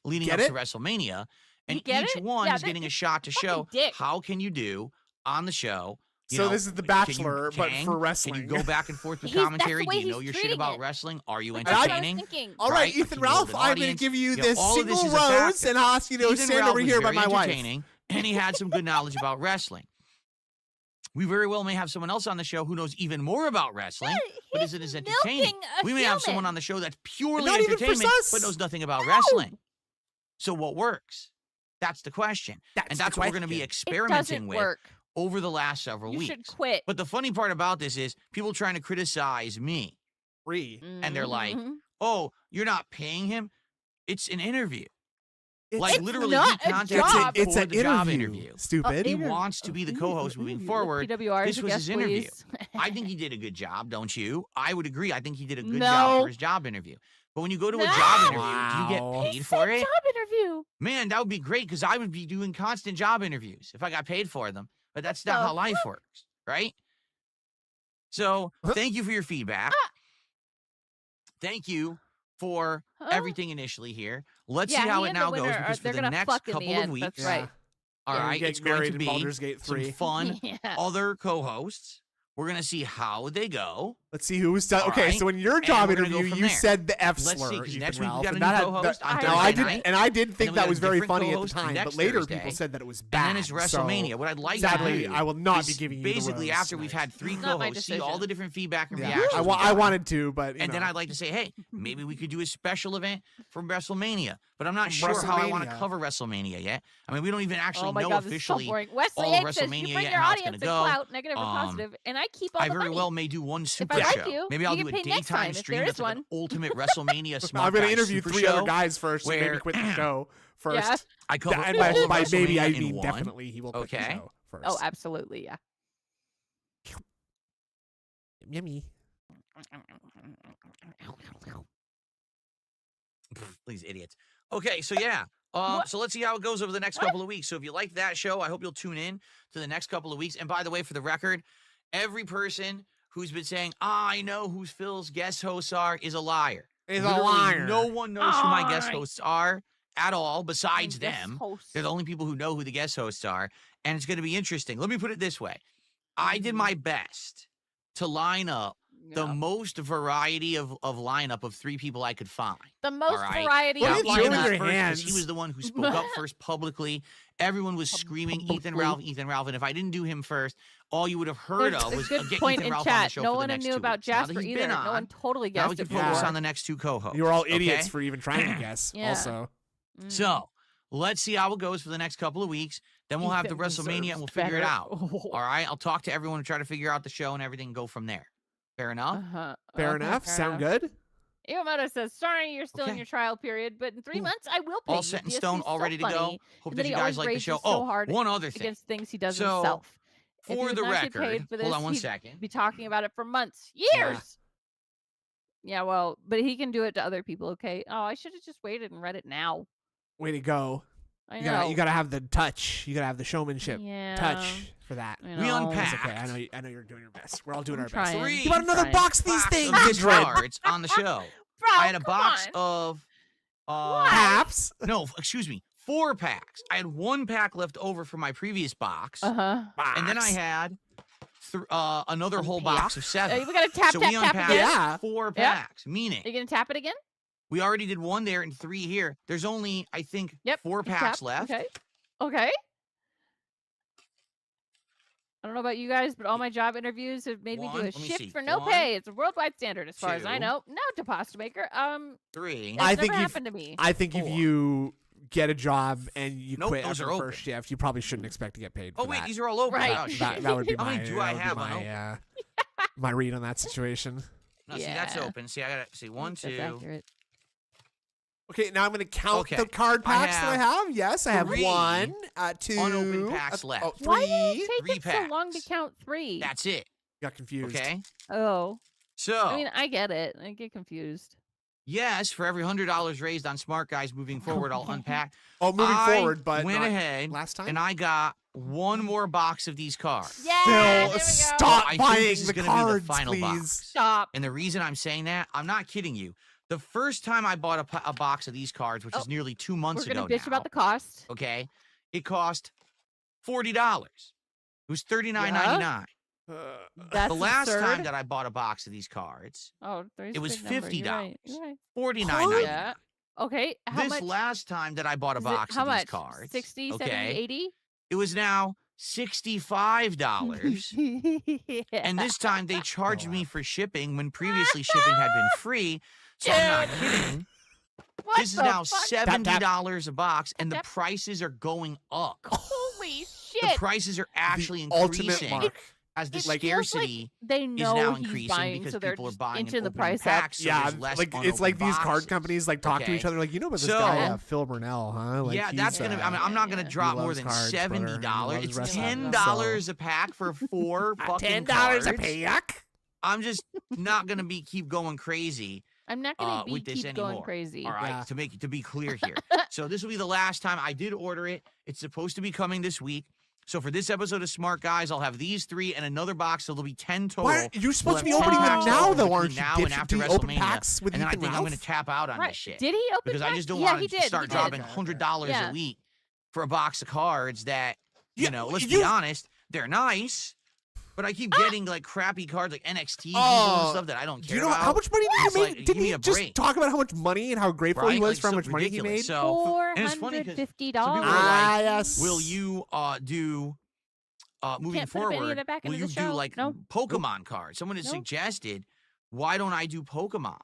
leading Get up it? to WrestleMania, and You get each it? one Yeah, is that- getting a shot to fucking show dick. how can you do on the show. You So know, this is The can you Bachelor, but hang? for wrestling. Can you go back and forth with That's the commentary? Do way you know he's your shit treating about it. wrestling? Are you That's what I was entertaining? thinking. All right, Right? Ethan Can you Ralph, hold an I'm going to audience? give you You know, this all of this single is a rose factor. and ask you to Ethan stand Ralph over was here by very my wife. entertaining, and he had some good knowledge about wrestling. We very well may have someone else on the show who knows even more about wrestling, but isn't as entertaining. milking a We may have someone human. on the show that's purely Not even for entertainment, us. but knows nothing about wrestling. So what works? That's the question. And that's what we're going to be It experimenting doesn't with work. over the last several You weeks. should quit. But the funny part about this is people trying to criticize me, and they're like, Mhm. "Oh, you're not paying him? It's an interview." It's Like It's literally, not he a contacted job. me It's for an the job interview. interview. Stupid. He wants to be the co-host moving forward. PWR This is a was guest, his interview. please. I think he did a good job, don't you? I would agree. I think he did a good No. job for his job interview. But when you go to a No. job interview, do you Wow. get paid It's for a it? job interview. Man, that would be great because I would be doing constant job interviews if I got paid for them. But that's not the how life works, right? So thank you for your feedback. Thank you for Huh? everything initially here. Let's Yeah, see how he it and the now goes winner are- because for they're the gonna next fuck in the couple of end, weeks, that's right. all Yeah, we right, get it's going married to in Baldur's be Gate some 3. fun Yeah. other co-hosts. We're going to see how they go. Let's see who's done. All Okay, right. so in your And job we're gonna go interview, from you there. said the F Let's slur. see, 'cause Ethan next week we Ralph, got a and new that had- co-host that- on no, I Thursday did, night, and I did and think then we that got was a very different funny at the co-host time. But next later, Thursday. people said that it was And bad. then it's so WrestleMania. What I'd like sadly, to do I will not be is giving you the basically rose after we've tonight. had 3 Not my co-hosts see all decision. the different feedback and Yeah. reactions. I we got. wanted to, but And then I'd like to say, hey, maybe we could do a special event from WrestleMania. But I'm not sure how I want to WrestleMania. cover WrestleMania yet. I mean, we don't even actually Oh my know God, this is so officially boring. Wesley all of H says WrestleMania you bring yet your and how it's audience going and to go. clout, negative or positive, and I keep all I the very money. well may do one super I like show. you, Maybe you I'll get do a paid next daytime time if stream there that's is like an one. ultimate WrestleMania smart I'm going to Guys interview super 3 show other guys first, and maybe where quit the show first. Yeah. I cover And all of by maybe I WrestleMania in mean one. definitely he will quit the Okay. show first. Oh, absolutely, yeah. Yummy. These idiots. Okay, so yeah. So let's see how it goes over the next couple of weeks. So if you like that show, I hope you'll tune in to the next couple of weeks. And by the way, for the record, every person who's been saying, I know who Phil's guest hosts are is a liar. Is a Literally, liar. No one knows who my guest Alright. hosts are at all besides Guest them. hosts. They're the only people who know who the guest hosts are. And it's going to be interesting. Let me put it this way. I did my best to line up the Yeah. most variety of lineup of 3 people I could find. The most right. variety What of are you Got doing Ethan with lineup. your first 'cause hands? He was the one who spoke up first publicly. Everyone was screaming, Ethan Ralph, Ethan Ralph. And if I didn't do him first, all you would have heard There's of a was good get point Ethan in Ralph on the chat. show No for the one next knew 2 about weeks. Now that Jasper he's either. been No on, one totally now we guessed can it focus before. on the next 2 co-hosts. You were all idiots okay? for even trying to guess. Yeah. Also, So let's see how it goes for the next couple of weeks. Then we'll have the Ethan WrestleMania and we'll deserves figure it better. out. All right. I'll talk to everyone and try to figure out the show and everything and go from there. Fair enough? Uh-huh. fair Okay, enough. fair Sound enough. good? Iwamoto says, sorry, you're still in Okay. your trial period, but in 3 Cool. months, I will pay All you. set in DSP 's stone, all so ready to go. funny, Hope and that then you he guys always like the rages show. so Oh, hard one other thing. against things he does So, himself. If he For would the not get paid record, for hold this, on one he'd second. be talking about it for months, years. Yeah, well, but he can do it to other people, okay? Oh, I should have just waited and read it now. Way to go. I You know. gotta have the touch. You gotta have the showmanship Yeah. touch for that. I We know. It's unpacked. okay. I know you're doing your best. We're all doing I'm our best. trying. Three. You want another Trying. box of these Box things, of gift Dread? cards on the show. Bro, I had a come box on. of Caps. no, excuse me, 4 packs. I had 1 pack left over from my previous box, Uh-huh. and then I had another whole box of 7. We gotta tap, so tap, we tap unpacked again? Yeah. 4 Yeah. packs, meaning Are you gonna tap it again? we already did 1 there and 3 here. There's only, I think, Yep. 4 just packs tap. left. Okay. Okay. I don't know about you guys, but all my job interviews have made me do One, a let me shift see. for no 1, pay. It's a worldwide standard as far as I 2, know. No, deposit maker. 3. That's I never think happened to me. I think if 4. you get a job and you Nope, quit those after are the open. first shift, you probably shouldn't expect to get paid. Oh for wait, that. these are all open. Right. Oh, shit. That would be How my. many do I that would have be on my read on that situation. No, see that's Yeah. open. See, I gotta see 1, That's 2. accurate. Okay, now I'm going to count Okay, the card I packs that I have. Yes, I have 3 1, 2, unopened packs left. 3. Why did it take 3 it so packs. long to count 3? That's it. Got confused. Okay. Oh. So I mean, I get it. I get confused. yes, for every $100 raised on Smart Guys moving forward, I'll unpack. Oh, moving I forward, but went not ahead last time. and I got 1 more box of these cards. Yeah, there we go. Stop I think buying this is the gonna cards, be the final please. box. Stop. And the reason I'm saying that, I'm not kidding you. The first time I bought a box of these cards, which is nearly 2 months We're ago gonna bitch now, about the cost. okay, it cost $40. It was $39.99. That's The last absurd. time that I bought a box of these cards, Oh, there's it was a big number. You're $50. right. You're right. $49.99. Yeah. Okay. How This much? last time that I bought a is it- box how of much? these cards, 60, okay, 70, 80? it was now $65. And this time they charged me for shipping when previously shipping had been free. So I'm not kidding. What This is the now fuck? $70 a box, and the Tap. prices are going up. Holy The shit. prices are actually The ultimate increasing mark. as the It feels like scarcity they is know now he's increasing buying, because so they're people are just buying inching an the open price up. pack, so Yeah, there's less like it's like unopened these card boxes. companies like talk to Okay. each other like, you know about this So- guy Phil Burnell, huh? Like, Yeah, he's, that's gonna. I mean, I'm not gonna yeah. drop He more loves than cards, brother. He $70. loves It's wrestling, $10 so- a pack for 4 fucking $10 cards. a pack. I'm just not gonna keep going crazy. I'm not gonna with this keep going anymore. crazy. All right, Yeah. to be clear here. So this will be the last time I did order it. It's supposed to be coming this week. So for this episode of Smart Guys, I'll have these 3 and another box, so there'll be 10 total. Why you're supposed to be We'll have opening 10 them packs now, total though, between aren't you? now and Dipshit? after Do you open WrestleMania. packs with And then I Ethan think I'm Ralph? gonna tap out on Right. this shit. Did he open Because I packs? just don't Yeah, want he to did. start he did. dropping $100 Yeah. a week for a box of cards that, Yeah, let's be you- honest, they're nice. But I keep getting like crappy cards, like NXT people and stuff that I don't care Do you know about. how much money did It's you like, make? give Didn't me he a just break. talk about how much money and how grateful he Right? was Like, for how so much money he ridiculous. made? So, and it's funny because $450. some people are like, yes. will you do moving Can't put a penny of forward? it back Will into you the do show. like No. Pokemon cards? Someone has Nope. suggested, why don't I do Pokemon?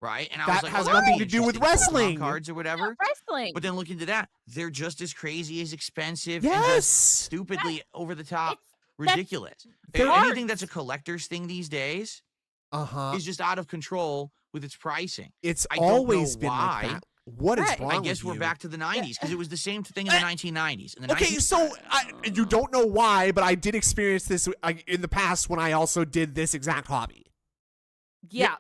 Right? And I That was like, has well, that'd nothing be to do with interesting, Pokemon wrestling. cards or whatever. Wrestling. But then look into that. They're just as crazy, as expensive, and Yes. just stupidly over the top, That's ridiculous. There Anything that's a collector's thing these days Uh-huh. is just out of control with its pricing. It's I don't know always been why. like that. What is Right. wrong I guess with we're you? back to the 90s because it was the same thing in the 1990s. In the Okay, 19 so you don't know why, but I did experience this in the past when I also did this exact hobby. Yeah.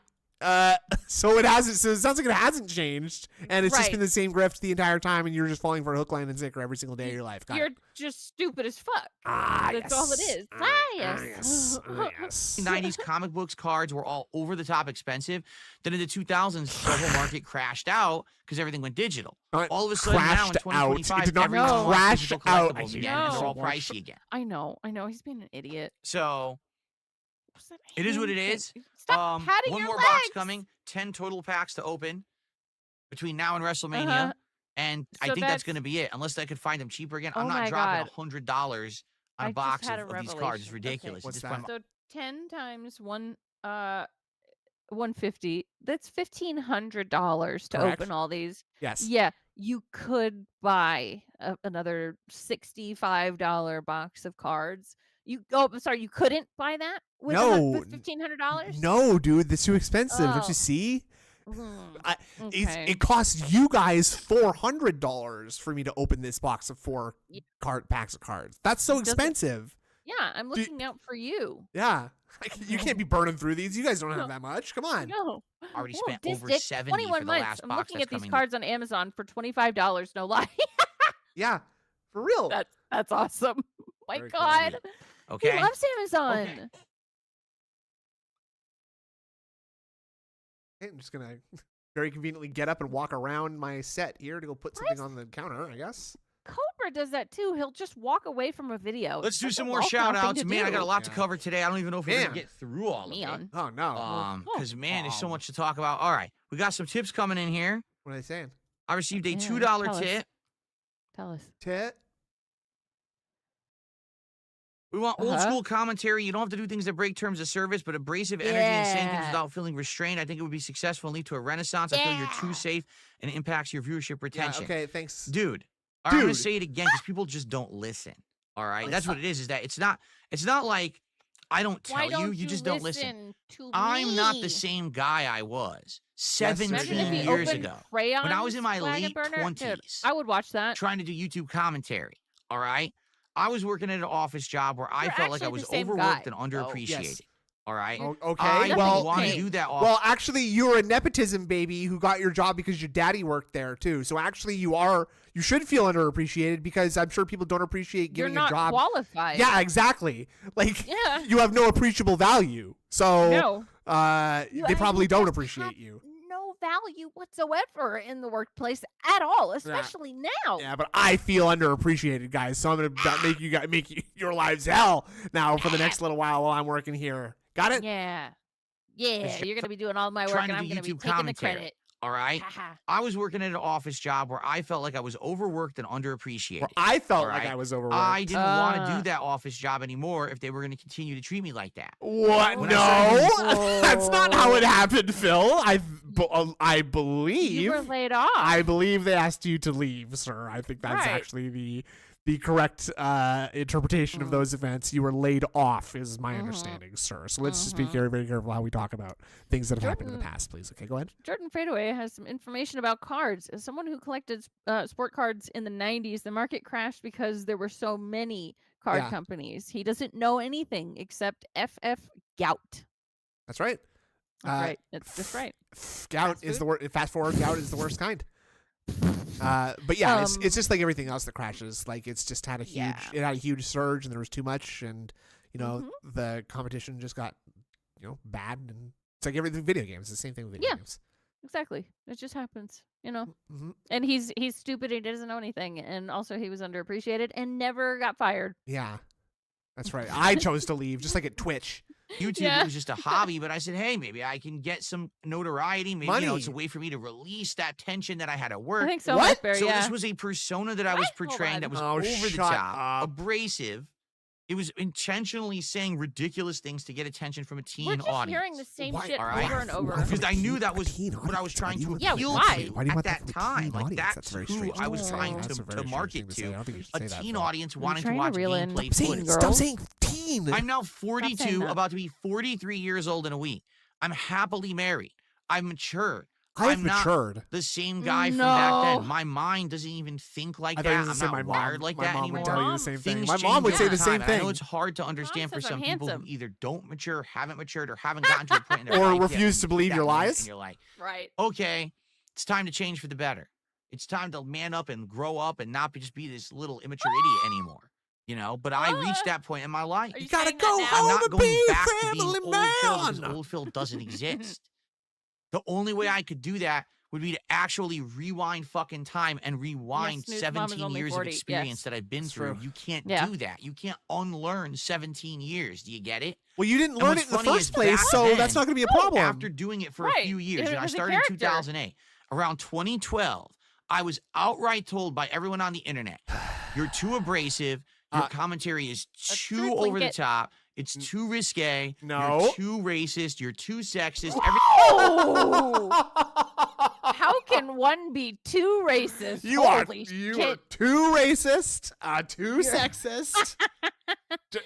So it hasn't. So it sounds like it hasn't changed, and it's just Right. been the same grift the entire time, and you're just falling for a hook, line, and sinker every single day of your life. Got You're it. just stupid as fuck. That's That's all it is. Yes. Yes. 90s comic books cards were all over the top expensive. Then in the 2000s, the whole market crashed out because everything went digital. All of a sudden now in crashed out. It 2025, did not everyone wants crash digital out. collectibles again, and they're all No. pricey again. I know. He's being an idiot. So it is what it is. Stop patting one your more legs. box coming. 10 total packs to open between now and WrestleMania. Uh-huh. And I So think that's that's- going to be it. Unless I could find them cheaper again. Oh I'm not my dropping God. $100 on I a just box had a of these cards. It's revelation. ridiculous. What's At this point, So 10 times 150. That's $1,500 to Correct. open all these. Yes. Yeah, you could buy another $65 box of cards. I'm sorry, you couldn't buy that with with $1,500. No, dude, that's too expensive. Don't Oh. you see? Okay. It costs you guys $400 for me to open this box of 4 packs of cards. That's so Doesn't- expensive. Yeah, I'm looking out for you. Yeah. Like, you can't be burning through these. You guys don't have that much. Come on. No. already Whoa, spent this over dick, 70 21 for the months. last I'm box looking that's at these coming. cards on Amazon for $25. No lie. Yeah, for real. That's awesome. My Very cool. God. Okay. He loves Amazon. Okay. Okay, I'm just gonna very conveniently get up and walk around my set here to go put something on the counter, I guess. Cobra does that too. He'll just walk away from a video. Let's do That's some a more welcome shout thing outs. to Man, I do. got a lot to cover today. I don't even know if we're Man. going to get through all of it. Meon. Oh no. Because, man, there's so much to talk about. All right. We got some tips coming in here. What are they saying? I received a Yeah, $2 tell us. tip. Tell us. Tit. We want old Uh-huh. school commentary. You don't have to do things that break terms of service, but abrasive energy and saying things Yeah. without feeling restrained. I think it would be successful and lead to a renaissance. I feel you're too safe and it impacts your viewership Yeah, retention. okay, thanks. Dude, all right, I'm gonna Dude. say it again because people just don't listen. All right, that's what it is. Is that it's not like I don't Why tell don't you just don't listen. to I'm not me? the same guy I was Imagine 17 Imagine if you years opened ago Crayons, when I was in my Wagon late Burner. Dude, 20s, I would watch that. trying to do YouTube commentary. All right, I was working at an office job where I You're felt like I actually was the same overworked guy, and underappreciated. Yes. All right, Okay, I well, don't want to okay. do that often. Well, actually, you're a nepotism baby who got your job because your daddy worked there too. So actually, you should feel underappreciated because I'm sure people don't appreciate You're giving not a job. qualified. Yeah, exactly. Like Yeah. you have no appreciable value. So No. they probably don't just appreciate have you. No value whatsoever in the workplace at all, especially now. Yeah, but I feel underappreciated, guys. So I'm gonna make your lives hell now for the next little while I'm working here. Got it? Yeah. Yeah, you're gonna be doing all my work, trying and to I'm do gonna be YouTube taking the commentary. credit. All right, Haha. I was working at an office job where I felt like I was overworked and underappreciated. Or I felt All like right. I was overworked. I didn't want to Uh. do that office job anymore if they were going to continue to treat me like that. What? When No, I started that's not how it happened, Phil. I You believe. were laid off. I believe they asked you to leave, sir. I think that's Right. actually the correct interpretation of those events. You were laid off, is my understanding, sir. So let's just be very, very careful how we talk about things that have happened in the Jordan- past, please. Okay, go ahead. Jordan Fadeaway has some information about cards. As someone who collected sport cards in the 90s, the market crashed because there were so many card Yeah. companies. He doesn't know anything except FF Gout. That's right. That's right. That's just right. Gout Fast is food? the worst. Fast forward, gout is the worst kind. But yeah, it's just like everything else that crashes. Like it's just had a huge, Yeah. it had a huge surge, and there was too much, and the competition just got bad, and it's like everything video games. It's the same thing with video Yeah. games. Exactly. It just happens, Mm-hmm. And he's stupid. He doesn't know anything, and also he was underappreciated and never got fired. Yeah. That's right. I chose to leave, just like at Twitch. YouTube, it was just a hobby, but I said, hey, maybe I can get some notoriety. Maybe Money. you know, it's a way for me to release that tension that I had at work. I think so. What? Barry, So yeah. this was a persona that I was portraying that was over the shut top, up. abrasive. It was intentionally saying ridiculous things to get attention from a teen We're just audience. hearing the same Why- shit all right. over and over. Because I knew that was teen what I was audience? trying to Why do you- appeal Yeah, why? to Why do you at want that from a time. teen Like audience? that's That's very who strange I to was say. trying That's a to very strange market thing to say. I to. don't think you should A say that, teen Phil. audience You're wanting to trying to watch reel in gameplay Stop saying, footage. stop girls. saying teen. I'm now saying 42, that. about to be 43 years old in a week. I'm happily married. I'm mature. I've I'm not matured. the same guy from back No. then. My mind doesn't even think like I thought you that. were I'm gonna say not my wired mom. like My that mom anymore. would tell you the same thing. Things My change mom would say over the time, same and I know thing. it's hard to understand for says I'm some people who handsome. either don't mature, haven't matured, or haven't gotten to a point in their Or life yet refuse where to you believe hit your that moment lies. And you're like, Right. okay, it's time to change for the better. It's time to man up and grow up and not just be this little immature idiot anymore. You know, but I reached that point in my life. Are you gotta saying go that now? I'm home not and going be a back to being family old Phil because man. old Phil doesn't exist. The only way I could do that would be to actually rewind fucking time and rewind Snoop's mom is 17 only years 40, of experience yes. that I've been That's through. true. You can't Yeah. do that. You can't unlearn 17 years. Do you get it? Well, you didn't And learn what's it in the funny is first place, back so then, that's not going to be a problem. After doing it for a Right. few years, It and I was a started in character. 2008, around 2012, I was outright told by everyone on the internet, you're too abrasive, your commentary is A too truth over the linked. top, it's too risque, No. you're too racist, you're too sexist. How can one be too racist? You are Holy you are shit. too racist, too sexist.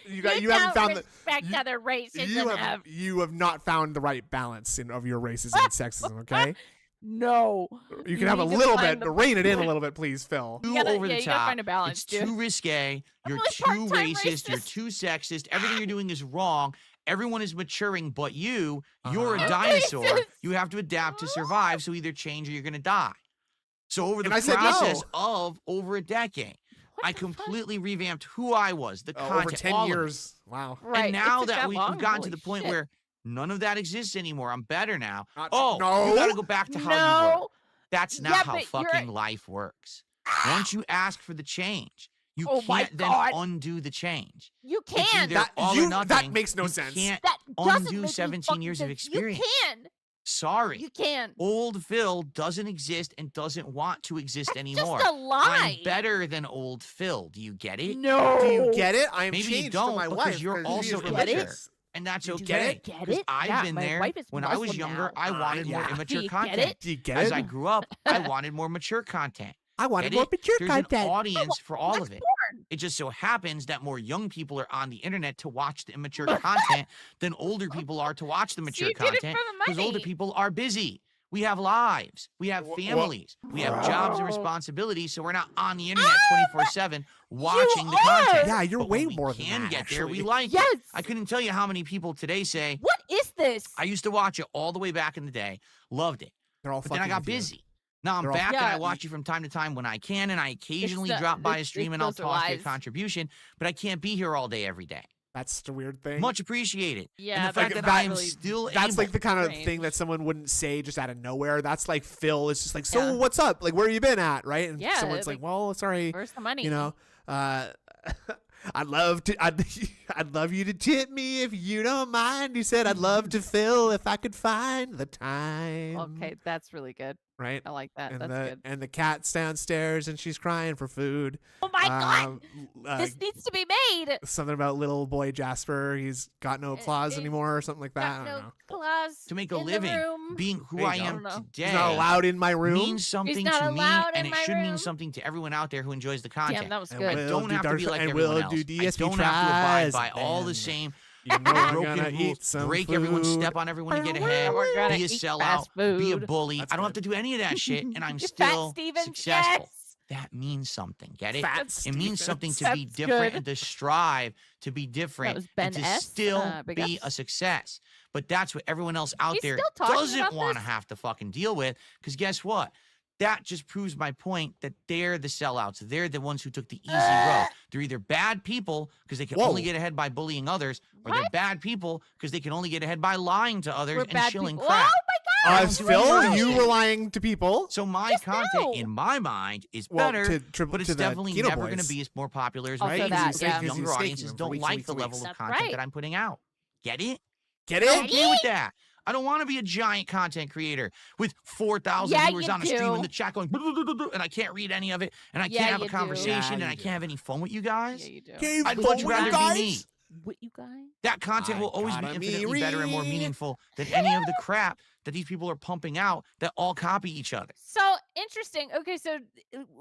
You haven't found the respect other races enough. you have not found the right balance of your racism and sexism. Okay, No. you can have a need to little find bit, the- but rein it in a little bit, please, Phil. Too gotta- over yeah, the you gotta top. find a balance, it's dude. too risque. You're only too part-time racist. You're racist. too sexist. Everything you're doing is wrong. Everyone is maturing, but you. You're a Uh-huh. dinosaur. Racist. You have to adapt to survive. So either change or you're gonna die. So over the And I said process no. of over a decade, I completely revamped who I was, the content, Over 10 all of it. years. Wow. Right. And it now took that we've long? gotten to Holy the point shit. where none of that exists anymore, I'm better now. Not- Oh, no. you gotta go back to how you were. No. That's not Yeah, how but you're- fucking life works. Once you ask for the change, you Oh my can't then God. undo the change. You It's can. either That- all you- or that nothing. makes no You sense. Can't That doesn't undo make 17 fucking years of sense. experience. You can. Sorry. You can. Old Phil doesn't exist and doesn't want to exist That's anymore. just a lie. I'm better than old Phil. Do you get it? No. Do you get it? I am Maybe changed you don't for my because wife. you're 'cause she also is Get it? religious. And that's Did you okay. get Get 'cause it? I've Yeah, been my there wife is when I was Muslim younger. now. I wanted more yeah. Do immature you get content. it? Do you get As it? I grew up, I wanted more mature content. I wanted Get more it? mature There's content. an audience for all That's of it. porn. It just so happens that more young people are on the internet to watch the immature content than older people are to watch the mature you did it content for the because older money. people are busy. We have lives. We have families. We have jobs and responsibilities, so we're not on the internet 24/7 watching the are! content. Yeah, you're But way when we more than can that, get there. We actually. like it. Yes. I couldn't tell you how many people today say, What is this? I used to watch it all the way back in the day, loved it, They're all but then I fucking got with you. busy. Now I'm They're all- back and I Yeah. watch you from time to time when I can, and I occasionally the- drop by a it's- stream and I'll those are toss you a lies. contribution, but I can't be here all day every day. That's the weird thing. Much appreciated. Yeah, and the fact that's that I am really- still That's able. like the kind of strange. thing that someone wouldn't say just out of nowhere. That's like Phil. It's just like, so Yeah. what's up? Like, where you been at? Right? And Yeah, someone's like, like, well, sorry. Where's the money? You know, I'd love to. I'd love you to tip me if you don't mind. You said I'd love to fill if I could find the time. Okay, that's really good. Right. I like that. And That's the good. and the cat's downstairs and she's crying for food. Oh my god! God! This needs to be made. Something about little boy Jasper. He's got no claws anymore or something like that. I Got don't no know. claws to make a in the living, room. being who There I you go. am I don't know. today He's not allowed in my room. means something not to me, allowed and in it my should mean room. something to everyone out there who enjoys the content. Damn, that was And good. I we'll don't do have to dark be side- like and everyone we'll else. do I DSP don't have to abide tries, by all the and same You know I'm broken gonna rules, eat some break food. everyone, step on everyone to get ahead, We're gonna be a eat sellout, fast be a food. bully. That's I don't have good. to do any of that shit, and I'm You still fat Stevens, successful. yes. That means something. Get it? Fat It means Stevens. something to be That's different good. and to strive to be different was and Ben to S. still Big be ups. a success. But that's what everyone else out He's there still talking doesn't about want to this? have to fucking deal with. Because guess what? That just proves my point that they're the sellouts. They're the ones who took the easy road. They're either bad people because they can Whoa. only get ahead by bullying others, or they're What? bad people because they can only get ahead by lying to others We're and bad shilling people. crap. Oh my As Phil, you were lying to people. So my content, in my mind, is better, but it's definitely never going to be as more popular as Also my that, because yeah. younger audiences don't like the level of That's content right. that I'm putting out. Get it? Get I'm it? okay with that. I don't want to be a giant content creator with 4,000 Yeah, viewers you on a stream do. in the chat going, and I can't read any of it, and I Yeah, can't have a you do. conversation, Yeah, and I you can't have any fun with you guys. Yeah, you do. I'd much rather be me. What you guys? That content I will always be gotta be infinitely better and more read. meaningful than any of the crap that these people are pumping out that all copy each other. So interesting. Okay, so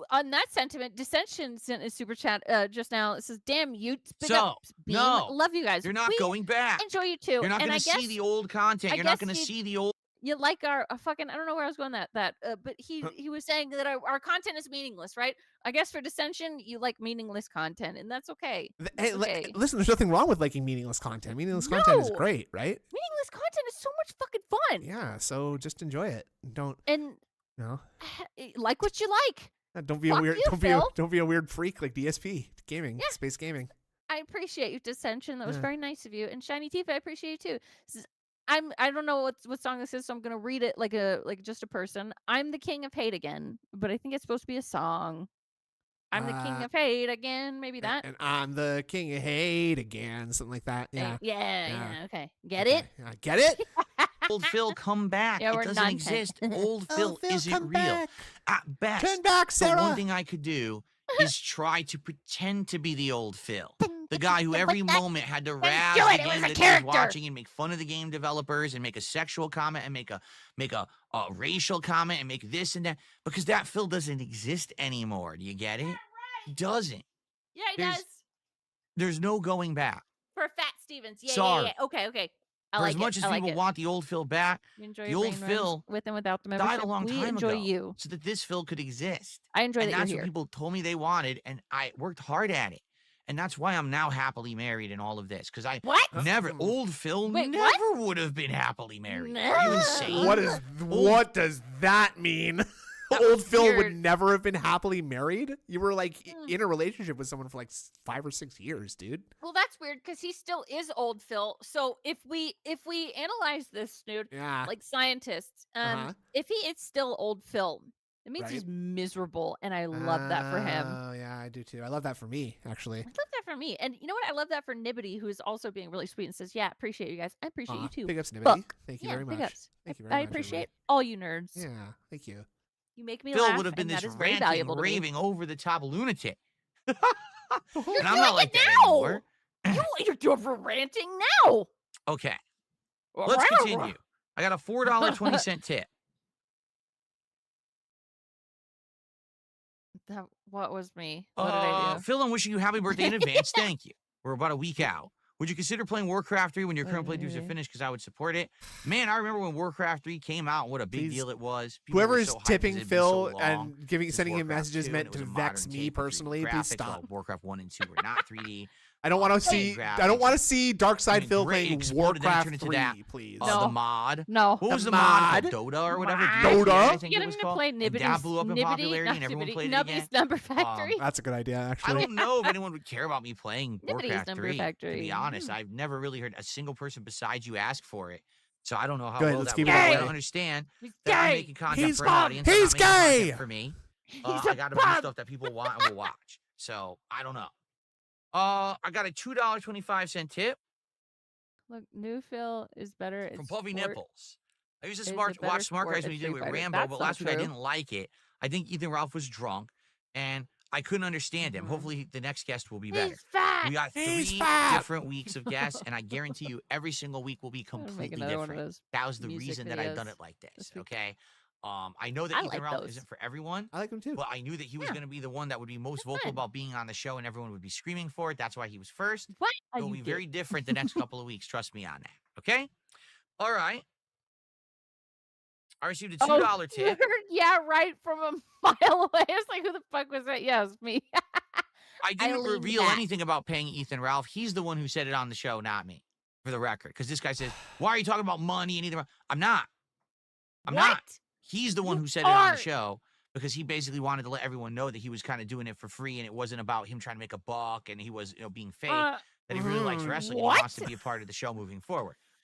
on that sentiment, Dissension sent a super chat just now. It says, "Damn, you big So, up, Beam. no, Love you guys. You're not We going back. Enjoy you too. You're not and going I to guess see the old content. I You're not guess going to you- see the old. you like our fucking. I don't know where I was going that but he was saying that our content is meaningless, right? I guess for Dissension, you like meaningless content, and that's okay. Hey, That's okay. listen, there's nothing wrong with liking meaningless content. Meaningless content is No. great, right? Meaningless content is so much fucking fun. Yeah, so just enjoy it. Don't And no. like what you like. Don't be Fuck a weird. you, Don't Phil. be a weird freak like DSP gaming, Yeah. space gaming. I appreciate you, Dissension. That was Yeah. very nice of you. And Shiny Teeth, I appreciate you too. I don't know what song this is, so I'm gonna read it like just a person. I'm the king of hate again, but I think it's supposed to be a song. I'm the king of hate again. Maybe that. And I'm the king of hate again, something like that. Yeah. Yeah. Okay. Get Okay. it? Yeah, get it? Old Phil, come back. Yeah, it we're doesn't non-tech. exist. Old Phil Phil, isn't come real. back. At best, Turn back, the Sarah. one thing I could do is try to pretend to be the old Phil. The guy who every moment had to razz do the it. It game was a that he was character. watching and make fun of the game developers and make a sexual comment and make a racial comment and make this and that, because that Phil doesn't exist anymore. Do you get it? He doesn't. Yeah, he There's- does. There's no going back. For Fat Stevens. Yeah, Sorry. yeah. Okay. I For like as much it. as I like people it. want the old Phil back, You enjoy the your old brain runs Phil with and without the membership. died a long we time enjoy ago you. so that this Phil could exist. I enjoy And that that's you're what here. people told me they wanted, and I worked hard at it. And that's why I'm now happily married and all of this. Because I What? never, old Phil Wait, never would have been happily married. Are you No. insane? What does that mean? Old Phil would weird. never have been happily married. You were like in a relationship with someone for like 5 or 6 years, dude. Well, that's weird because he still is old Phil. So if we analyze this, Snood, Yeah. like scientists, Uh-huh. if he is still old Phil, it means he's Right. miserable, and I love that for him. Oh, yeah, I do too. I love that for me, actually. I love that for me, and you know what? I love that for Nibbity, who is also being really sweet and says, "Yeah, appreciate you guys. I appreciate you too." Big ups, Nibbity. Fuck. Thank you Yeah, very big much. ups. Thank you I very much, appreciate everybody. all you nerds. Yeah, thank you. You make me Phil laugh, would have been and this that is very ranting, valuable to me. raving, over the top lunatic. You're And I'm doing not like it that now. anymore. You're doing ranting now. Okay, let's continue. I got a $4.20 tip. What was me? What did I do? Phil, I'm wishing you happy birthday in advance. Thank you. We're about a week out. Would you consider playing Warcraft 3 when your current playthroughs are finished? Because I would support it. Man, I remember when Warcraft 3 came out, what a big Please. deal it was. People Whoever were is so hyped 'cause tipping it had been Phil so long and sending him Warcraft messages 2, meant and it to was a vex modern me take with 3D personally. Please graphics, stop. while Warcraft 1 and 2 were not 3D. I don't want to see. I don't want to see Darkside Phil great, it playing exploded, then it turned Warcraft into 3, that, please. The mod. No. What was The the mod? mod. Called Dota or whatever? Dota? I think Get it him was to called. play And Nibbity's that blew up in popularity, not and everyone Nibbity, played it Nubby's again. Number Factory. That's a good idea, I actually. don't know if anyone would care about me playing Nibbity's Warcraft Number 3. To Factory. be honest, I've never really heard a single person besides you ask for it. So I don't know how Go ahead, well let's that keep would it that go. I way. don't understand He's that I'm gay. making content He's for an audience. He's I'm not making gay. content for me. I got to do stuff that people want and will watch. So I don't know. I got a $2.25 tip Look, new Phil is better. from at Puffy sport. Nipples. I used to Is a watch better Smart sport Guys when at he did it with Street Fighter. Rambo, That's but not last week I true. didn't like it. I think Ethan Ralph was drunk, and I couldn't understand him. Hopefully, the next guest will be better. He's fat. We got He's 3 fat. different weeks of guests, and I guarantee you, every single week will be I'm gonna make completely another one of different. those That was the music reason that I've done videos it like this. this week. Okay, I know that I Ethan like Ralph those. isn't for everyone, I like him too. but I knew that he was Yeah. going to be the one that would be most They're vocal fun. about being on the show, and everyone would be screaming for it. That's why he was first. What? It'll be very different the next couple of weeks. Trust me on that. Okay. All right. I received a $2 tip. Yeah, right from a mile away. I was like, who the fuck was that? Yeah, it was me. I didn't leaned reveal back. anything about paying Ethan Ralph. He's the one who said it on the show, not me, for the record. Because this guy says, why are you talking about money and Ethan Ralph? I'm not. I'm not. He's the one who said it on the show because he basically wanted to let everyone know that he was kind of doing it for free and it wasn't about him trying to make a buck and he was, being fake. That he really likes wrestling and he wants to be a part of the show moving forward.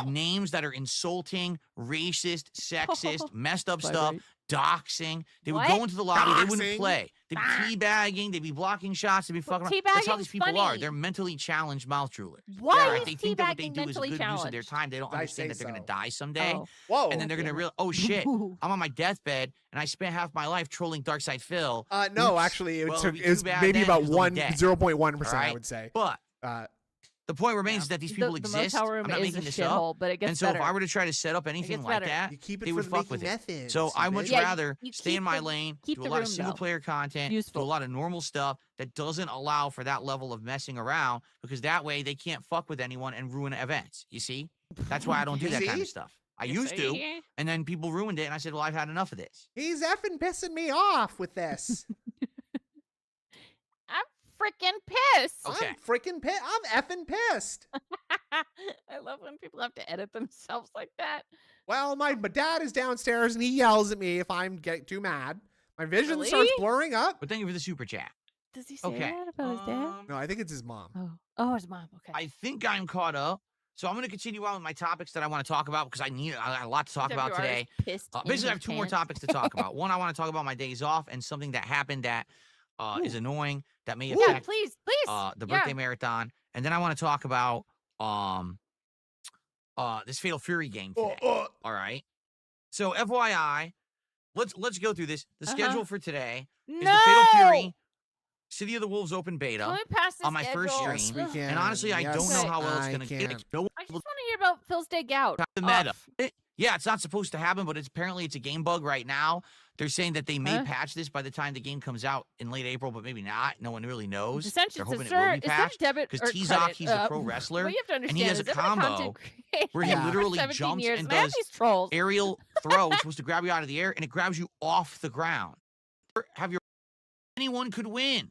with names that are insulting, racist, sexist, messed up stuff, Vibrate. doxing. They would What? go into the lobby. They wouldn't Doxing? play. They'd be teabagging. They'd be blocking shots. They'd be fucking around. That's how these teabagging's people are. funny. They're mentally challenged mouth droolers. Why Right? is They think that what they teabagging do is a mentally good use of their challenged? time. They don't I understand say that they're going to so. die someday. Oh. Whoa. And then they're going to realize, oh shit, I'm on my deathbed and I spent half my life trolling Darkside Phil. No, Oops. actually, it Well, took it'd be it was too bad maybe then, about 'cause they'll be dead. 0.1%, I Alright? would say. But Uh, the point remains is that these people the exist. motel room I'm not is making a this up. shithole, but it gets And so better. if I were to try to set up anything gets like better. that, you keep it they for would the fuck with making it. methods. So I you much bitch. Yeah, rather you stay keep in my the- lane, keep do a the lot of room, single though. player content, Useful. do a lot of normal stuff that doesn't allow for that level of messing around, because that way they can't fuck with anyone and ruin events. You see? That's why I don't do that kind See? of stuff. I used to, See? and then people ruined it, and I said, well, I've had enough of this. He's effing pissing me off with this. I'm freaking pissed. Okay. I'm freaking pissed. I'm effing pissed. I love when people have to edit themselves like that. Well, my dad is downstairs and he yells at me if I'm getting too mad. My vision Really? starts blurring up. But thank you for the super chat. Does he say Okay. that about his dad? No, I think it's his mom. Oh, his mom. Okay. I think I'm caught up. So I'm going to continue on with my topics that I want to talk about, because I got a lot to talk about WR is today. pissed in Basically, I his have two more pants. topics to talk about. One, I want to talk about my days off and something that happened that is annoying, that may Yeah, affect please. the birthday marathon. And then I want to talk about this Fatal Fury game today. All right. So FYI, let's go through this. The schedule for today is the Fatal Fury City of the Wolves open beta Can we pass this on my first schedule? stream. Yes, we can. And honestly, I don't know Yes, how well it's I going to get. can. No I just want to hear about Phil's Day Gout. the meta. Yeah, it's not supposed to happen, but apparently it's a game bug right now. They're saying that they may patch this by the time the game comes out in late April, but maybe not. No one really knows. They're hoping it will be patched. Because T-Zoc, he's a pro wrestler, what you have to and understand he has a is I've been a combo content creator where he for literally 17 jumps years, and I have does these trolls. aerial throw. It's supposed to grab you out of the air, and it grabs you off the ground. Anyone could win.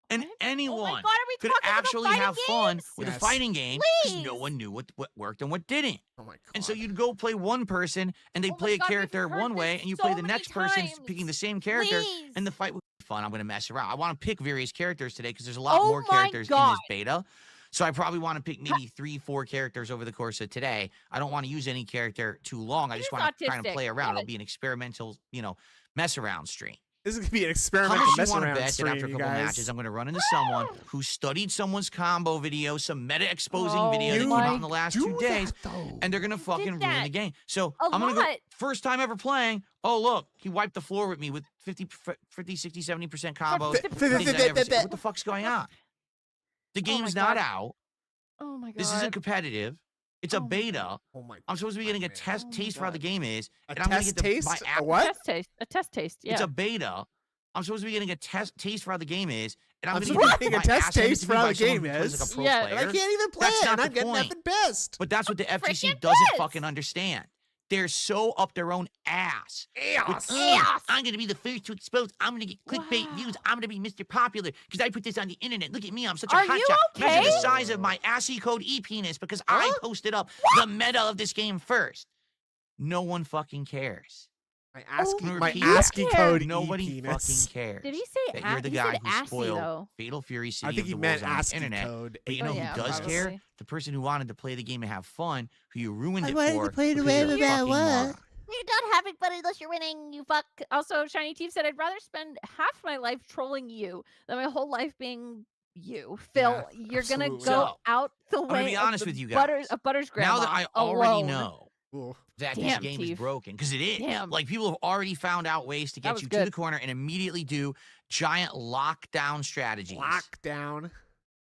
And anyone Oh my God, are we could talking about actually fighting have fun games? with a Yes. fighting game, because no Please. one knew what worked and what didn't. Oh my god. And so you'd go play one person, and they Oh my play a God, we've character heard one way, this and you so play the many next person times. picking the same character, Please. and the fight would be fun. I'm going to mess around. I want to pick various characters today, because there's a lot Oh more my characters in God. this beta. So I probably want to pick maybe 3-4 characters over the course of today. I don't want to use any character too long. I just He's want to kind of autistic. play around. It'll Good. be an experimental, mess around stream. This is gonna be an How experimental much you mess want to around bet that stream, after a you couple guys. matches, I'm going to run into someone who studied someone's combo video, some meta exposing Oh video that came my out in the last 2 days, and they're going to fucking ruin that the game. So a I'm going to go, lot. first time ever playing, oh, look, he wiped the floor with me with 50, 60, 70% combos. things I never seen. What the fuck's going on? The Oh my game's not God. out. Oh my God. This isn't competitive. It's a Oh my beta. Oh my. I'm supposed to be getting a man. test Oh my taste for how the God. game is. A And I'm going to test get taste? my A app. what? A test taste. Yeah. It's a beta. I'm supposed to be getting a taste for how the game is, and I'm I'm going supposed to to get be my getting a test ass handed taste to for me how by the someone game who plays is. like a pro Yeah, And I player. can't even play That's it, not and the I'm getting point. effing pissed. But that's what the FTC freaking doesn't pissed. fucking understand. They're so up their own ass. Ass. I'm going to be the first to expose. I'm going to get clickbait views. I'm going to be Mr. Popular because I put this on the internet. Look at me. I'm such a Are hot you shot. Measure okay? the size of my ASCII code e-penis because I posted up the meta of this game first. No one fucking cares. My ASCII, Oh, my repeat ASCII that. code Nobody e-penis. fucking cares. Did he say that you're the he guy said who assy, spoiled though. Fatal Fury City I think of he the meant Wolves on the ASCII internet. code. But you Oh, know yeah, who does probably. care? The person who wanted to play the game and have fun, who you ruined I it wanted to for. play the because game you're a about fucking what? moron. You're not having fun unless you're winning, you fuck. Also, Shiny Teeth said, I'd rather spend half my life trolling you than my whole life being you. Phil, Yeah, you're going to absolutely. go So, out the I'm way gonna be honest of with you Butter's grandma Now that I already alone. know Ooh. that this Damn, game is Teef. broken, because it is. Damn. Like, people have already found out ways to That get was you good. to the corner and immediately do giant lockdown strategies. Lockdown.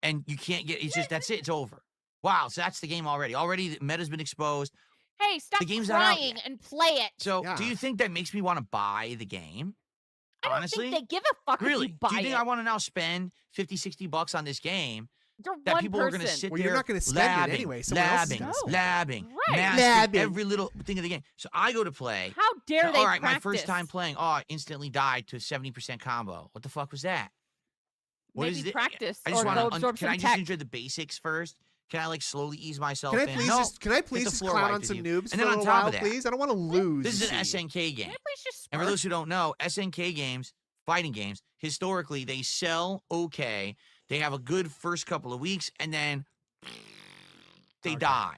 And you can't get, it's just, that's it, it's over. Wow, so that's the game already. Already, the meta's been exposed. Hey, stop The game's not out crying yet. and play it. So, Yeah. do you think that makes me want to buy the game? I don't Honestly? think they give a fuck Really? if you buy Do you think it. I want to now spend 50, 60 bucks on this game You're that one people person. are going to sit Well, there you're not gonna spend it labbing, anyway. Someone else is labbing, gonna spend it. labbing, Right. mastering Labbing. every little thing of the game. So I go to play. How dare and, they all right, practice? my first time playing, I instantly died to 70% combo. What the fuck was that? What Maybe is it? practice I just or want go to. absorb Can some I just tech. enjoy the basics first? Can I like slowly ease myself Can I in? please No. just Hit the clown floor on wipe some with you. noobs And for then a on little top while, of that, please? I don't want to lose. This is you an see. SNK game. Can I please just And for smurf? those who don't know, SNK games, fighting games, historically they sell okay. They have a good first couple of weeks, and then they Okay. die.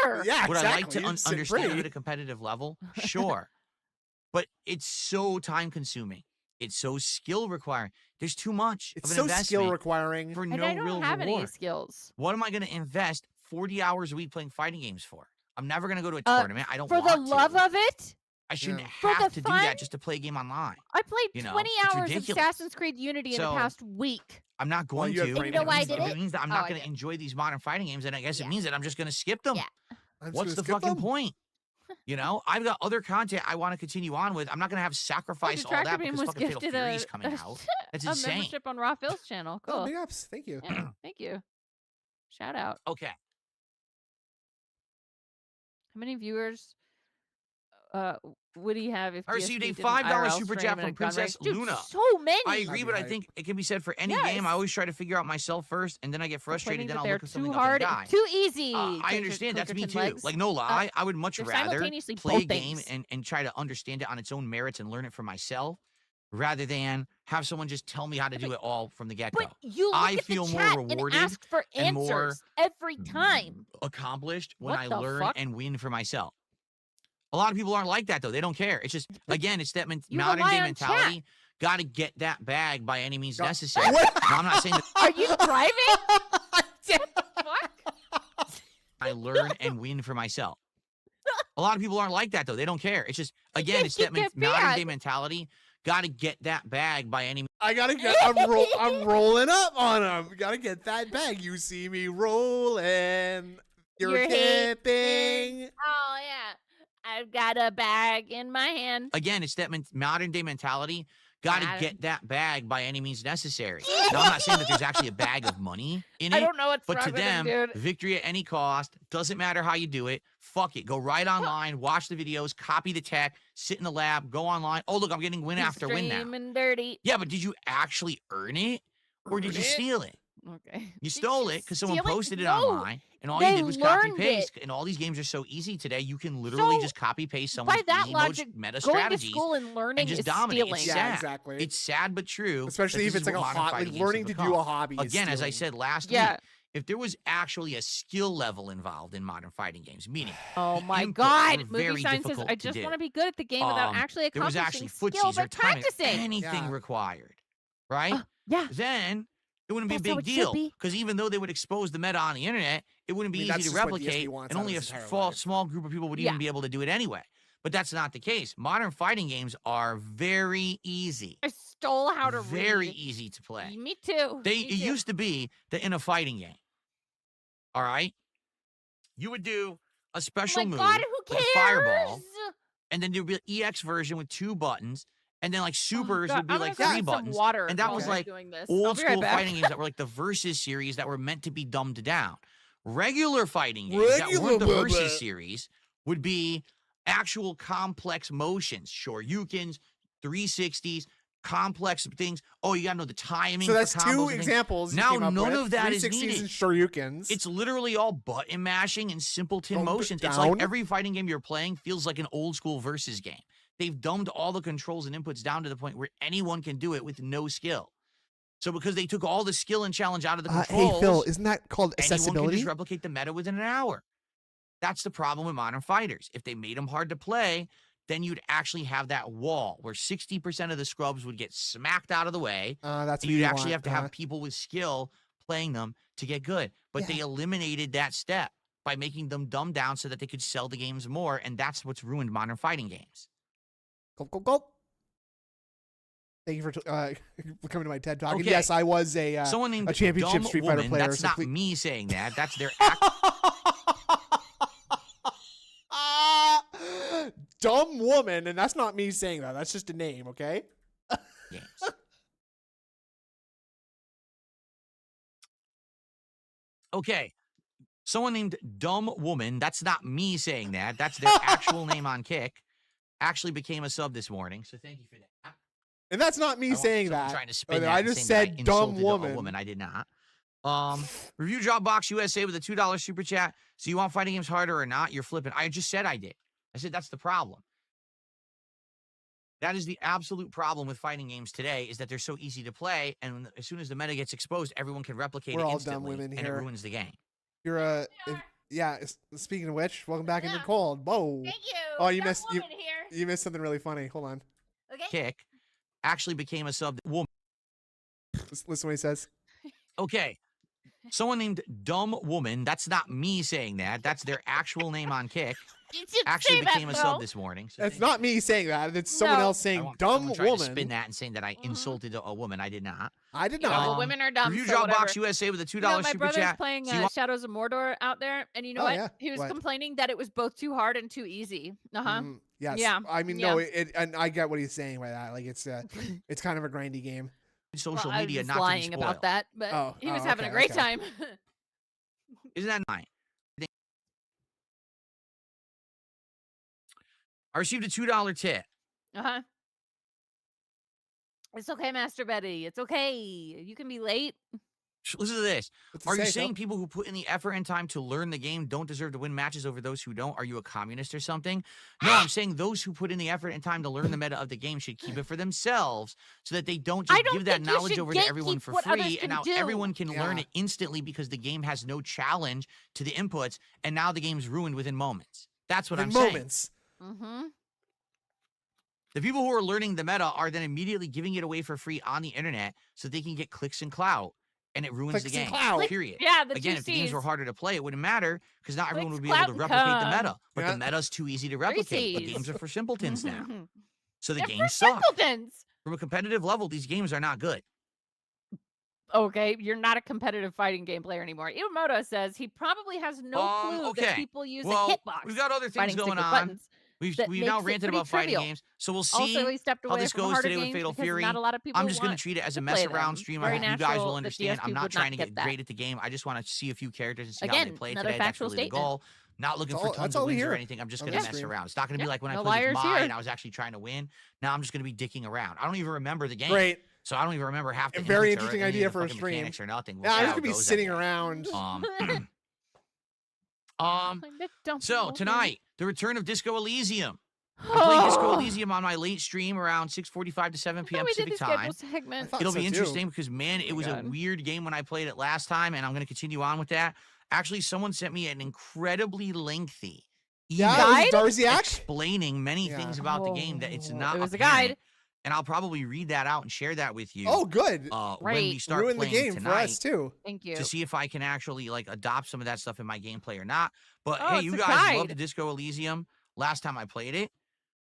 Sure. Yeah, Would I like to exactly. It's understand it free. at a competitive level? Sure. But it's so time consuming. It's so skill requiring. There's too much It's of an so investment skill requiring. for And no I don't real have any reward. skills. What am I going to invest 40 hours a week playing fighting games for? I'm never going to go to a tournament. I don't for want the love to. of it. I shouldn't For have the to do fun? that just to play a game online. I played You know, 20 it's hours of ridiculous. Assassin's Creed Unity in the So, past week. I'm not going you have to. brain You know why I If did it it? means that I'm Oh, not I going to did. enjoy these modern fighting games, then I guess it Yeah. means that I'm just going to skip them. Yeah. I'm just What's gonna the skip fucking them. point? You know, I've got other content I want to continue on with. I'm not going to have sacrifice all that because was fucking Fatal gifted Fury's coming out. That's a insane. membership on Raw Phil's channel. Cool. Oh, big ups. Thank you. Yeah, thank you. Shout out. Okay. How many viewers would he have if I received DSP a did an $5 IRL super stream chat and a from gun Princess race? Dude, Luna. so many. I agree, but I hype. think it can be said for any Yes. game. I always try to figure out myself first, and then I get frustrated. Complaining Then that I'll they're look at too something hard up and and die. too easy. I understand. That's me too. Legs. Like, no lie, I would much they're rather simultaneously play a both game things. and try to understand it on its own merits and learn it for myself, rather than have someone just tell me how to do it all from the get-go. But you look I at feel the more chat rewarded and ask for and more answers every time. accomplished when What I the learn fuck? and win for myself. A lot of people aren't like that though. They don't care. It's just again, it's that You modern rely day on mentality. Got to get that bag by any means necessary. What? Now, I'm not saying that Are you driving? What the fuck? I learn and win for myself. A lot of people aren't like that though. They don't care. It's just again, it's that Get modern day bag. mentality. Got to get that bag by any. I gotta get. I'm rolling up on him. Gotta get that bag. You see me rolling. You're You're hipping. Oh yeah, I've got a bag in my hand. Again, it's that modern day mentality. Got to Got it. get that bag by any means necessary. Now, I'm not saying that there's actually a bag of money in it. I don't know what's But wrong to with him, them, dude. victory at any cost, doesn't matter how you do it. Fuck it. Go right online, watch the videos, copy the tech, sit in the lab, go online. Oh, look, I'm getting win after win now. Extreme and dirty. Yeah, but did you actually earn it or did you steal it? Okay. You stole it because someone steal it? posted it No, online, and all you they did was copy learned paste. it. And all these games are so easy today, you can literally So, just copy paste someone's By that easy mode logic, meta going to strategies school and learning and just is dominate. stealing. It's Yeah, sad. exactly. It's sad but true. Especially that if this it's is like a what modern hot, fighting like games have learning to become. do a hobby. is Again, as I stealing. said last Yeah. week, if there was actually a skill level involved in modern fighting games, meaning Oh my inputs God! were Movie very sign says, difficult "I to just do. want to be good at the game without actually there was accomplishing actually skill footsies by or timing, practicing." anything Yeah. required, right? Yeah. Then it wouldn't be That's a how big it should deal be. because even though they would expose the meta on the internet, it wouldn't be I mean, that's easy to just what DSP replicate, wants and out only of a his entire life. small group of people would Yeah. even be able to do it anyway. But that's not the case. Modern fighting games are very easy, I stole how to very read. easy to play. Me too. It Me too. used to be that in a fighting game, all right, you would do a special Oh my move, God, who like cares? a fireball, and then there would be an EX version with 2 buttons, and then like Oh, supers God, would be I'm like gonna 3 grab some buttons. water And that while was we're like doing this. I'll old be right school back. fighting games that were like the Versus series that were meant to be dumbed down. Regular fighting games that weren't the Versus series would be actual complex motions, Shoryukens, 360s, complex things. Oh, you gotta know the timing. So that's for combos two and things. examples. you Now came up none with. of that is 360s needed. and Shoryukens. It's literally all button mashing and simpleton Dumbed motions. It's down? like every fighting game you're playing feels like an old school Versus game. They've dumbed all the controls and inputs down to the point where anyone can do it with no skill. So because they took all the skill and challenge out of the controls, hey Phil, isn't that called anyone can accessibility? just replicate the meta within an hour. That's the problem with modern fighters. If they made them hard to play, then you'd actually have that wall where 60% of the scrubs would get smacked out of the way. That's and what you'd you actually want, have to have people with skill playing them to get good. But Yeah. they eliminated that step by making them dumb down so that they could sell the games more. And that's what's ruined modern fighting games. Gulp, gulp, gulp. Thank you for coming to my TED Talk. And Okay. yes, I was a Someone named a championship Dumb Street Fighter Woman, player. That's so not please- me saying that. That's their Dumb woman, and that's not me saying that. That's just a name, okay? games. Okay. Someone named Dumb Woman, that's not me saying that. That's their actual name on Kick. Actually became a sub this morning. So thank you for that. And that's not me I want saying someone that. Trying to spin that I and just saying that I said dumb insulted a woman. woman. I did not. Review Dropbox USA with a $2 super chat. So you want fighting games harder or not? You're flipping. I just said I did. I said that's the problem. That is the absolute problem with fighting games today, is that they're so easy to play, and as soon as the meta gets exposed, everyone can replicate We're it all instantly, dumb women and here. it ruins the game. You're a speaking of which, welcome back into Cold. Whoa. Thank you. Oh, you Dumb missed woman here. you missed something really funny. Hold on. Okay. Kick actually became a sub woman. Listen to what he says. Okay. Someone named Dumb Woman. That's not me saying that. That's their actual name on Kick. Actually became a sub this morning. So That's not me saying that. It's someone else saying dumb tried woman. to spin that and saying that I insulted a woman. I did not. I did Yeah, not. well, women are dumb. Review so Dropbox whatever. USA with a $2 You know, my super brother's chat. playing So you want- Shadows of Mordor out there, and you know Oh, what? yeah. He was What? complaining that it was both too hard and too easy. Uh-huh. Yes. Yeah. I mean, yeah. no, and I get what he's saying by that. Like, it's it's kind of a grindy game. social Well, media I was not to be lying about spoiled. that, but he was having a great time. Isn't that nice? I received a $2 tip. Uh-huh. It's okay, Master Betty. It's okay. You can be late. Listen to this. What's it Are you say, saying Phil? people who put in the effort and time to learn the game don't deserve to win matches over those who don't? Are you a communist or something? No, I'm saying those who put in the effort and time to learn the meta of the game should keep it for themselves so that they don't just give that knowledge over to everyone for free. And now everyone can learn it instantly because the game has no challenge to the inputs. And now the game's ruined within moments. That's what I'm saying. Moments. Mm-hmm. The people who are learning the meta are then immediately giving it away for free on the internet so they can get clicks and clout. And it ruins the game. Period. Yeah, the Again, two if the games Cs. were harder to play, it wouldn't matter because not everyone Clicks, would be able to clout, and replicate the meta. come. But the meta's too easy to replicate. The Cs. games are for simpletons now. So the They're games for suck. simpletons. From a competitive level, these games are not good. Okay, you're not a competitive fighting game player anymore. Iwamoto says he probably has no clue okay. that people use Well, a hitbox. we've got other things fighting stick going with on. buttons. We've that now makes it ranted pretty about fighting trivial. games. So we'll see Also, he stepped how away this from goes harder today with games Fatal because Fury. not a lot of people I'm just going want to treat it as a to mess play around them. stream. Very I hope you guys natural will that understand. I'm DSP not would trying to not get get great at the game. I just want to see a few characters and see how Again, they play another today. That's factual really the statement. goal. Not looking for that's tons all of we wins or hear anything. I'm just on going to the mess stream. around. It's not going to be like when I no played liars with here. mine. I was actually trying to win. Now I'm just going to be dicking around. I don't even remember the game. Great. So I don't even remember half the Very inputs or interesting any idea of the for a fucking stream. mechanics or nothing. We'll Yeah, see I'm how just it gonna be goes, I sitting guess. around. So tonight, the return of Disco Elysium. I'm playing Disco Elysium on my late stream around 6:45 to 7 p.m. we did Pacific the time. schedule segment. It'll so, be too. interesting because, man, it was a God. weird game when I played it last time, and I'm going to continue on with that. Actually, someone sent me an incredibly lengthy email Yeah, it was Darziak. explaining many things about the game that it's not It was a apparent. guide. And I'll probably read that out and share that with you. Oh, good. When we Great. start Ruin the playing game for tonight us too. Thank you. to see if I can actually like adopt some of that stuff in my gameplay or not. But Oh, hey, it's you a guys guide. loved Disco Elysium last time I played it.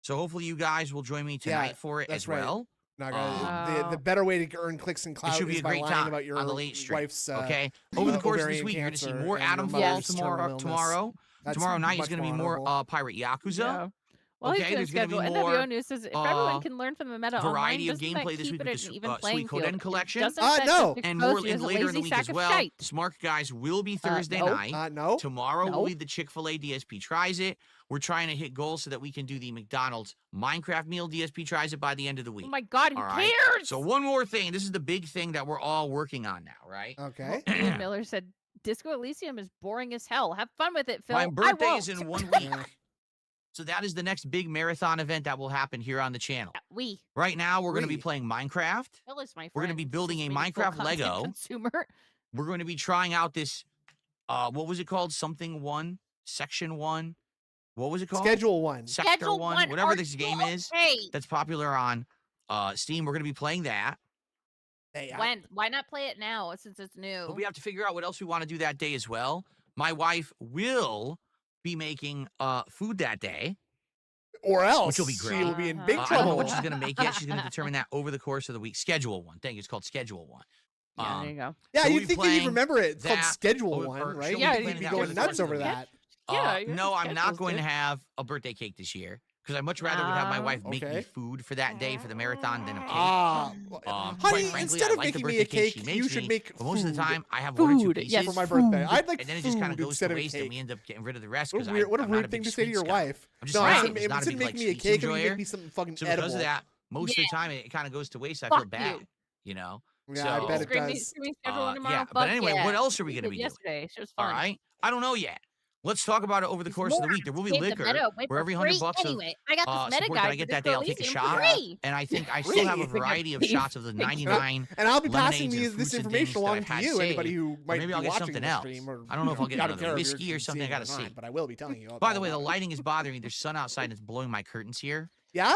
So hopefully you guys will join me tonight Yeah, for it that's as right. well. No, the better way to earn clicks and It clout should be is a by great lying time about your on the late stream. wife's Okay. Over the course of this ovarian week, you're going to see cancer more and Adam your Fall mother's terminal illness. tomorrow. That's Tomorrow night is much going to be more more honorable. Pirate Yakuza. Yeah. Well, Okay, he's gonna there's gonna be schedule. more, NWO News says if everyone can learn from the meta variety online, of doesn't that gameplay this keep week it with an the even Sweet playing Koden field? collection. Doesn't that No. just And expose more you as a later in the lazy week sack as of well. shite? Smart Guys will be Thursday no. night. No. Tomorrow No. will be the Chick-fil-A DSP Tries It. We're trying to hit goals so that we can do the McDonald's Minecraft meal DSP Tries It by the end of the week. Oh my God, who All right? cares? So one more thing. This is the big thing that we're all working on now, right? Okay. Ian Miller said, Disco Elysium is boring as hell. Have fun with it, Phil. My I birthday is won't. in 1 week. So that is the next big marathon event that will happen here on the channel. Right now, we're going to be playing Minecraft. Phil is my friend. We're going to be building a Just made full Minecraft content Lego. Consumer. We're going to be trying out this, what was it called? Something 1, Section 1. What was it called? Schedule 1. Sector Schedule 1, whatever Are this game you is okay? that's popular on Steam. We're going to be playing that. When? Why not play it now since it's new? But we have to figure out what else we want to do that day as well. My wife will be making food that day. Or else Which will be great. she will be in big I don't trouble. know what she's going to make yet. She's going to determine that over the course of the week. Schedule 1. Thank you. It's called Schedule 1. Yeah, there you go. Yeah, so you'd we'll be think that you'd playing remember it. It's called that, Schedule or 1, right? she'll Yeah, be You'd planning be that going over the nuts course of over the week. that. Yeah, your No, I'm not schedule's going to good. have a birthday cake this year because I'd much rather would have my wife make me Okay. food for that day for the marathon than a cake. Honey, Quite frankly, instead I of like the making me a birthday cake cake, she makes you should me, make but most of the food. time I have 1 or 2 Food, pieces. yes, for my birthday. I'd like and then it just kind of food goes instead to of waste, and cake. we end up getting rid of the rest What because a weird, what a I'm not rude thing big to say to sweets your guy. wife. I'm just No, saying, instead I'm not a instead big of like making me a sweets cake, and enjoyer. make me something fucking So edible. because of that, most of the time it kind of goes to waste. I feel Fuck bad, you. you know. Yeah, I So- bet it Screaming- does. screaming schedule one tomorrow? yeah, but Fuck anyway, yeah. what else are we We going to did be doing? yesterday. She was All fun. right, I don't know yet. Let's talk about it over the course of the week. There will be Gave the liquor meta away for for every free $100 anyway. I got of this meta support that guide I get for that day. I'll take a Disco shot, Elysium and I think I Free. still have a Big up variety of thief. shots of the 99. And I'll be passing lemonades and this fruits and information things that along I've to had you, anybody saved. who Or might maybe be I'll get watching something the else. stream. Or, I don't know if I'll get I don't another care if whiskey you're or something. I seeing got it to or see. not, but I will be telling you. By the way, the lighting is bothering me. There's sun outside and it's blowing my curtains here. Yeah?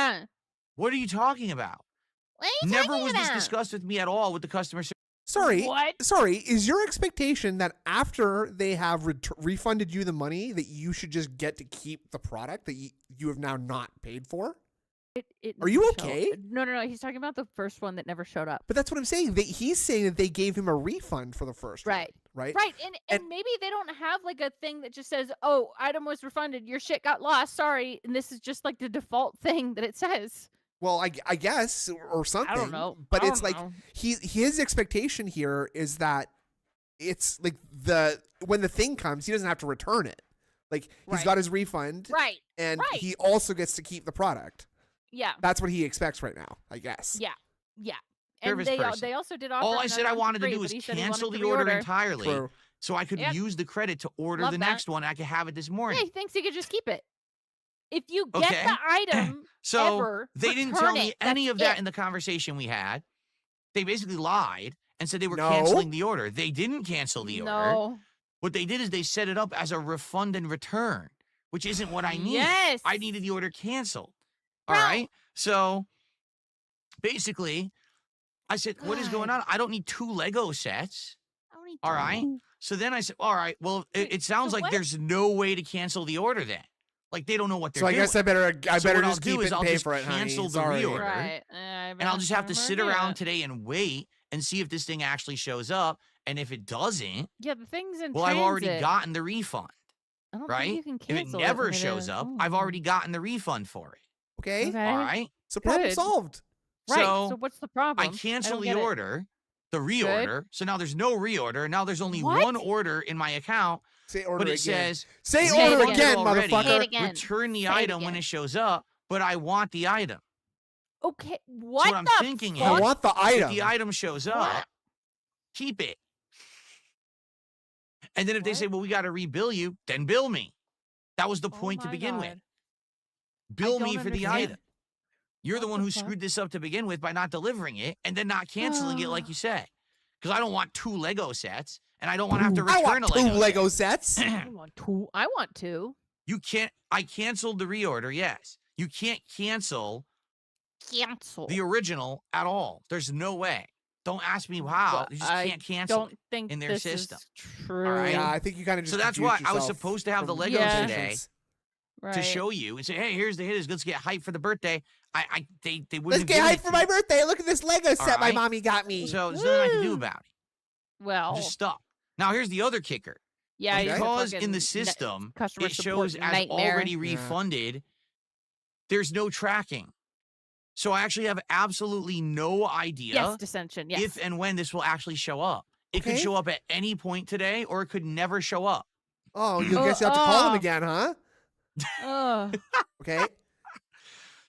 Yeah. What are you talking about? What are you Never talking was this about? discussed with me at all with the customer service. Sorry. What? Sorry. Is your expectation that after they have refunded you the money, that you should just get to keep the product that you have now not paid for? Are you okay? No. He's talking about the first one that never showed up. But that's what I'm saying. He's saying that they gave him a refund for the first one, Right. right? Right. And maybe they don't have like a thing that just says, "Oh, item was refunded. Your shit got lost. Sorry." And this is just like the default thing that it says. Well, I guess, or something. I don't know. But I it's don't like know. his expectation here is that it's like when the thing comes, he doesn't have to return it. Like he's Right. got his refund, Right. and Right. he also gets to keep the product. Yeah. That's what he expects right now, I guess. Yeah. Yeah. And Service they person. also did offer All I said another I one for wanted to free, do but was he said he cancel wanted the to order reorder. entirely, True. so I could Yep. use the credit to order Love the that. next one. I could have it this morning. Yeah, he thinks he could just keep it. If you get Okay. the item So ever, they didn't return tell me it. any That's of that it. in the conversation we had. They basically lied and said they were No. canceling the order. They didn't cancel the order. No. What they did is they set it up as a refund and return, which isn't what I need. Yes. I needed the order canceled. All Bro. right. So basically, I said, what is going on? I don't need 2 Lego sets. All right. So then I said, all right, well, it sounds so like what? there's no way to cancel the order then. Like they don't know what they're So I doing. guess I better So what I'll just do keep is it and I'll pay just for it, honey. cancel the Sorry. reorder. Right. And I'll just have to sit around today and wait and see if this thing actually shows up. And if it doesn't, Yeah, the thing's in well, I've already transit. gotten the refund, I don't right? think you can If it cancel never when shows is. up, Oh. I've already gotten the refund for it. Okay. Okay. All right. So problem Good. solved. Right. So So what's the problem? I cancel don't the get it. order, the reorder. So now there's no reorder. Now there's only What? one order in my account, Say order but it again. says Say Say it order again. again, Already. motherfucker. Say it again. return the Say it item when again. it shows up, but I want the item. Okay. So What what I'm the thinking fuck? I want the If item. the item shows up, keep it. And then if they say, well, we got to rebill you, then bill me. That was the point to my begin with. God. Bill don't me for the understand. item. You're the What one the who fuck? screwed this up to begin with by not delivering it and then not canceling it like you said. Because I don't want 2 Lego sets and I don't want to have to I return want a 2 Lego, Lego set. sets. I want two. I want two. You can't. I canceled the reorder, yes. You can't cancel Cancel. the original at all. There's no way. Don't ask me how. Well, You just I can't cancel don't it think in their this system. is true. All right. Yeah, I think you kind of just So that's confused why I was yourself supposed to have the from Legos Yeah. today patience. Right. to show you and say, hey, here's the hitters. Let's get hyped for the birthday. They Let's wouldn't get have hyped given for it my to me. birthday. Look at this Lego set my right. mommy got me. So there's nothing I can do Woo. about it. Well, I'm just stuck. Now here's the other kicker. yeah, he's a Because in fucking the system customer it support shows as nightmare. already Yeah. refunded, there's no tracking. So I actually have absolutely no idea Yes, dissension. Yes. if and when this will actually show up. It could Okay. show up at any point today, or it could never show up. Oh, you guess you have to call them oh. again, huh? Ugh. Okay.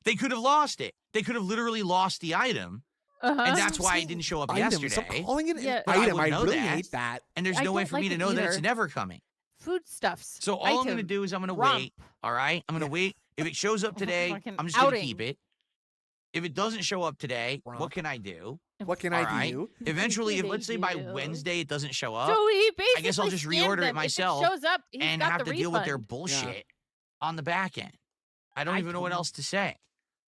They could have lost it. They could have literally lost the item, Uh-huh. and that's Stop why it saying didn't show up item. yesterday. Stop calling it Yeah. an But I item. would I know really that. hate that. And there's I no way don't for like me to it know that it's either. never coming. Foodstuffs. So all I'm going to item, do is I'm going to rump. wait. All right? I'm going to wait. If it shows up today, Fucking I'm just going to outing. keep it. If it doesn't show up today, Rump. what can I do? What can All I right. do? Eventually, if What let's say can by I do? Wednesday it doesn't show up, So he I guess I'll basically just scammed reorder it them. myself If it shows up, he's and got have the to deal with their refund. bullshit on the back end. I don't I even know what don't- else to say.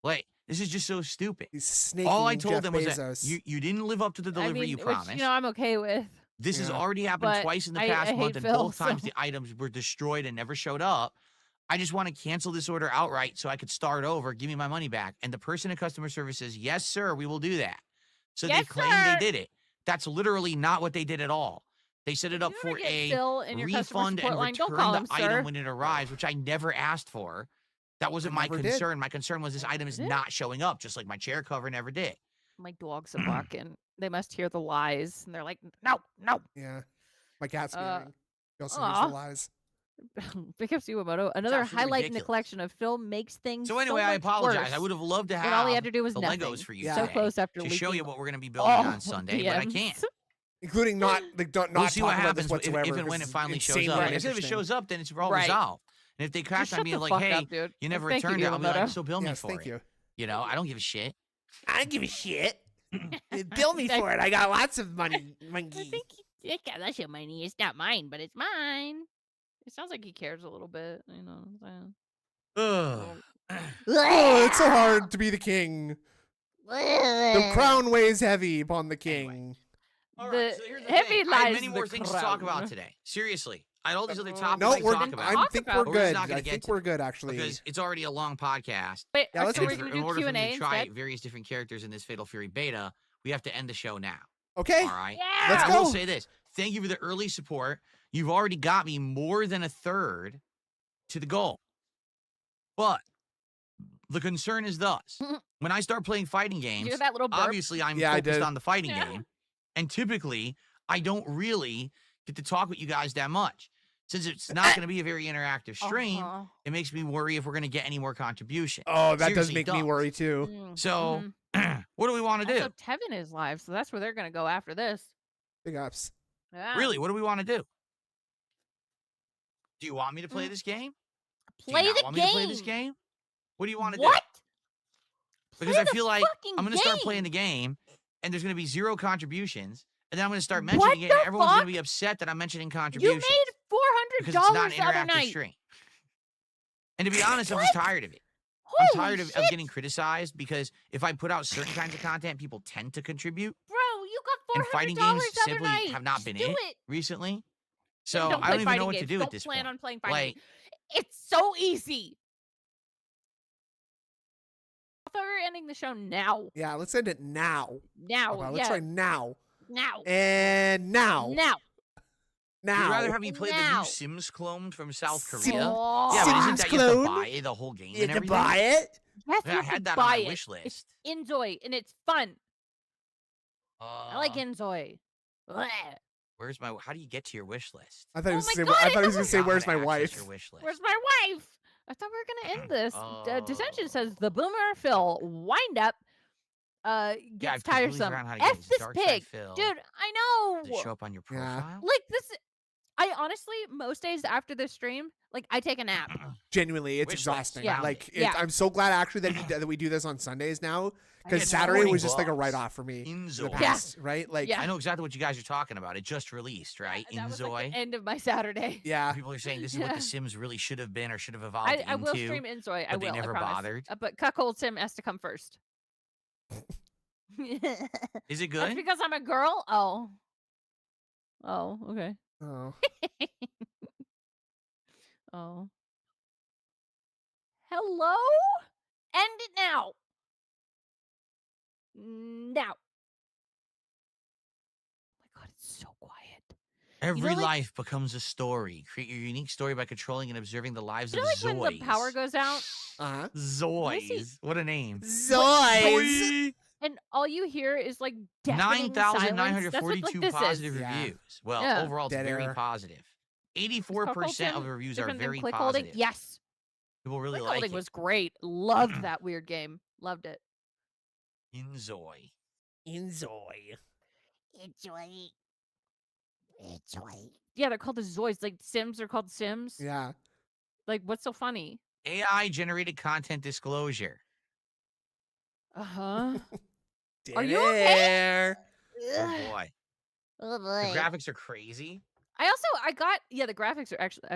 Like, this is just so stupid. He's snaking All I told Jeff them was Bezos. that you didn't live up to the delivery I mean, you which, promised. you know, I'm okay with. This has Yeah. already happened But twice in the I past hate month, and Phil, both times so- the items were destroyed and never showed up. I just want to cancel this order outright so I could start over, give me my money back. And the person in customer service says, yes, sir, we will do that. So Yes, they claim sir. they did it. That's literally not what they did at all. They set it up You for ever get a Phil in your customer refund support and line, don't return call the him, item sir. when it arrives, which I never asked for. That wasn't my never did. concern. My concern was this item is Did it? not showing up, just like my chair cover never did. My dogs are barking. They must hear the lies, and they're like, "No, no." Yeah. My cat's Uh, meowing. He also hears aw. the lies. Pick up Suwamoto. Another absolutely highlight in the ridiculous. collection of Phil makes things. So anyway, I much apologize. worse I would have loved to when all he have had to do was the nothing. Legos for you Yeah. So today close after to leaking. show you what we're going to be building Oh, on Sunday, but I DMs. can't. Including not not We'll see what talking about this happens if, whatsoever. and when it 'cause finally it's shows insanely up. Like I said, if it uninteresting. shows up, then it's all Right. resolved. And if they crash Just on shut me the like, fuck hey, up, dude. you never Thank you, returned it, I'll be like, Yamamoto. so bill me Yes, for thank it. you. You know, I don't give a shit. I don't give a shit. Bill me for it. I got lots of money. Monkey. Yeah, that's your money. It's not mine, but it's mine. It sounds like he cares a little bit. You know what I'm saying? Ugh. Oh, it's so hard to be the king. The crown weighs heavy upon the king. Anyway. All The right, so here's the heavy thing. I have lies many the more things to talk about crown. today. Seriously. I had all these other topics No, to we're. talk about. I think we're But good. not gonna I get think to we're it good actually. because it's already a long podcast. Wait, Yeah, let's so do we're it. gonna In do order for Q&A me to try instead? various different characters in this Fatal Fury beta, we have to end the show now. Okay. All right. Yeah. Let's I will go. say this. Thank you for the early support. You've already got me more than a third to the goal. But the concern is thus. When I start playing fighting Did you games, hear that little burp? obviously I'm Yeah, I focused did. on the fighting Yeah. game. And typically, I don't really get to talk with you guys that much. Since it's not going to be a very interactive stream, Uh-huh. it makes me worry if we're going to get any more contribution. Oh, that does Seriously, make me does. worry too. Mm, So, mhm. what do we want to do? Also, Tevin is live, so that's where they're gonna go after this. Big ups. Yeah. Really, what do we want to do? Do you want me to play this game? Do Play you not the want game. me to play this game? What do you want to do? What? Because Play I the feel like fucking I'm going to start game. playing the game, and there's going to be 0 contributions, and then I'm going to start What mentioning it, and the everyone's going to fuck? be upset that I'm mentioning You contributions. made because it's not $400 an the other interactive night. stream. And to be honest, I'm just tired of it. I'm Holy tired of shit. getting criticized because if I put out certain kinds of content, people tend to contribute. Bro, you got $400 And fighting games the other simply night. have not Just been do it recently. So Don't I play don't even fighting know what to games. do Don't at this plan point. on playing fighting Like, games. It's so easy. I thought we were ending the show now. Yeah, let's end it now. Now, Okay, yeah. let's try now. Now. And now. Now. Now. You'd rather have me play the Now. new Sims clone from South Sims- Korea? Oh. Yeah, but isn't Sims that you have to clone? buy the whole game You and have to everything? buy it? Yes, Yeah, you I have had to that on buy my it. wish list. It's Enjoy, and it's fun. I like Enjoy. Blech. Where's my? How do you get to your wish list? I thought he Oh was my gonna God, say. I I thought he was know gonna say, How "Where's to my access wife?" Your wish list. Where's my wife? I thought we were gonna end this. Detention Oh. says the boomer Phil wind up Yeah, I gets completely tiresome. forgot how to get F this this Dark Side pig, Phil. dude. I know. Does it show up on your Yeah. profile? Like this. I honestly, most days after this stream, like I take a nap. Genuinely, it's Wish list. exhausting. Yeah. Like, Yeah. I'm so glad actually that we do this on Sundays now, because It's Saturday 20 was just like a bucks. write off for me. in the Enjoy. past, right? Like, Yeah. I know exactly what you guys are talking about. It just released, right? That was Enjoy. like the end of my Saturday. yeah. People are saying this is what Yeah. The Sims really should have been or should have evolved I into. will stream Enjoy. I but they will. never I promise. bothered. But Cuckold Sim has to come first. Is it That's good? because I'm a girl. Oh. Oh. Okay. Oh. Oh. Hello? End it now. Now. Oh my God, it's so quiet. Every like- life becomes a story. Create your unique story by controlling and observing the lives You know, of like Zoys. when the power goes out Uh-huh. me see. Zoys. What a name. Zoids. and all you hear is like deafening silence. That's what, 9,942 this positive is. Yeah. reviews. Well, Yeah. overall, it's Dead very air. positive. Is 84% of Cuckold the reviews Sim are different than very click positive. holding? Yes. People really Click like holding it. was great. Loved that weird game. Loved it. Enjoy. Enjoy. Enjoy. Enjoy. Yeah, they're called the Zoids. Like Sims are called Sims. Yeah. Like, what's so funny? AI generated content disclosure. Uh huh. Dead Are you okay? air. Oh boy. Oh The boy. graphics are crazy. I got the graphics are actually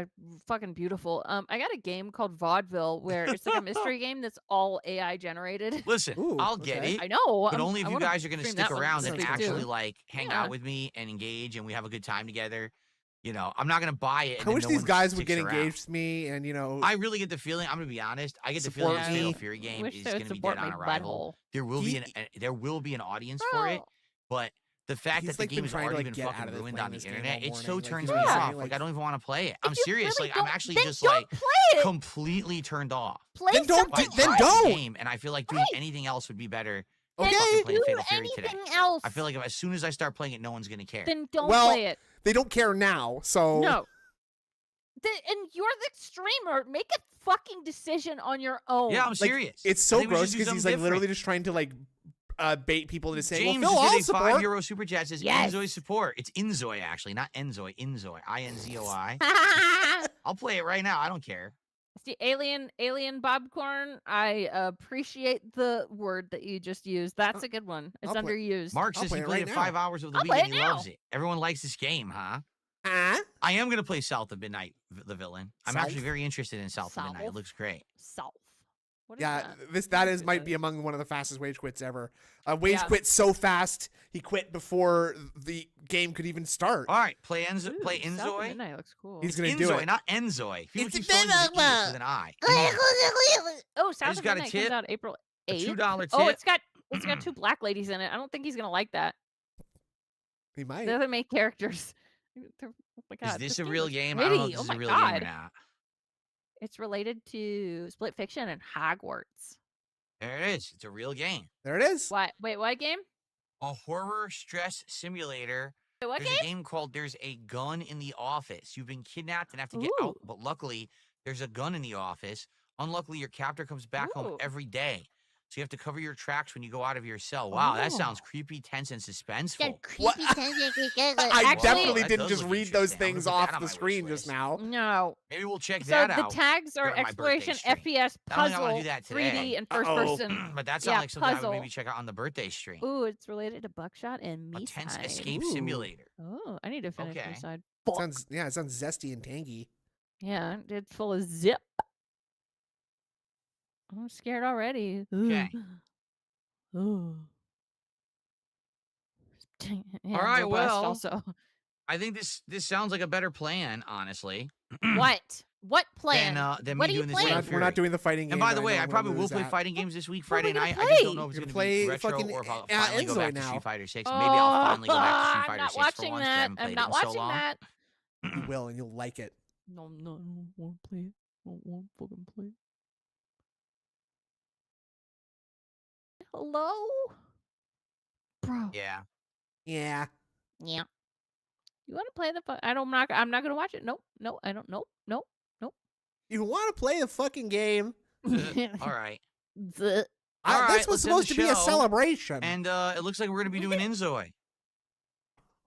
fucking beautiful. I got a game called Vaudeville where it's like a mystery game that's all AI generated. Listen, Ooh, I'll get okay. it. I know, But only I if you wanna guys are going to stream stick that one around and please actually do. like hang Yeah. out with me and engage and we have a good time together. You know, I'm not going to buy it. And I then wish no these one guys would sticks get around. engaged with me, and I really get the feeling. I'm going to be honest. I get the feeling Support this Fatal me. Fury game Wish is they going would to be support dead on my arrival. There will be there will be an audience for it, Bro. but the fact He's, that the like, been game has trying to, already like, been get out fucking of it ruined playing on the this game internet, all it morning. so Like, turns he's me been off. saying, Like like- I don't even want to play it. I'm If you serious. really Like I'm don't- actually then just don't like play it. completely turned off. Play Then don't something do- then By else. the don't. game, and I feel like doing anything else would be better. Then fucking Okay. playing do Fatal Fury today. anything else. I feel like as soon as I start playing it, no one's gonna care. Then don't Well, play it. They don't care now, so No. And you're the streamer. Make a fucking decision on your own. Yeah, I'm Like, serious. it's I so think we gross should do because he's something like literally different. just trying to like bait people into saying, James "Well, Phil, just I'll did a support." €5 super chat. Says Yes. Enzoy support. It's Enzoy actually, not Enzoy. Enzoy. INZOI. I'll play it right now. I don't care. See, alien Bobcorn. I appreciate the word that you just used. That's a good one. It's I'll play- underused. Mark I'll says play he it played right it now. 5 hours of the I'll week play and it he now. loves it. Everyone likes this game, huh? Huh? I am gonna play South of Midnight, the villain. I'm South? actually very interested in South of Midnight. It South? looks great. Self. What is Yeah, that? that might be among one of the fastest wage quits ever. Wage quit so fast he quit before the game could even start. All right, play Enzo. Ooh, Play South of Enzoy. Midnight looks cool. He's It's gonna do Enzoy, it. not Enzoy. People It's keep spelling the E's with an I. Oh, South just of got a Midnight tip. comes out April A 8th. $2 tip. Oh, it's got 2 black ladies in it. I don't think he's gonna like that. He might. They're the main characters. Oh my God, Is this a game real looks game? I don't know if pretty. this Oh is my a real game or God. not. It's related to Split Fiction and Hogwarts. There it is. It's a real game. There it is. What? Wait, what game? A horror stress simulator. Wait, what There's game? a game called There's a Gun in the Office. You've been kidnapped and have to get out, but luckily there's a gun in the office. Unluckily, your captor comes back home every day. So you have to cover your tracks when you go out of your cell. Wow, that sounds creepy, tense, and suspenseful. I definitely that didn't does just look read those interesting. I'm gonna things put that off on the my screen wish just list. now. No. Maybe we'll check So that the out. tags are during my birthday exploration, stream. FPS, I don't think I wanna puzzle, do that 3D, today. and first person. But that sounds Yeah, like something I puzzle. would maybe check out on the birthday stream. Ooh, it's related to Buckshot and A Me tense Side. escape Ooh. simulator. Oh, I need to finish Okay. Me Side. It sounds zesty and tangy. Yeah, it's full of zip. I'm scared already. Okay. Ooh. Yeah, All right, robust well, also. I think this sounds like a better plan, honestly. What? What plan? Than What me are you doing this playing? Fatal We're not Fury. doing the fighting game. And by the way, I probably will play fighting games this week, Friday we gonna night. I just don't play? know if it's You're going to gonna be play retro fucking, or if I'll yeah, finally go Enzoy back to now. Street Fighter 6. Maybe I'll finally go back to Street I'm Fighter not 6 for watching once. 'cause I that. haven't I'm played not it in so watching long. that. You will, and you'll like it. No, I don't want to play it. I don't want to fucking play it. Hello? Bro. Yeah. Yeah. Yeah. You want to play the I'm not going to watch it. Nope. No, I don't. Nope. Nope. Nope. You want to play the fucking game? All right. The- All right, This was let's end supposed the to be a show. celebration. And it looks like we're going to be doing Enzoy.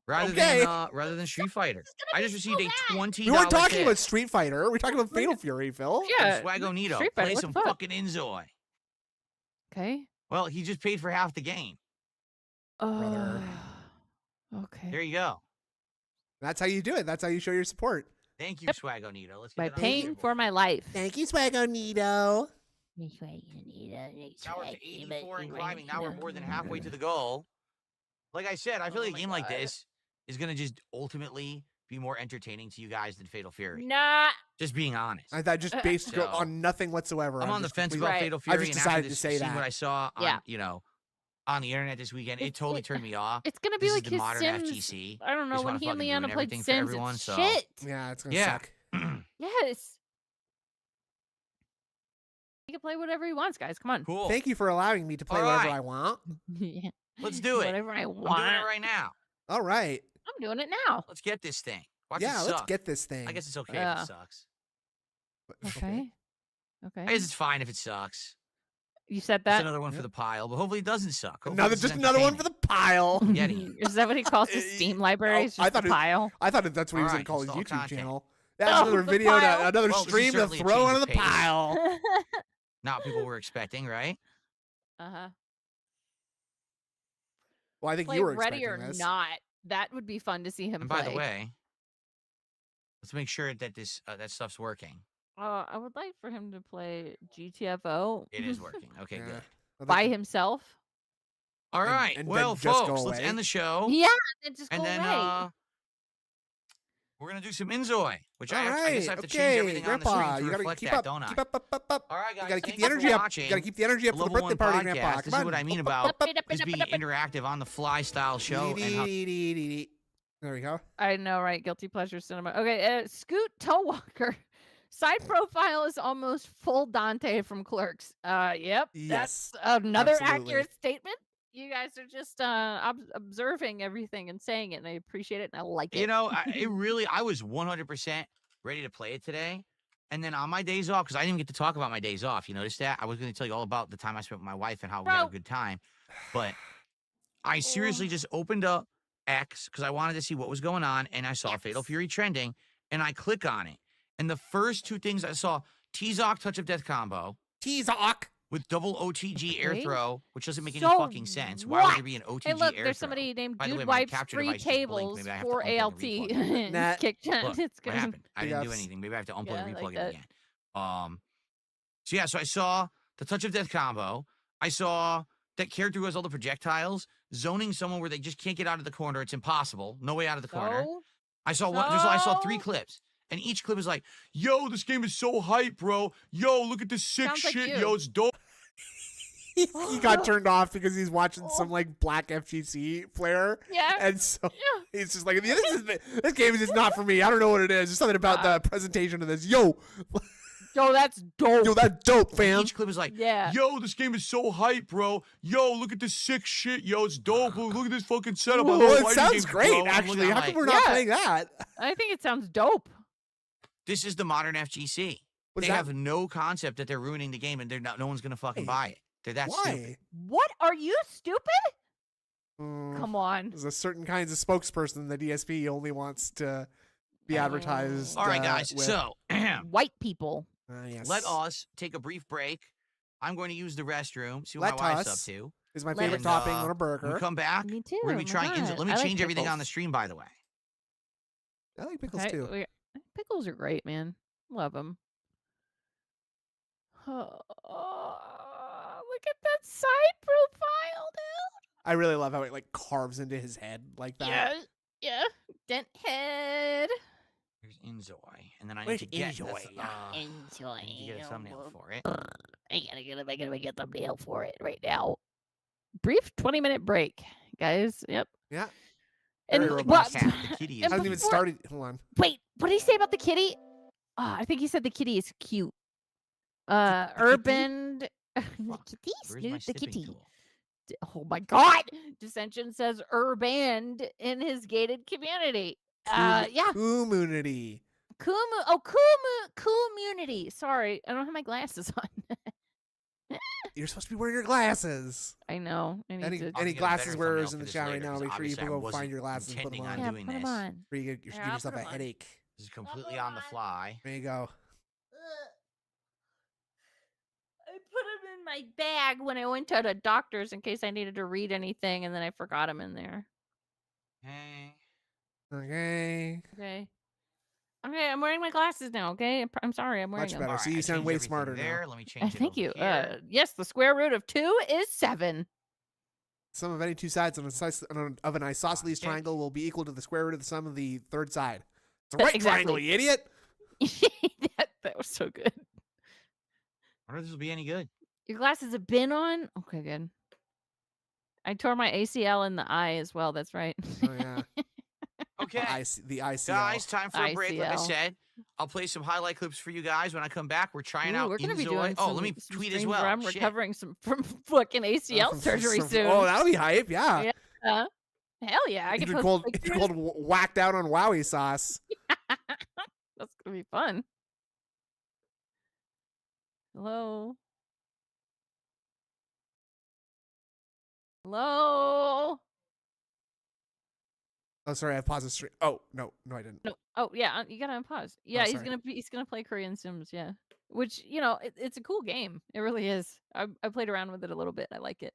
Rather Okay. than Street Fighter. I just received a $20 We weren't talking tip about Street Fighter. We're talking about Fatal Fury, Phil. Yeah. from Swagonito. Street Fighter, Play what the some fuck? fucking Enzoy. Okay. Well, he just paid for half the game. Brother. Okay. There you go. That's how you do it. That's how you show your support. Thank you, Swagonito. Let's get By it on the paying table. for my life. Thank you, Swagonito. Now we're to 84 and climbing. Now we're more than halfway to the goal. Like I said, I feel like a game like this is going to just ultimately be more entertaining to you guys than Fatal Fury. Nah. Just being honest. I thought just based So- on nothing whatsoever. I'm on the just fence completely- about Fatal I Fury, just and after decided this, to say seeing that. what I saw on, Yeah. on the internet this weekend, it totally turned me off. It's gonna be This is like the his modern Sims. FGC. I don't know Just when wanna he and fucking Leanna ruin played everything for Sims. everyone, It's so- shit. Yeah, it's gonna Yeah. suck. Yes. He can play whatever he wants, guys. Come on. Cool. Thank you for allowing me to play All whatever right. I want. Yeah. Let's do it. Whatever I I'm want. doing it right now. All right. I'm doing it now. Let's get this thing. Watch Yeah, it let's suck. get this thing. I guess it's okay if Yeah. it sucks. Okay. Okay. I guess it's fine if it sucks. You said That's that. another one for the pile, but hopefully it doesn't suck. Hopefully Another, this is just another one for entertaining. the pile. Getting it. Is that what he calls his Steam library? It's I just thought a it- pile. I thought that's what he was All going to call right, his install YouTube content. channel. That's another the video, pile. another Well, this is stream to certainly a throw change onto of the pace. pile. Not what people were expecting, right? Uh-huh. Well, I think Play you were ready expecting or this. not. That would be fun to see him And play. by the way, let's make sure that this that stuff's working. I would like for him to play GTFO. It is working. Okay, Yeah. good. I'd like By to- himself. All And- right. and then Well, just go folks, let's away. end the show. Yeah, and just And go then away. we're gonna do some Enzoy, which All I right. guess I have to change Okay, everything on the Grandpa, screen to you gotta reflect keep that, up, don't I? keep up. All right, guys. You gotta keep thank the you energy for up. watching You gotta keep the energy up for the Level birthday 1 party, Grandpa. podcast. Come This is on. what I mean about this being interactive on the fly style show. And how There we go. I know, right? Guilty pleasure cinema. Okay, Scoot Towwalker. Side profile is almost full Dante from Clerks. Yep. Yes, That's another absolutely. accurate statement. You guys are just observing everything and saying it, and I appreciate it, and I like it. You know, I was 100% ready to play it today. And then on my days off, because I didn't even get to talk about my days off. You noticed that? I was going to tell you all about the time I spent with my wife and how we had a good time. But I seriously just opened up X because I wanted to see what was going on. And I saw Fatal Fury trending. And I click on it. And the first two things I saw, T-Zoc Touch of Death combo. T-Zoc. With double OTG air Okay. throw, which doesn't make any So fucking sense. Why would what? there be an OTG Hey, look, air there's throw? somebody named By the Dude way, my Wipes capture free device just blinked. tables Maybe I have to for unplug and ALT. replug it. Nah. Kick chat. Look, It's what good. happened? I didn't do Yes. anything. Maybe I have to unplug Yeah, and I replug like it that. again. So I saw the touch of death combo. I saw that character who has all the projectiles zoning someone where they just can't get out of the corner. It's impossible. No way out of the corner. I saw one. I saw 3 clips, and each clip is like, "Yo, this game is so hype, bro. Yo, look at this sick Sounds like shit. you. Yo, it's dope." He got turned off because he's watching some like black FGC player. Yeah. And so he's just like, this game is just not for me. I don't know what it is. There's something about the presentation of this. Yo, that's dope. Yo, that's dope, fam. Each clip is like, Yeah. "Yo, this game is so hype, bro. Yo, look at this sick shit. Yo, it's dope. Look at this fucking setup. I Well, love it fighting sounds games, great, bro." I'm actually. looking, How I'm come like, we're not playing that? I think it sounds dope. This is the modern FGC. What's They that? have no concept that they're ruining the game, and no one's gonna fucking buy it. They're that stupid. What? Are you stupid? Come on. There's a certain kinds of spokesperson the DSP only wants to be advertised. All right, guys. with. So White people. Yes. let us take a brief break. I'm going to use the restroom. See what Let my wife's us up to. is my favorite topping on a burger. When we come back, Me too. we're gonna be Oh my trying. God. Let me I like change everything on the pickles. stream, by the way. I like pickles Okay, too. Pickles are great, man. Love them. Oh, look at that side profile, dude. I really love how it like carves into his head like that. Yeah. Dent head. Here's Enjoy, and then I need Where's to get Enjoy? Enjoy. I need to get a thumbnail for it. I gotta make a thumbnail for it right now. Brief 20-minute break, guys. Yep. Yeah. And Very what? robust. The kitty is Hasn't even before- started. Hold on. Wait, what did he say about the kitty? Oh, I think he said the kitty is cute. Urban. The kitty? Where's my Snoot the snipping kitty. tool? Oh my God! Dissension says Urband in his gated community. Yeah. Community. Community. Sorry, I don't have my glasses on. You're supposed to be wearing your glasses. I know. I need Any, to. I'll any get a glasses better wearers thumbnail in the for chat this right later, now, 'cause make sure you obviously I go wasn't find your glasses and put them intending on. on Yeah, doing put 'em this. on. Or you give Yeah, I'll yourself put a 'em on. headache. This is completely on the fly. There you go. I put them in my bag when I went to the doctor's in case I needed to read anything, and then I forgot them in there. Hey. Okay. Okay. Okay, I'm wearing my glasses now. Okay, I'm sorry, I'm wearing Much them. better. All See, right, you I sound changed way everything smarter there. now. Let me change it. Thank over you. Here. Yes, the square root of 2 is 7. Sum of any two sides of an isosceles Okay. triangle will be equal to the square root of the sum of the third side. It's a right Exactly. triangle, you idiot. that was so good. I wonder if this will be any good. Your glasses have been on? Okay, good. I tore my ACL in the eye as well. That's right. Oh yeah. Okay. The ICL. Guys, time for a break. Like I ICL. said, I'll play some highlight clips for you guys when I come back. We're trying Ooh, out we're gonna be Enjoy. doing Oh, some, let me some tweet as streams well. where I'm Shit. recovering from fucking ACL surgery soon. Oh, that'll be hype. Yeah. Yeah. Hell yeah! I It's can been post called, it's pictures. called whacked out on Wowie sauce. That's gonna be fun. Hello. Hello. Oh, sorry, I paused the stream. Oh, no, I didn't. No. Oh yeah, you gotta unpause. Yeah, sorry. he's gonna play Korean Sims. Yeah, which it's a cool game. It really is. I played around with it a little bit. I like it.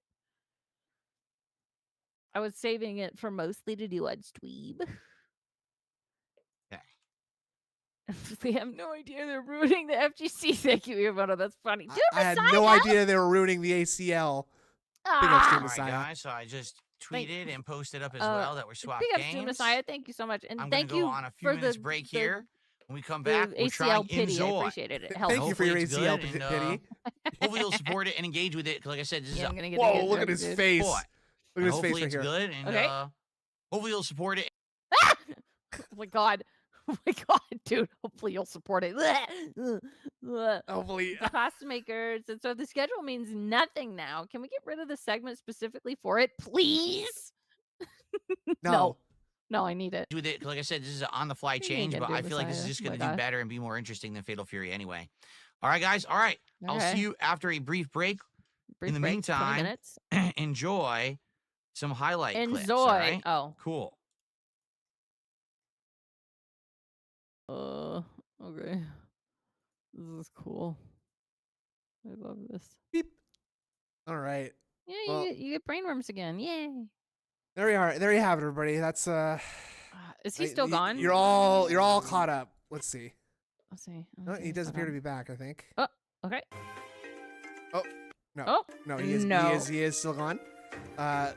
I was saving it for mostly to do on Dweeb. Okay. They have no idea they're ruining the FGC. Thank you, Yvonne. That's funny. Dude, I had Messiah! no idea they were ruining the ACL. Big ups to Ah! All right, Messiah. guys. So I just Thank- tweeted and posted up as well that we're swap Big ups to games. Messiah. Thank you so much, and I'm thank gonna you go on a few for minutes the break the- here. When we come the back, we're trying ACL pity. I Enjoy. appreciate it. It Thank helps. you for your Hopefully ACL it's good, pity. and, hopefully you'll support it and engage with it. 'Cause like I said, this Yeah, is I'm a gonna get Whoa, it look at his dude. face. sport. Look at his face Hopefully right it's here. good, and Okay. hopefully you'll support it. Ah! Oh my god. Oh my god, dude. Hopefully you'll support it. Hopefully. The costume makers. And so the schedule means nothing now. Can we get rid of the segment specifically for it, please? No. No, I need it. With it, 'cause like I said, this is an on-the-fly can change, get but Doom I feel like this is Messiah. just Oh going my to do God. better and be more interesting than Fatal Fury anyway. All right, guys. All right. I'll Okay. see you after a brief break. Brief the break, 20 meantime, minutes. Enjoy some highlight clips. Enjoy. All right? Oh. Cool. Okay. This is cool. I love this. Beep. All right. Yeah, Well- you get brainworms again. Yay. There we are. There you have it, everybody. That's Is he still gone? You're all caught up. Let's see. Let's see. No, he does appear to be back, I think. Oh, okay. No, he is still gone. I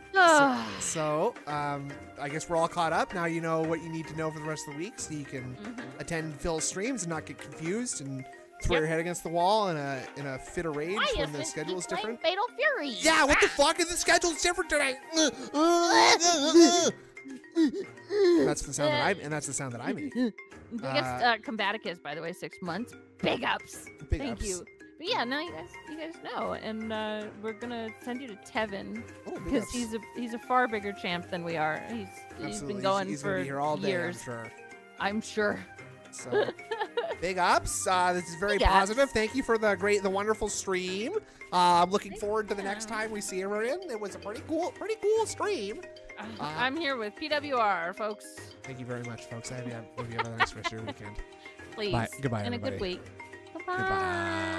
guess we're all caught up. Now you know what you need to know for the rest of the week, so you can attend Phil's streams and not get confused and throw your head against the wall in a fit of rage when the schedule is different. Fatal Fury. Yeah, what the fuck? The schedule's different today. That's the sound that I make. Biggest Combaticus, by the way, 6 months. Big ups. Thank you. But yeah, now you guys know, and we're gonna send you to Tevin because he's a far bigger champ than we are. He's been going he's for gonna be here all day, years. I'm sure. So, big ups. This is very positive. Thank you for the wonderful stream. I'm looking forward to the next time we see her in. It was a pretty cool stream. I'm here with PWR, folks. Thank you very much, folks. I hope you have a nice rest of your weekend. Please. Bye. Goodbye, and everybody. a good week. Goodbye.